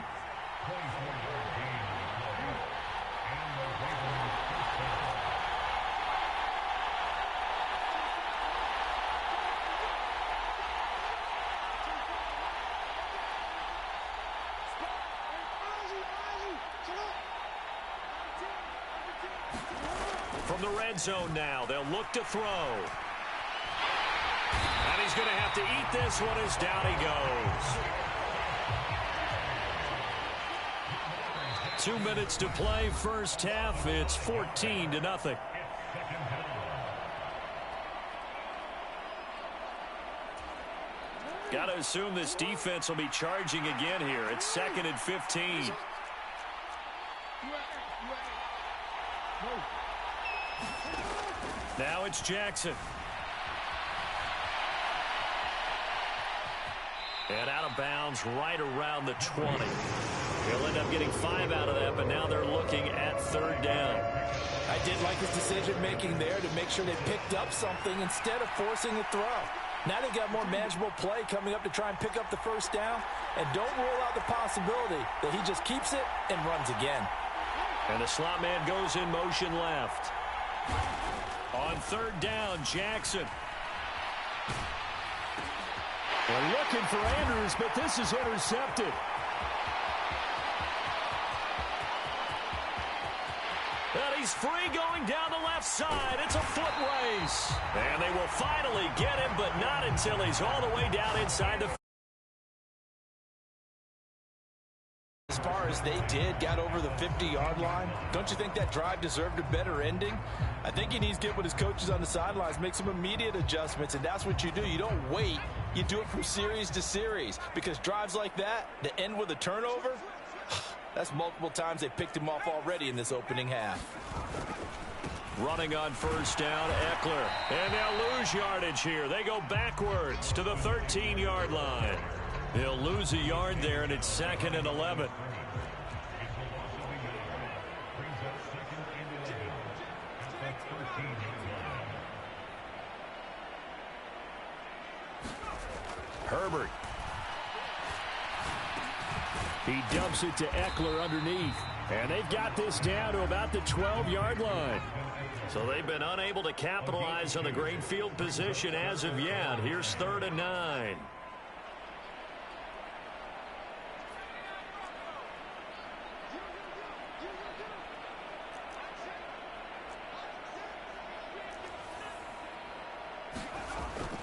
From the red zone now, they'll look to throw. And he's going to have to eat this one as down he goes. 2 minutes to play, first half. It's 14-0. Got to assume this defense will be charging again here. It's 2nd and 15. Now it's Jackson. And out of bounds right around the 20. He'll end up getting 5 out of that, but now they're looking at 3rd down. I did like his decision-making there to make sure they picked up something instead of forcing a throw. Now they've got more manageable play coming up to try and pick up the 1st down. And don't rule out the possibility that he just keeps it and runs again. And the slot man goes in motion left. On 3rd down, Jackson. They're looking for Andrews, but this is intercepted. And he's free going down the left side. It's a foot race. And they will finally get him, but not until he's all the way down inside the. As far as they did, got over the 50-yard line. Don't you think that drive deserved a better ending? I think he needs to get with his coaches on the sidelines, make some immediate adjustments, and that's what you do. You don't wait. You do it from series to series, because drives like that, that end with a turnover, That's multiple times they picked him off already in this opening half. Running on first down, Eckler. And they'll lose yardage here. They go backwards to the 13-yard line. They'll lose a yard there, and it's 2nd and 11. Herbert. He dumps it to Eckler underneath. And they've got this down to about the 12-yard line. So they've been unable to capitalize on the great field position as of yet. Here's 3rd and 9.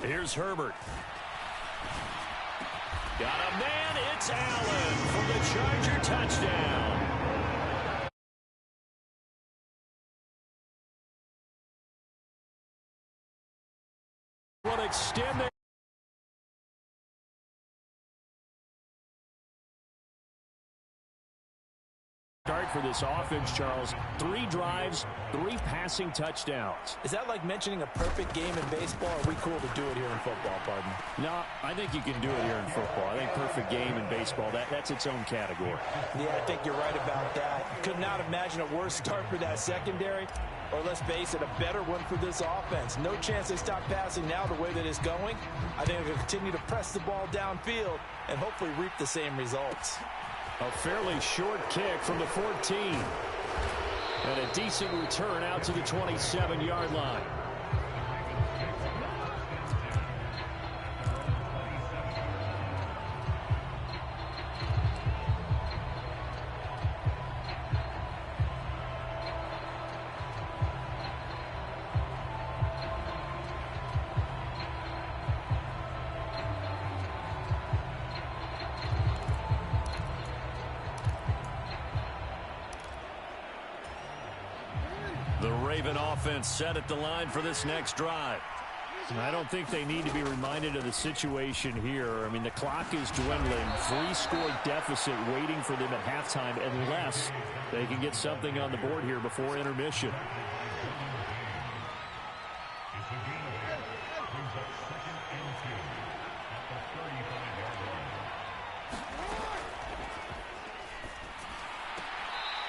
Here's Herbert. Got a man. It's Allen for the Charger touchdown. Will extend the start for this offense, Charles. 3 drives, 3 passing touchdowns. Is that like mentioning a perfect game in baseball? Or are we cool to do it here in football, pardon? No, I think you can do it here in football. I think perfect game in baseball, that's its own category. Yeah, I think you're right about that. Could not imagine a worse start for that secondary. Or let's face it, a better one for this offense. No chance they stop passing now the way that it's going. I think they'll continue to press the ball downfield and hopefully reap the same results. A fairly short kick from the 14. And a decent return out to the 27-yard line. The Raven offense set at the line for this next drive. I don't think they need to be reminded of the situation here. I mean, the clock is dwindling. 3-score deficit waiting for them at halftime unless they can get something on the board here before intermission.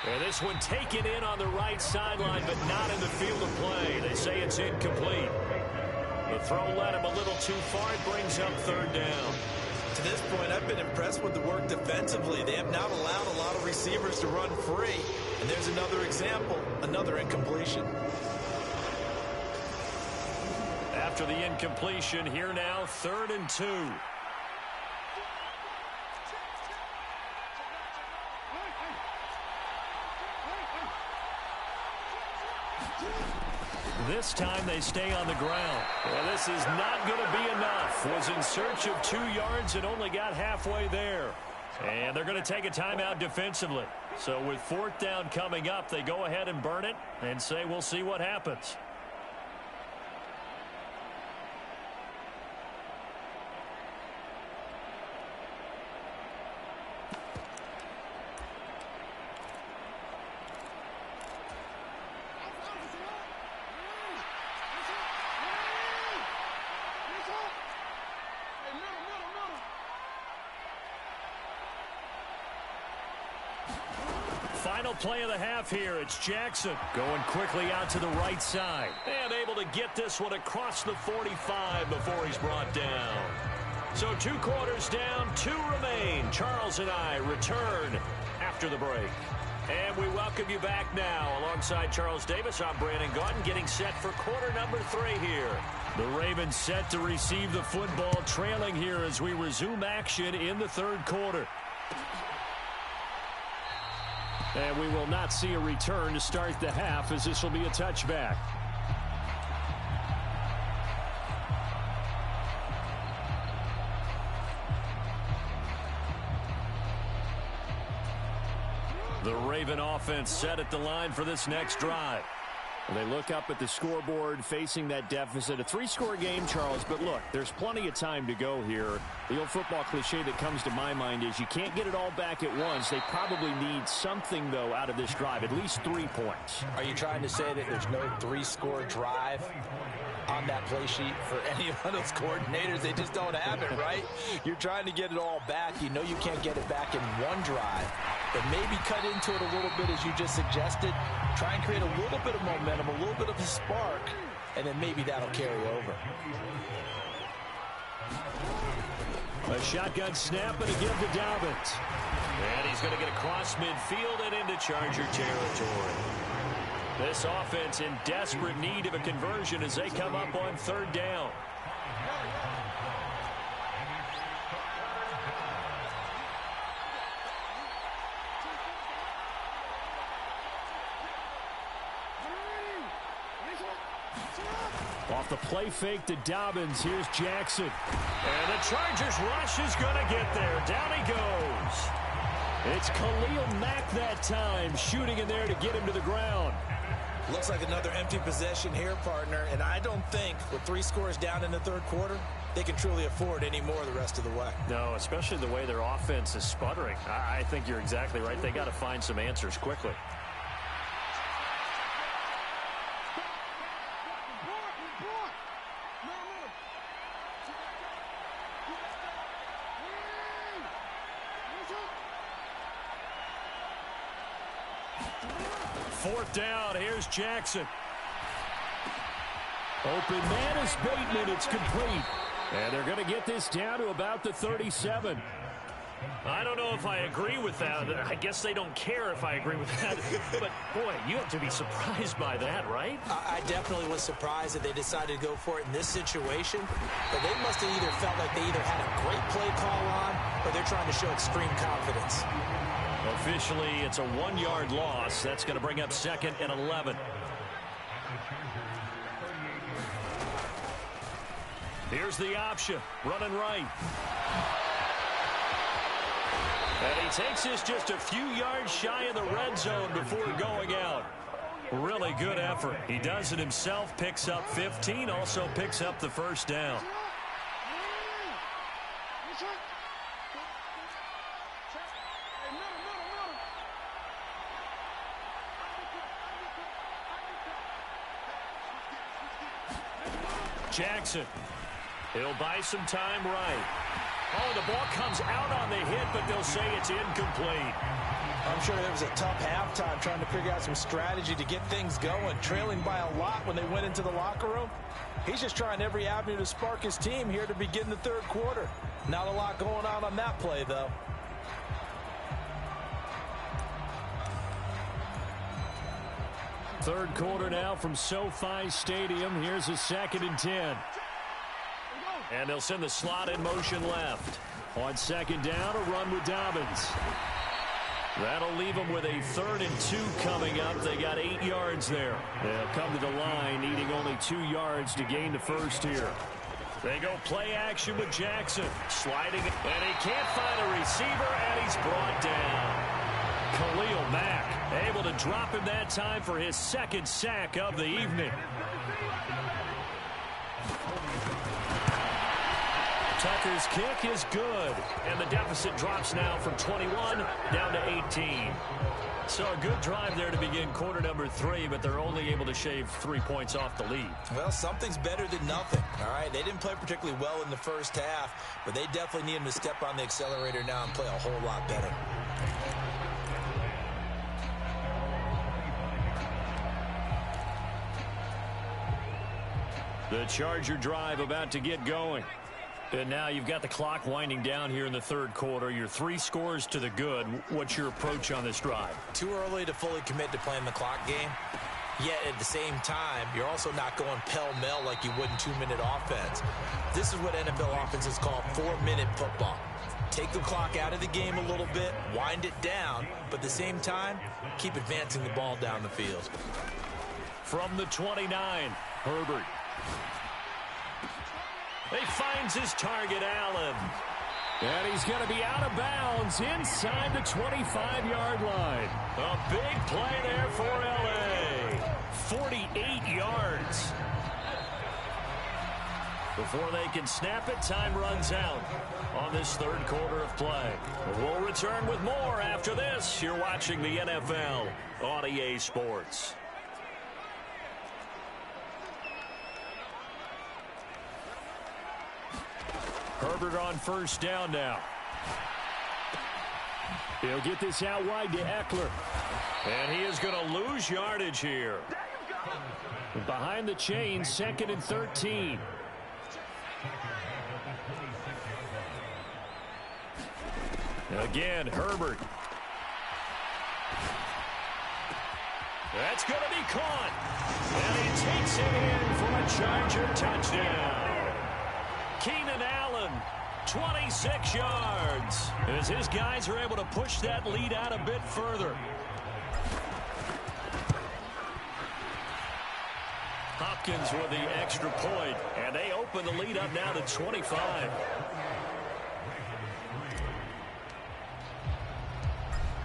And this one taken in on the right sideline, but not in the field of play. They say it's incomplete. The throw led him a little too far. It brings up 3rd down. To this point, I've been impressed with the work defensively. They have not allowed a lot of receivers to run free. And there's another example, another incompletion. After the incompletion, here now, 3rd and 2. This time they stay on the ground. Well, this is not going to be enough. Was in search of 2 yards and only got halfway there. And they're going to take a timeout defensively. So with 4th down coming up, they go ahead and burn it and say we'll see what happens. Final play of the half here. It's Jackson going quickly out to the right side and able to get this one across the 45 before he's brought down. So 2 quarters down, 2 remain. Charles and I return after the break. And we welcome you back now. Alongside Charles Davis, I'm Brandon Gaudin, getting set for quarter number 3 here. The Ravens set to receive the football, trailing here as we resume action in the 3rd quarter. And we will not see a return to start the half, as this will be a touchback. The Raven offense set at the line for this next drive. They look up at the scoreboard facing that deficit. A 3-score game, Charles, but look, there's plenty of time to go here. The old football cliche that comes to my mind is you can't get it all back at once. They probably need something, though, out of this drive, at least 3 points. Are you trying to say that there's no 3-score drive on that play sheet for any of those coordinators? They just don't have it, right? You're trying to get it all back. You know you can't get it back in one drive, but maybe cut into it a little bit as you just suggested. Try and create a little bit of momentum, a little bit of a spark, and then maybe that'll carry over. A shotgun snap and a give to Dobbins. And he's going to get across midfield and into Charger territory. This offense in desperate need of a conversion as they come up on 3rd down. Off the play fake to Dobbins. Here's Jackson. And the Chargers rush is going to get there. Down he goes. It's Khalil Mack that time, shooting in there to get him to the ground. Looks like another empty possession here, partner, and I don't think with 3 scores down in the 3rd quarter, they can truly afford any more the rest of the way. No, especially the way their offense is sputtering. I think you're exactly right. They got to find some answers quickly. Fourth down. Here's Jackson. Open man is Bateman. It's complete. And they're going to get this down to about the 37. I don't know if I agree with that. I guess they don't care if I agree with that. But, boy, you have to be surprised by that, right? I definitely was surprised that they decided to go for it in this situation. But they must have either felt like they either had a great play call on or they're trying to show extreme confidence. Officially, it's a 1-yard loss. That's going to bring up 2nd and 11. Here's the option. Running right. And he takes this just a few yards shy of the red zone before going out. Really good effort. He does it himself, picks up 15, also picks up the 1st down. Jackson. He'll buy some time right. Oh, the ball comes out on the hit, but they'll say it's incomplete. I'm sure there was a tough halftime trying to figure out some strategy to get things going, trailing by a lot when they went into the locker room. He's just trying every avenue to spark his team here to begin the 3rd quarter. Not a lot going on that play, though. Third quarter now from SoFi Stadium. Here's a 2nd and 10. And they'll send the slot in motion left. On 2nd down, a run with Dobbins. That'll leave them with a 3rd and 2 coming up. They got 8 yards there. They'll come to the line, needing only 2 yards to gain the 1st here. They go play action with Jackson. Sliding, and he can't find a receiver, and he's brought down. Khalil Mack able to drop him that time for his 2nd sack of the evening. Tucker's kick is good, and the deficit drops now from 21 down to 18. So a good drive there to begin quarter number 3, but they're only able to shave 3 points off the lead. Well, something's better than nothing, all right? They didn't play particularly well in the 1st half, but they definitely need him to step on the accelerator now and play a whole lot better. The Charger drive about to get going. And now you've got the clock winding down here in the 3rd quarter. You're 3 scores to the good. What's your approach on this drive? Too early to fully commit to playing the clock game. Yet at the same time, you're also not going pell-mell like you would in 2-minute offense. This is what NFL offenses call 4-minute football. Take the clock out of the game a little bit, wind it down, but at the same time, keep advancing the ball down the field. From the 29, Herbert. He finds his target, Allen. And he's going to be out of bounds inside the 25-yard line. A big play there for L.A. 48 yards. Before they can snap it, time runs out on this third quarter of play. We'll return with more after this. You're watching the NFL on EA Sports. Herbert on first down now. He'll get this out wide to Eckler. And he is going to lose yardage here. Behind the chain, 2nd and 13. Again, Herbert. That's going to be caught. And he takes it in for a Charger touchdown. Keenan Allen, 26 yards. As his guys are able to push that lead out a bit further. Hopkins with the extra point, and they open the lead up now to 25.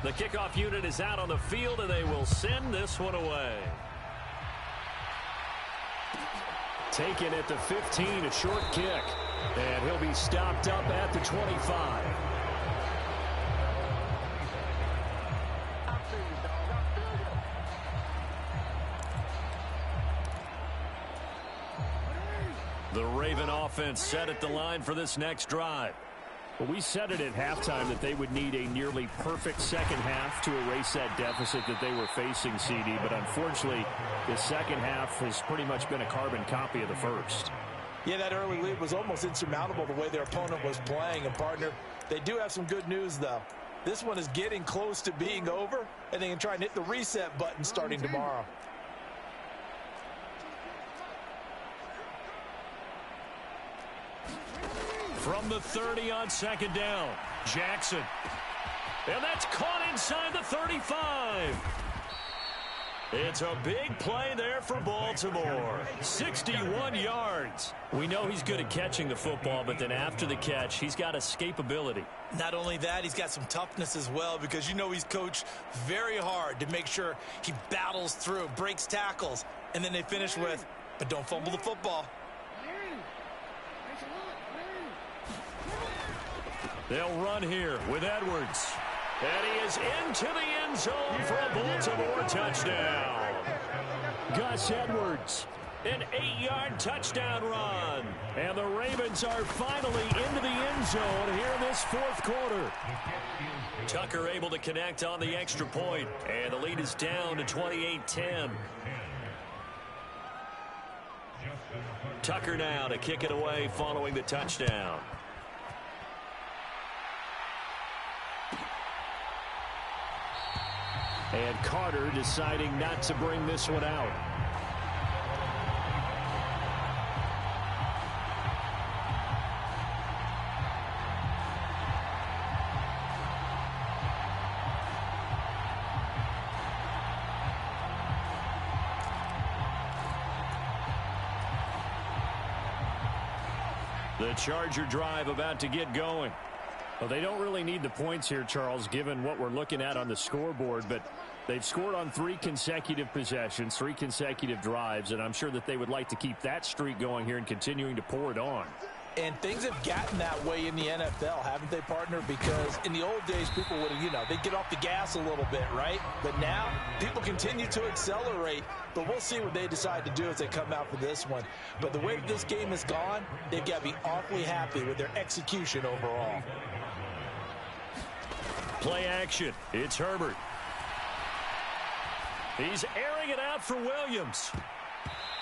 The kickoff unit is out on the field, and they will send this one away. Taken at the 15, a short kick. And he'll be stopped up at the 25. The Raven offense set at the line for this next drive. Well, we said it at halftime that they would need a nearly perfect second half to erase that deficit that they were facing, CD. But unfortunately, the second half has pretty much been a carbon copy of the first. Yeah, that early lead was almost insurmountable the way their opponent was playing. And, partner, they do have some good news, though. This one is getting close to being over, and they can try and hit the reset button starting tomorrow. From the 30 on second down, Jackson. And that's caught inside the 35. It's a big play there for Baltimore. 61 yards. We know he's good at catching the football, but then after the catch, he's got escapability. Not only that, he's got some toughness as well, because you know he's coached very hard to make sure he battles through, breaks tackles, and then they finish with, but don't fumble the football. They'll run here with Edwards. And he is into the end zone for a Baltimore touchdown. Gus Edwards, an 8-yard touchdown run. And the Ravens are finally into the end zone here in this fourth quarter. Tucker able to connect on the extra point, and the lead is down to 28-10. Tucker now to kick it away following the touchdown. And Carter deciding not to bring this one out. The Charger drive about to get going. Well, they don't really need the points here, Charles, given what we're looking at on the scoreboard, but they've scored on 3 consecutive possessions, 3 consecutive drives, and I'm sure that they would like to keep that streak going here and continuing to pour it on. And things have gotten that way in the NFL, haven't they, partner? Because in the old days, people would, they'd get off the gas a little bit, right? But now, people continue to accelerate, but we'll see what they decide to do as they come out for this one. But the way this game has gone, they've got to be awfully happy with their execution overall. Play action. It's Herbert. He's airing it out for Williams.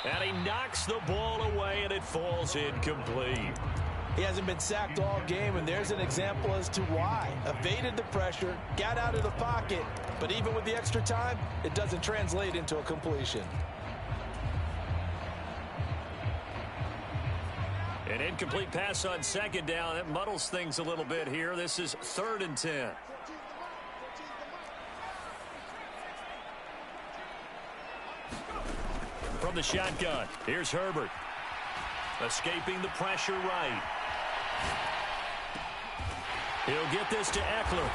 And he knocks the ball away, and it falls incomplete. He hasn't been sacked all game, and there's an example as to why. Evaded the pressure, got out of the pocket, but even with the extra time, it doesn't translate into a completion. An incomplete pass on second down. That muddles things a little bit here. This is 3rd and 10. From the shotgun, here's Herbert. Escaping the pressure right. He'll get this to Eckler.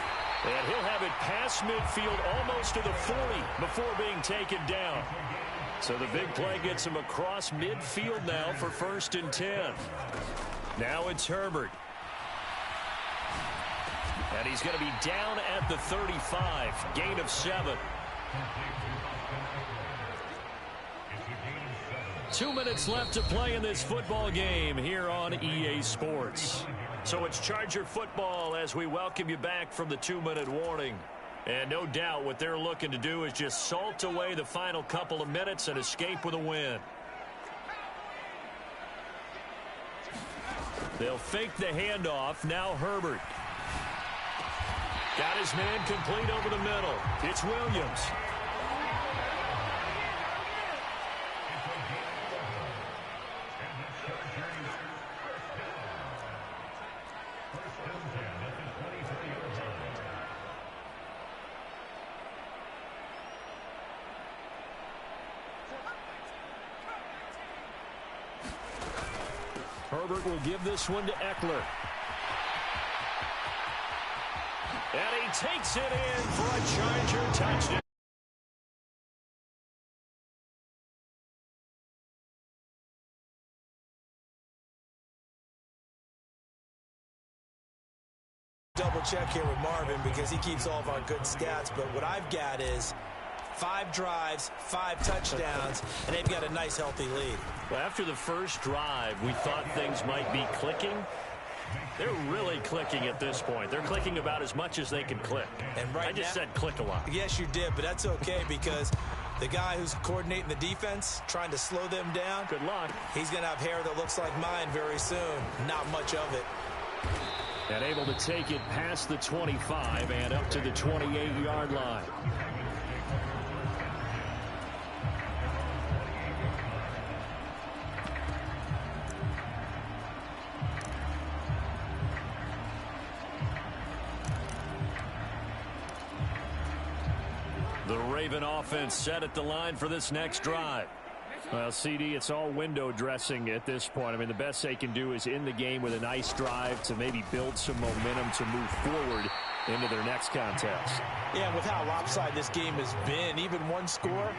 And he'll have it past midfield almost to the 40 before being taken down. So the big play gets him across midfield now for 1st and 10. Now it's Herbert. And he's going to be down at the 35. Gain of 7. 2 minutes left to play in this football game here on EA Sports. So it's Charger football as we welcome you back from the 2-minute warning. And no doubt what they're looking to do is just salt away the final couple of minutes and escape with a win. They'll fake the handoff. Now Herbert. Got his man complete over the middle. It's Williams. Herbert will give this one to Eckler. And he takes it in for a Charger touchdown. Double check here with Marvin because he keeps all of our good stats, but what I've got is 5 drives, 5 touchdowns, and they've got a nice, healthy lead. Well, after the first drive, we thought things might be clicking. They're really clicking at this point. They're clicking about as much as they can click. And right I just now, said click a lot. Yes, you did, but that's okay because the guy who's coordinating the defense, trying to slow them down, Good luck. he's going to have hair that looks like mine very soon. Not much of it. And able to take it past the 25 and up to the 28-yard line. The Raven offense set at the line for this next drive. Well, CD, it's all window dressing at this point. I mean, the best they can do is in the game with a nice drive to maybe build some momentum to move forward into their next contest. Yeah, with how lopsided this game has been, even one score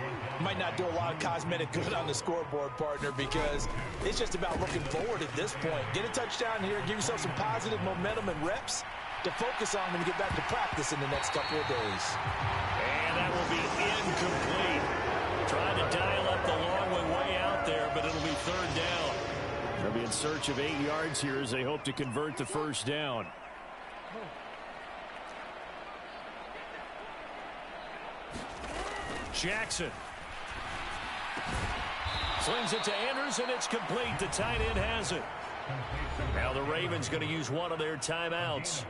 might not do a lot of cosmetic good on the scoreboard, partner, because it's just about looking forward at this point. Get a touchdown here, give yourself some positive momentum and reps to focus on when you get back to practice in the next couple of days. And that will be incomplete. Trying to dial up the long way out there, but it'll be 3rd down. They'll be in search of 8 yards here as they hope to convert the 1st down. Jackson. Slings it to Andrews, and it's complete. The tight end has it. Now the Ravens going to use one of their timeouts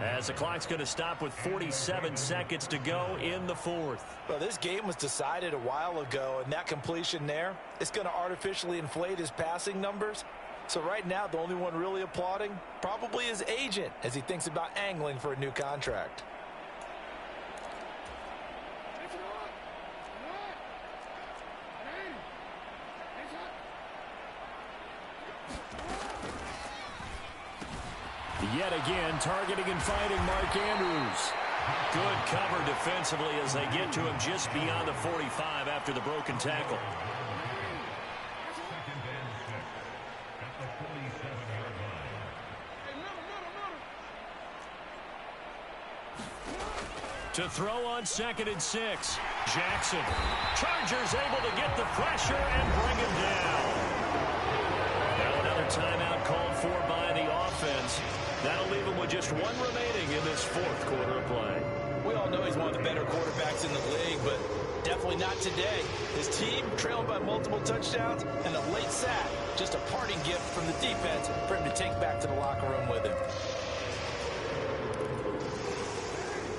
as the clock's going to stop with 47 seconds to go in the 4th. Well, this game was decided a while ago, and that completion there is going to artificially inflate his passing numbers. So right now, the only one really applauding probably his agent as he thinks about angling for a new contract. Yet again, targeting and fighting Mark Andrews. Good cover defensively as they get to him just beyond the 45 after the broken tackle. To throw on 2nd and 6. Jackson. Chargers able to get the pressure and bring him down. Now another timeout called for by the offense. That'll leave him with just one remaining in this 4th quarter of play. We all know he's one of the better quarterbacks in the league, but definitely not today. His team trailed by multiple touchdowns and a late sack. Just a parting gift from the defense for him to take back to the locker room with him.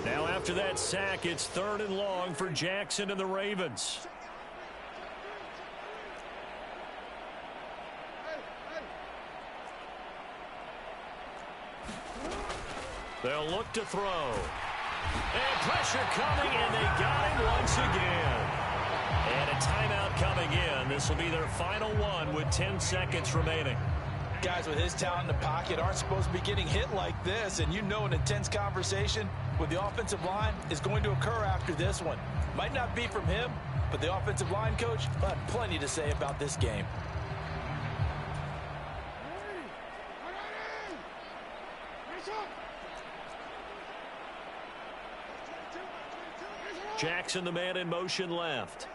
Now after that sack, it's 3rd and long for Jackson and the Ravens. They'll look to throw. And pressure coming, and they got him once again. And a timeout coming in. This will be their final one with 10 seconds remaining. Guys with his talent in the pocket aren't supposed to be getting hit like this, and you know an intense conversation with the offensive line is going to occur after this one. Might not be from him, but the offensive line coach will have plenty to say about this game. Jackson, the man in motion left.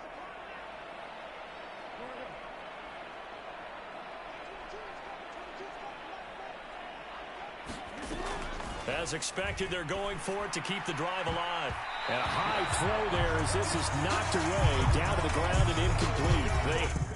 As expected, they're going for it to keep the drive alive. And a high throw there as this is knocked away, down to the ground and incomplete.